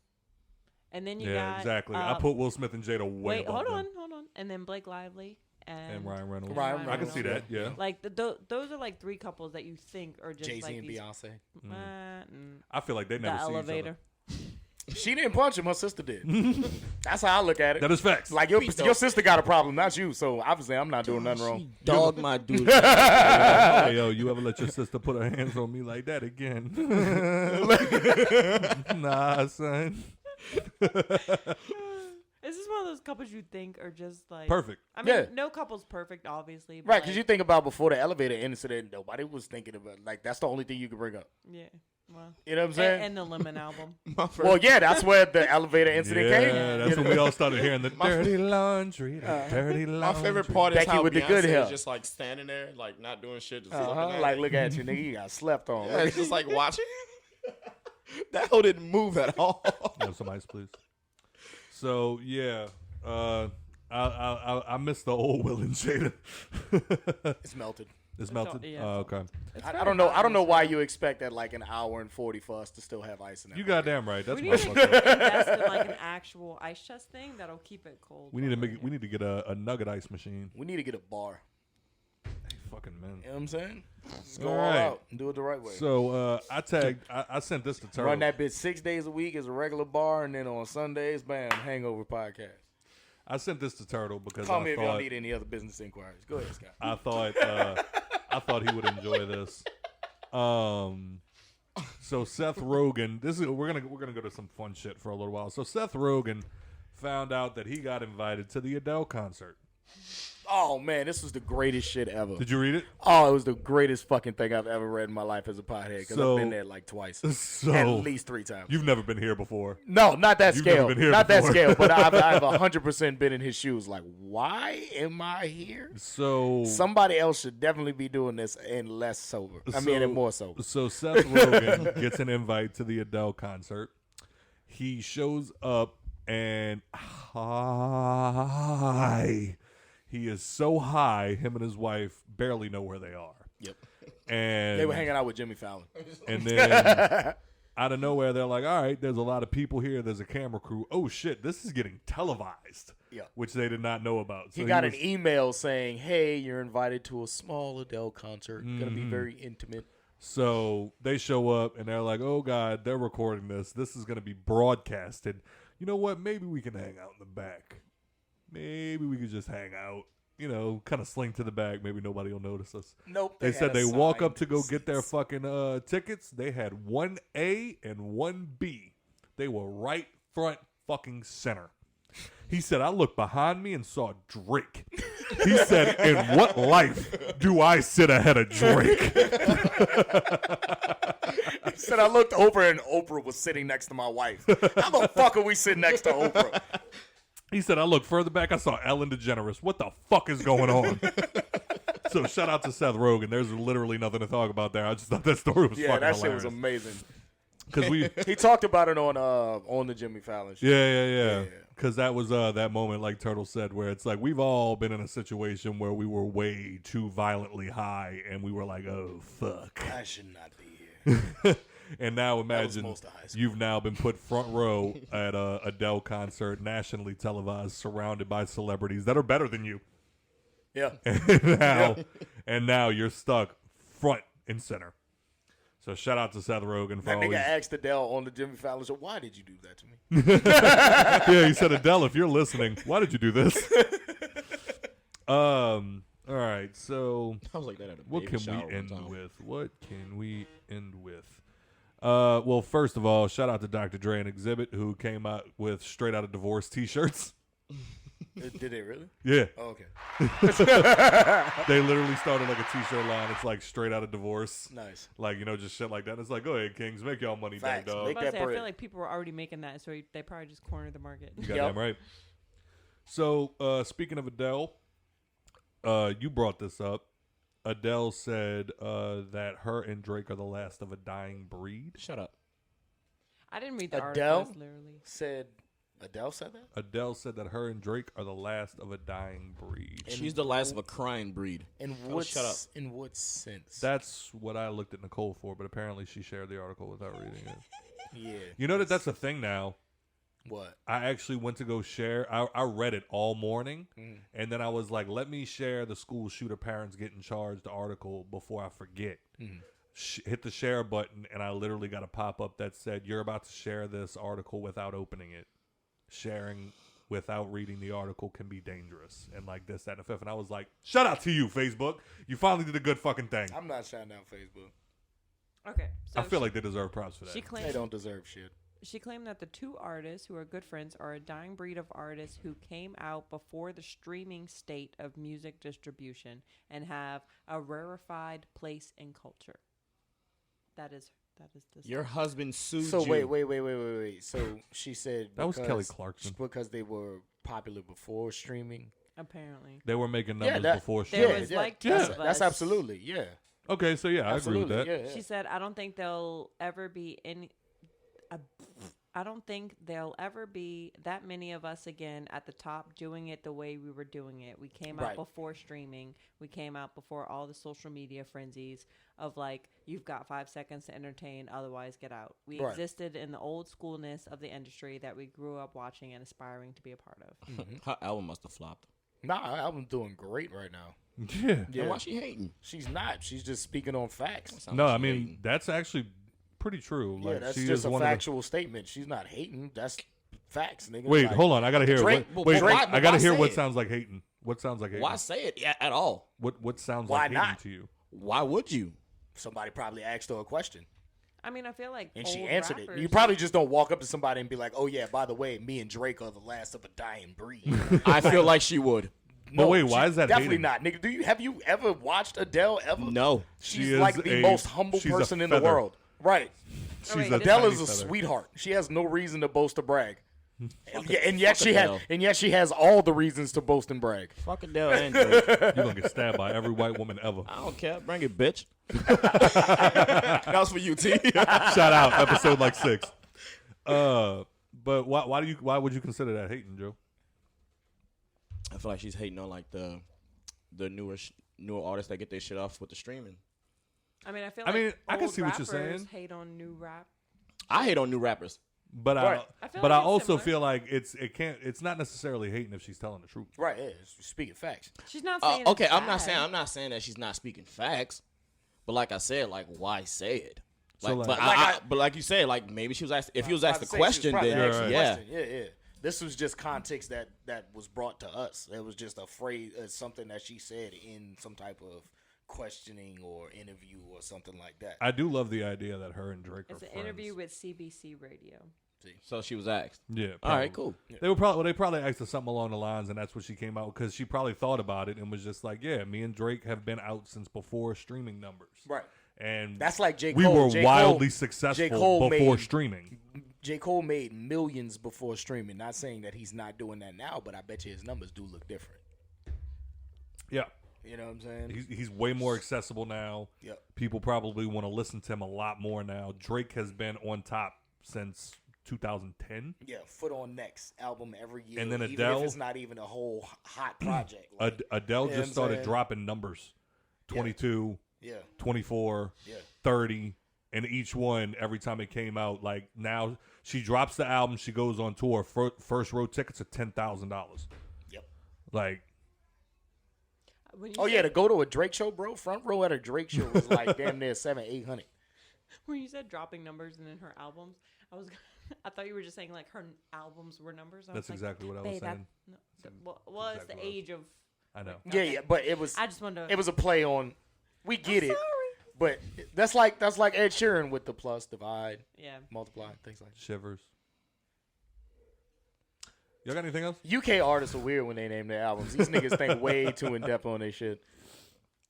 And then you Yeah, got exactly. I put Will Smith and Jada way wait, above hold them. on. And then Blake Lively And Ryan Reynolds. Ryan I can see that. Yeah. Like those are like three couples that you think are just Jay-Z like and these, Beyonce. I feel like they the never see elevator. She didn't punch him. Her sister did. That's how I look at it. each other. That is facts. Like your sister got a problem, not you. So obviously I'm not doing nothing wrong. Dog my dude. Hey, yo, you ever let your sister put her hands on me like that again? Nah, son. Is this one of those couples you think are just like Perfect. I mean, Yeah. no couple's perfect, obviously. But Right, because like, you think about before the elevator incident, nobody was thinking about like that's the only thing you could bring up. yeah, well, You know what I'm saying? and the Lemon album. Well, yeah, that's where the elevator incident Yeah, came. that's when we all started hearing the dirty laundry, the dirty laundry. My favorite part is Becky how with the Beyonce good hair. is just like standing there, like not doing shit, just looking Uh-huh. at Like, it. look at you, nigga. You got slept on. Yeah, it's just like watching. That hoe didn't move at all. Have some ice, please. So yeah, I miss the old Will and Jada. It's melted. It's melted. yeah, Oh, it's okay. I don't know. I don't know why you expect that like an hour and 40 for us to still have ice in that. You bucket. goddamn right. That's We my need to fucking. invest in like an actual ice chest thing that'll keep it cold. We need to make. We need to get a nugget ice machine. We need to get a bar. Fucking man. You know what I'm saying? Just go All all right. out and do it the right way. So I sent this to Turtle. Run that bitch 6 days a week as a regular bar, and then on Sundays, bam, Hangover podcast. I sent this to Turtle because Call I me if y'all thought need any other business inquiries. Go ahead, Scott. I thought he would enjoy this. So Seth Rogen, we're gonna go to some fun shit for a little while. So Seth Rogen found out that he got invited to the Adele concert. Oh man, this was the greatest shit ever. Did you read it? Oh, it was the greatest fucking thing I've ever read in my life as a pothead because So- I've been there like twice, So at least 3 times. You've never been here before. No, not that You've scale. never been here Not before. that scale. But I've 100% been in his shoes. Like, why am I here? So Somebody else should definitely be doing this and less sober. And more sober. So Seth Rogen gets an invite to the Adele concert. He shows up and hi. He is so high, him and his wife barely know where they are. Yep. And They were hanging out with Jimmy Fallon. And then out of nowhere, they're like, all right, there's a lot of people here. There's a camera crew. Oh, shit, this is getting televised, Yeah. which they did not know about. So He got was- an email saying, hey, you're invited to a small Adele concert. Going to be very intimate. So they show up, and they're like, oh, God, they're recording this. This is going to be broadcasted. You know what? Maybe we can hang out in the back. Maybe we could just hang out. You know, kind of slink to the back. Maybe nobody will notice us. Nope. They said had they walk up assigned to go get their seats. fucking tickets. They had 1A and 1B. They were right front fucking center. He said, I looked behind me and saw Drake. He said, in what life do I sit ahead of Drake? He said, I looked over and Oprah was sitting next to my wife. How the fuck are we sitting next to Oprah? He said, I looked further back. I saw Ellen DeGeneres. What the fuck is going on? So shout out to Seth Rogen. There's literally nothing to talk about there. I just thought that story was Yeah, fucking that hilarious. shit was amazing. Because we... He talked about it on the Jimmy Fallon show. Yeah. Because that was that moment, like Turtle said, where it's like we've all been in a situation where we were way too violently high, and we were like, "Oh fuck!" I should not be here. And now was imagine most of high school. you've now been put front row at a Adele concert, nationally televised, surrounded by celebrities that are better than you, Yeah. and now you're stuck front and center. So shout out to Seth Rogen for That nigga always. asked Adele on the Jimmy Fallon show, why did you do that to me? Yeah, he said, Adele, if you're listening, why did you do this? All right. So I was like that at a what baby can shower we one end time. with? What can we end with? Well, first of all, shout out to Dr. Dre and Exhibit who came out with straight out of divorce T-shirts. Did they really? Yeah, Oh, okay. they literally started like a T-shirt line. It's like straight out of divorce, Nice. like just shit like that. And it's like, go ahead, Kings, make y'all money, Facts. dog. Make I was about to that say, I bread. feel like people were already making that, so they probably just cornered the market. You got that right. So, speaking of Adele, you brought this up. Adele said that her and Drake are the last of a dying breed. Shut up. I didn't read the Adele article. Literally. Adele said that? Adele said that her and Drake are the last of a dying breed. She's the last of a crying breed. Shut up. In what sense? That's what I looked at Nicole for, but apparently she shared the article without reading it. Yeah. You know that's a thing now. What? I actually went to go share. I read it all morning, and then I was like, let me share the school shooter parents getting charged article before I forget. Hit the share button, and I literally got a pop-up that said, you're about to share this article without opening it. Sharing without reading the article can be dangerous, and like this, that, and the fifth. And I was like, shout out to you, Facebook. You finally did a good fucking thing. I'm not shouting out Facebook. Okay. So I feel like they deserve props for that. she They claimed don't deserve shit. She claimed that the two artists who are good friends are a dying breed of artists who came out before the streaming state of music distribution and have a rarefied place in culture. That is the Your husband sued So you. wait. So she said That was because- Kelly Clarkson. because they were popular before streaming. apparently. They were making numbers that- before There streaming. was like that's, two of that's us. absolutely Okay, so yeah, I agree with absolutely that. yeah. She said, I don't think there'll ever be that many of us again at the top doing it the way we were doing it. We came out Right. before streaming. We came out before all the social media frenzies of like, you've got 5 seconds to entertain, otherwise get out. We Right. existed in the old schoolness of the industry that we grew up watching and aspiring to be a part of. Her album must have flopped. Nah, her album's doing great right now. Yeah. And why she hating? She's not. She's just speaking on facts. Sound No, like I she mean hating. that's actually pretty true. Yeah, Like that's she just is a one of the. factual statement. She's not hating. That's facts, nigga. Wait, Like, hold on. I gotta hear. Drake- What, well, wait, Drake- I gotta why hear say what it? sounds like hating. What sounds like hating? Why say it at all? What sounds Why like hating not? to you? Why would you? Somebody probably asked her a question I mean, I feel like and she old answered rappers, it. You probably just don't walk up to somebody and be like, "Oh yeah, by the way, me and Drake are the last of a dying breed." I feel like she would. But wait, why is that Definitely hating? not, nigga. Have you ever watched Adele ever? No. She's She is like the a- most humble she's a person in the feather. world. Right. She's wait, a this- Adele tiny is a feather. sweetheart. She has no reason to boast or brag. and fuck yet she has all the reasons to boast and brag. Fuck Adele and Drake. You're gonna get stabbed by every white woman ever. I don't care. Bring it, bitch. That was for you, T. Shout out, episode like 6. But why would you consider that hating, Joe? I feel like she's hating on like the newer artists that get their shit off with the streaming. I mean, I feel I like mean, I can old see what you're rappers saying. hate on new rap. I hate on new rappers. But Right. I feel but like I it's also similar. feel like it's not necessarily hating if she's telling the truth. Right, yeah. Speaking facts. She's not saying it's Okay, I'm bad. not saying that she's not speaking facts, but like I said, like why say it? So, Like, like- but like you said, like maybe she was asked if he was asked the About to say, she question, was probably then asked the yeah. question. Yeah. This was just context that was brought to us. It was just a phrase, something that she said in some type of questioning or interview or something like that. I do love the idea that her and Drake It's are an friends. interview with CBC Radio. So she was asked. Yeah. All right, probably. cool. They probably asked her something along the lines, and that's what she came out because she probably thought about it and was just like, "Yeah, me and Drake have been out since before streaming numbers." Right. And That's like J. we Cole. were J. wildly Cole- successful J. Cole before made- streaming. J. Cole made millions before streaming. Not saying that he's not doing that now, but I bet you his numbers do look different. Yeah. You know what I'm saying? He's way more accessible now. Yep. People probably want to listen to him a lot more now. Drake has been on top since 2010. Yeah, Foot on Next album every year. And then even Adele- if it's not even a whole hot project. Like, Adele you know what just I'm started saying? dropping numbers. 22, yeah. 24, Yeah. 30, and each one every time it came out. Like now she drops the album, she goes on tour. First row tickets are $10,000. Yep. Like When you Oh said, yeah, to go to a Drake show, bro. Front row at a Drake show was like damn near 700-800. when you said dropping numbers and then her albums, I thought you were just saying like her albums were numbers. I that's was like, exactly what I was "Babe, that- saying. no, what was exactly the what I was- age of I know. Yeah, but it was. I just wanted to. It was a play on. We get it, but that's like Ed Sheeran with the plus, divide, multiply, things like that. Shivers. Y'all got anything else? UK artists are weird when they name their albums. These niggas think way too in depth on their shit.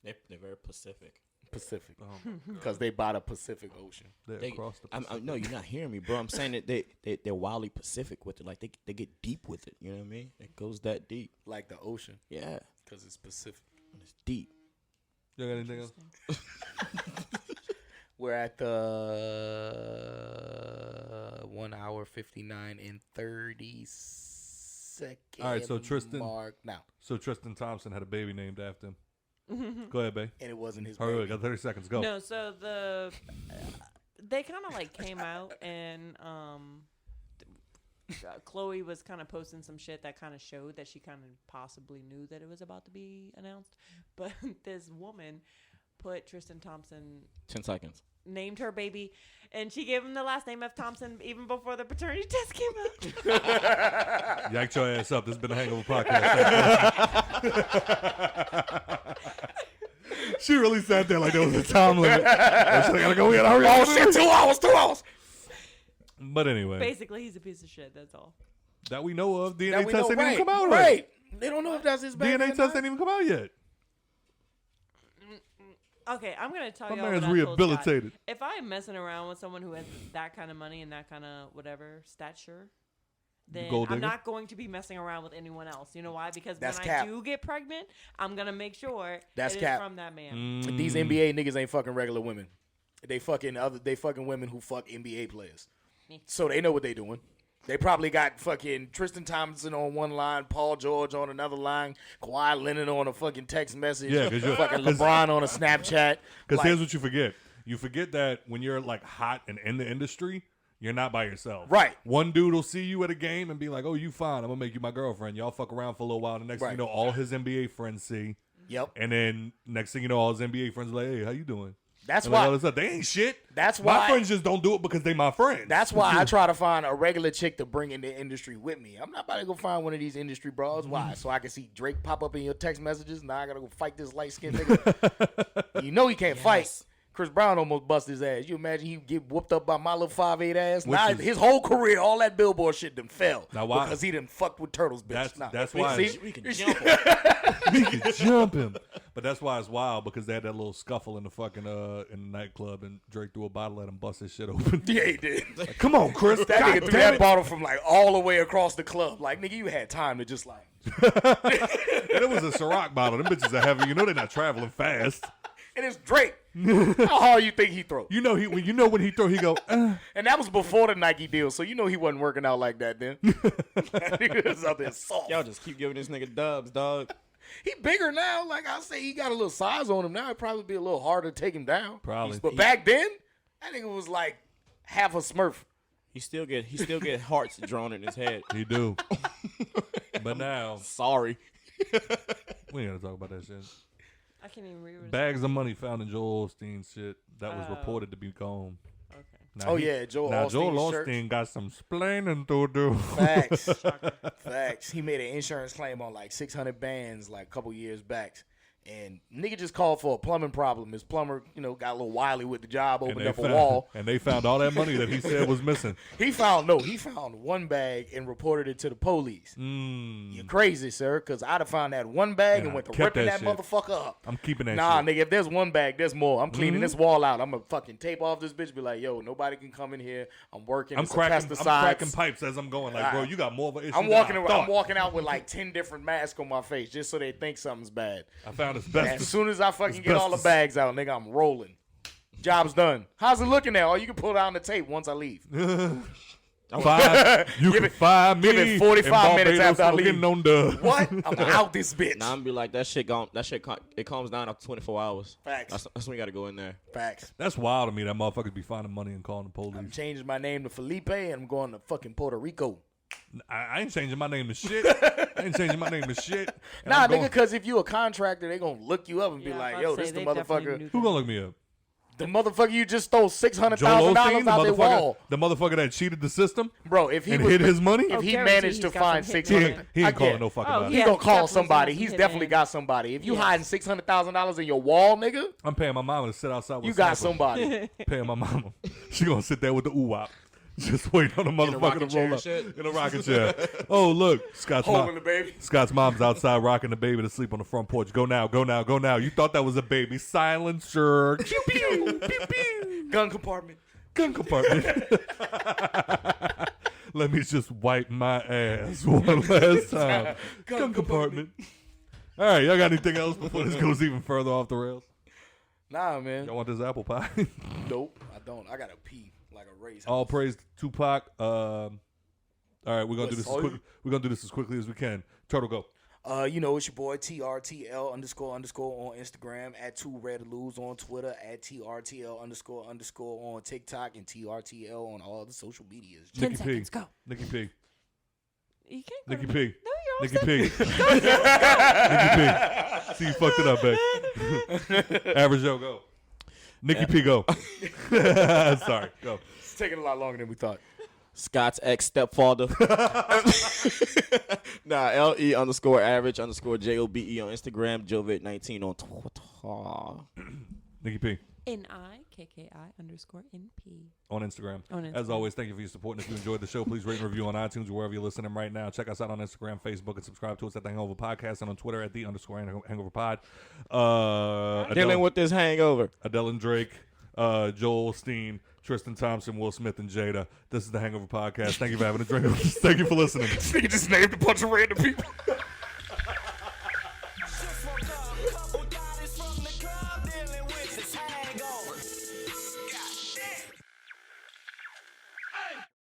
They're very Pacific. Pacific, because they by the Pacific Ocean. They're across the Pacific. No, you're not hearing me, bro. I'm saying that they're wildly Pacific with it. Like they get deep with it. You know what I mean? It goes that deep. Like the ocean. Yeah, because it's Pacific. It's deep. Y'all got anything else? We're at the 1 hour 59 and 30 second. All right, so Tristan mark now. So Tristan Thompson had a baby named after him. Go ahead, babe. And it wasn't his All right, baby. got 30 seconds. Go. No, so they kind of like came out and Chloe was kind of posting some shit that kind of showed that she kind of possibly knew that it was about to be announced. But this woman put Tristan Thompson 10 seconds. Named her baby, and she gave him the last name of Thompson even before the paternity test came out. Yak your ass up. This has been a Hangover podcast. She really sat there like there was a time limit. I gotta go in. Hurry up. Oh shit! 2 hours. 2 hours. But anyway, Basically, he's a piece of shit. That's all. that we know of. DNA Now we test know, didn't even come out right. They don't know if that's his baby. DNA or test not. didn't even come out yet. Okay, I'm gonna tell My you man's what I told rehabilitated. Scott. If I'm messing around with someone who has that kind of money and that kind of whatever stature, then Gold I'm digger? not going to be messing around with anyone else. You know why? Because That's when cap. I do get pregnant, I'm gonna make sure That's it cap. is from that man. Mm. These NBA niggas ain't fucking regular women. They fucking women who fuck NBA players. So they know what they doing. They probably got fucking Tristan Thompson on one line, Paul George on another line, Kawhi Leonard on a fucking text message, Yeah, 'cause you're- fucking LeBron on a Snapchat. Because Like, here's what you forget. You forget that when you're like hot and in the industry, you're not by yourself. Right. One dude will see you at a game and be like, oh, you fine. I'm going to make you my girlfriend. Y'all fuck around for a little while. The next thing you know, all his NBA friends see. Yep. And then next thing you know, all his NBA friends are like, hey, how you doing? That's And like, why. all this stuff. They ain't shit. That's My why. friends just don't do it because they my friends. That's why I try to find a regular chick to bring in the industry with me. I'm not about to go find one of these industry bras. Why? So I can see Drake pop up in your text messages. Now I gotta go fight this light skinned nigga. You know he can't fight. Chris Brown almost bust his ass. You imagine he get whooped up by my little 5'8" ass? Now is- his whole career, all that Billboard shit done fell. Now why- Because he done fucked with Turtles, bitch. That's why We can jump him. we can jump him. But that's why it's wild because they had that little scuffle in the fucking in the nightclub and Drake threw a bottle at him, bust his shit open. Yeah, he did. Like, come on, Chris. That God nigga threw damn that it. bottle from like all the way across the club. Like, nigga, you had time to just like. And it was a Ciroc bottle. Them bitches are heavy. You know they're not traveling fast. And it's Drake. How hard you think he throw? You know when he throw, he go. And that was before the Nike deal, so you know he wasn't working out like that then. That nigga was out there soft. Y'all just keep giving this nigga dubs, dog. He bigger now. Like I say, he got a little size on him now. It'd probably be a little harder to take him down. Probably. But back then, that nigga was like half a Smurf. He still get hearts drawn in his head. He do. But now Sorry. we ain't gonna talk about that shit. I can't even read. Bags of money found in Joel Osteen's shit that was Oh. reported to be gone. Okay. Now Oh, yeah, Joel Now Osteen's Joel shirt. Osteen got some splaining to do. Facts. Facts. He made an insurance claim on like 600 bands like a couple years back. And nigga just called for a plumbing problem. His plumber, got a little wily with the job, opened up a wall. And they found all that money that he said was missing. He found one bag and reported it to the police. You're crazy, sir, because I'd have found that one bag and I went to kept ripping that that shit. motherfucker up. I'm keeping that Nah, shit. nigga, if there's one bag, there's more. I'm cleaning this wall out. I'm going to fucking tape off this bitch, be like, yo, nobody can come in here. I'm working. I'm It's a cracking pesticides. pipes as I'm going. Like, bro, you got more of an issue. I'm than I walking thought. I'm walking out with like 10 different masks on my face just so they think something's bad. I found his As best. soon as I fucking get all the Asbestos. bags out, nigga, I'm rolling. Job's done. How's it looking now? Oh, you can pull it out on the tape once I leave. You Give can it- find me give it 45 in minutes Barbados after I smoking leave. on the. What? I'm out this bitch. Nah, I'm be like that shit gone. It calms down after 24 hours. Facts. That's when you got to go in there. Facts. That's wild to me. That motherfuckers be finding money and calling the police. I'm changing my name to Felipe and I'm going to fucking Puerto Rico. I ain't changing my name to shit. I ain't changing my name to shit. And Nah, I'm nigga, going- because if you a contractor, they going to look you up and be Yeah, like, I was yo, about to this say, the they definitely motherfucker. knew Who gonna look me up? The motherfucker you just stole $600,000 Joel Osteen, out their wall. the motherfucker that cheated the system, Bro, if he and was, hid his money. if he guarantee managed to he's got find some hit 600, He ain't calling no no. fucking Oh, body. He yeah. gonna call Definitely somebody. got He's some definitely hitman. got somebody. If you Yes. hiding $600,000 in your wall, nigga, I'm paying my mama to sit outside with you a got sniper. somebody. Paying my mama. She gonna sit there with the ooh-wop. Just waiting on the motherfucker rocking to roll chair up shit? in a rocking chair. Oh, look, Holding the baby. Scott's mom's outside rocking the baby to sleep on the front porch. Go now, go now, go now. You thought that was a baby. Silencer. Pew, pew, pew, pew. Gun compartment. Gun compartment. Let me just wipe my ass one last time. Gun compartment. All right, y'all got anything else before this goes even further off the rails? Nah, man. Y'all want this apple pie? Nope, I don't. I gotta pee like a race. All praise to Tupac. All right, we're gonna do this. What's- We're gonna do this as quickly as we can. Turtle, go. You know, it's your boy TRTL __ on Instagram, at 2redlose on Twitter, at TRTL _ on TikTok, and TRTL on all the social medias. 10 Nikki P. seconds, go. Nikki P. You can't go Nikki to- P. No, you're Nikki all P. set. Nikki P. See, you fucked it up, babe. Average Joe, go. Nikki P, go. Sorry, go. It's taking a lot longer than we thought. Scott's ex stepfather. Nah, LE _ average _ JOBE on Instagram. Jovid19 on Twitter. Nikki P. NIKKI_NP. On Instagram. On As Instagram. always, thank you for your support. And if you enjoyed the show, please rate and review on iTunes or wherever you're listening right now. Check us out on Instagram, Facebook, and subscribe to us at the Hangover Podcast and on Twitter at the _ Hangover Pod. Dealing with this hangover. Adele and Drake, Joel Osteen, Tristan Thompson, Will Smith, and Jada. This is the Hangover Podcast. Thank you for having a drink. Thank you for listening. This nigga just named a bunch of random people.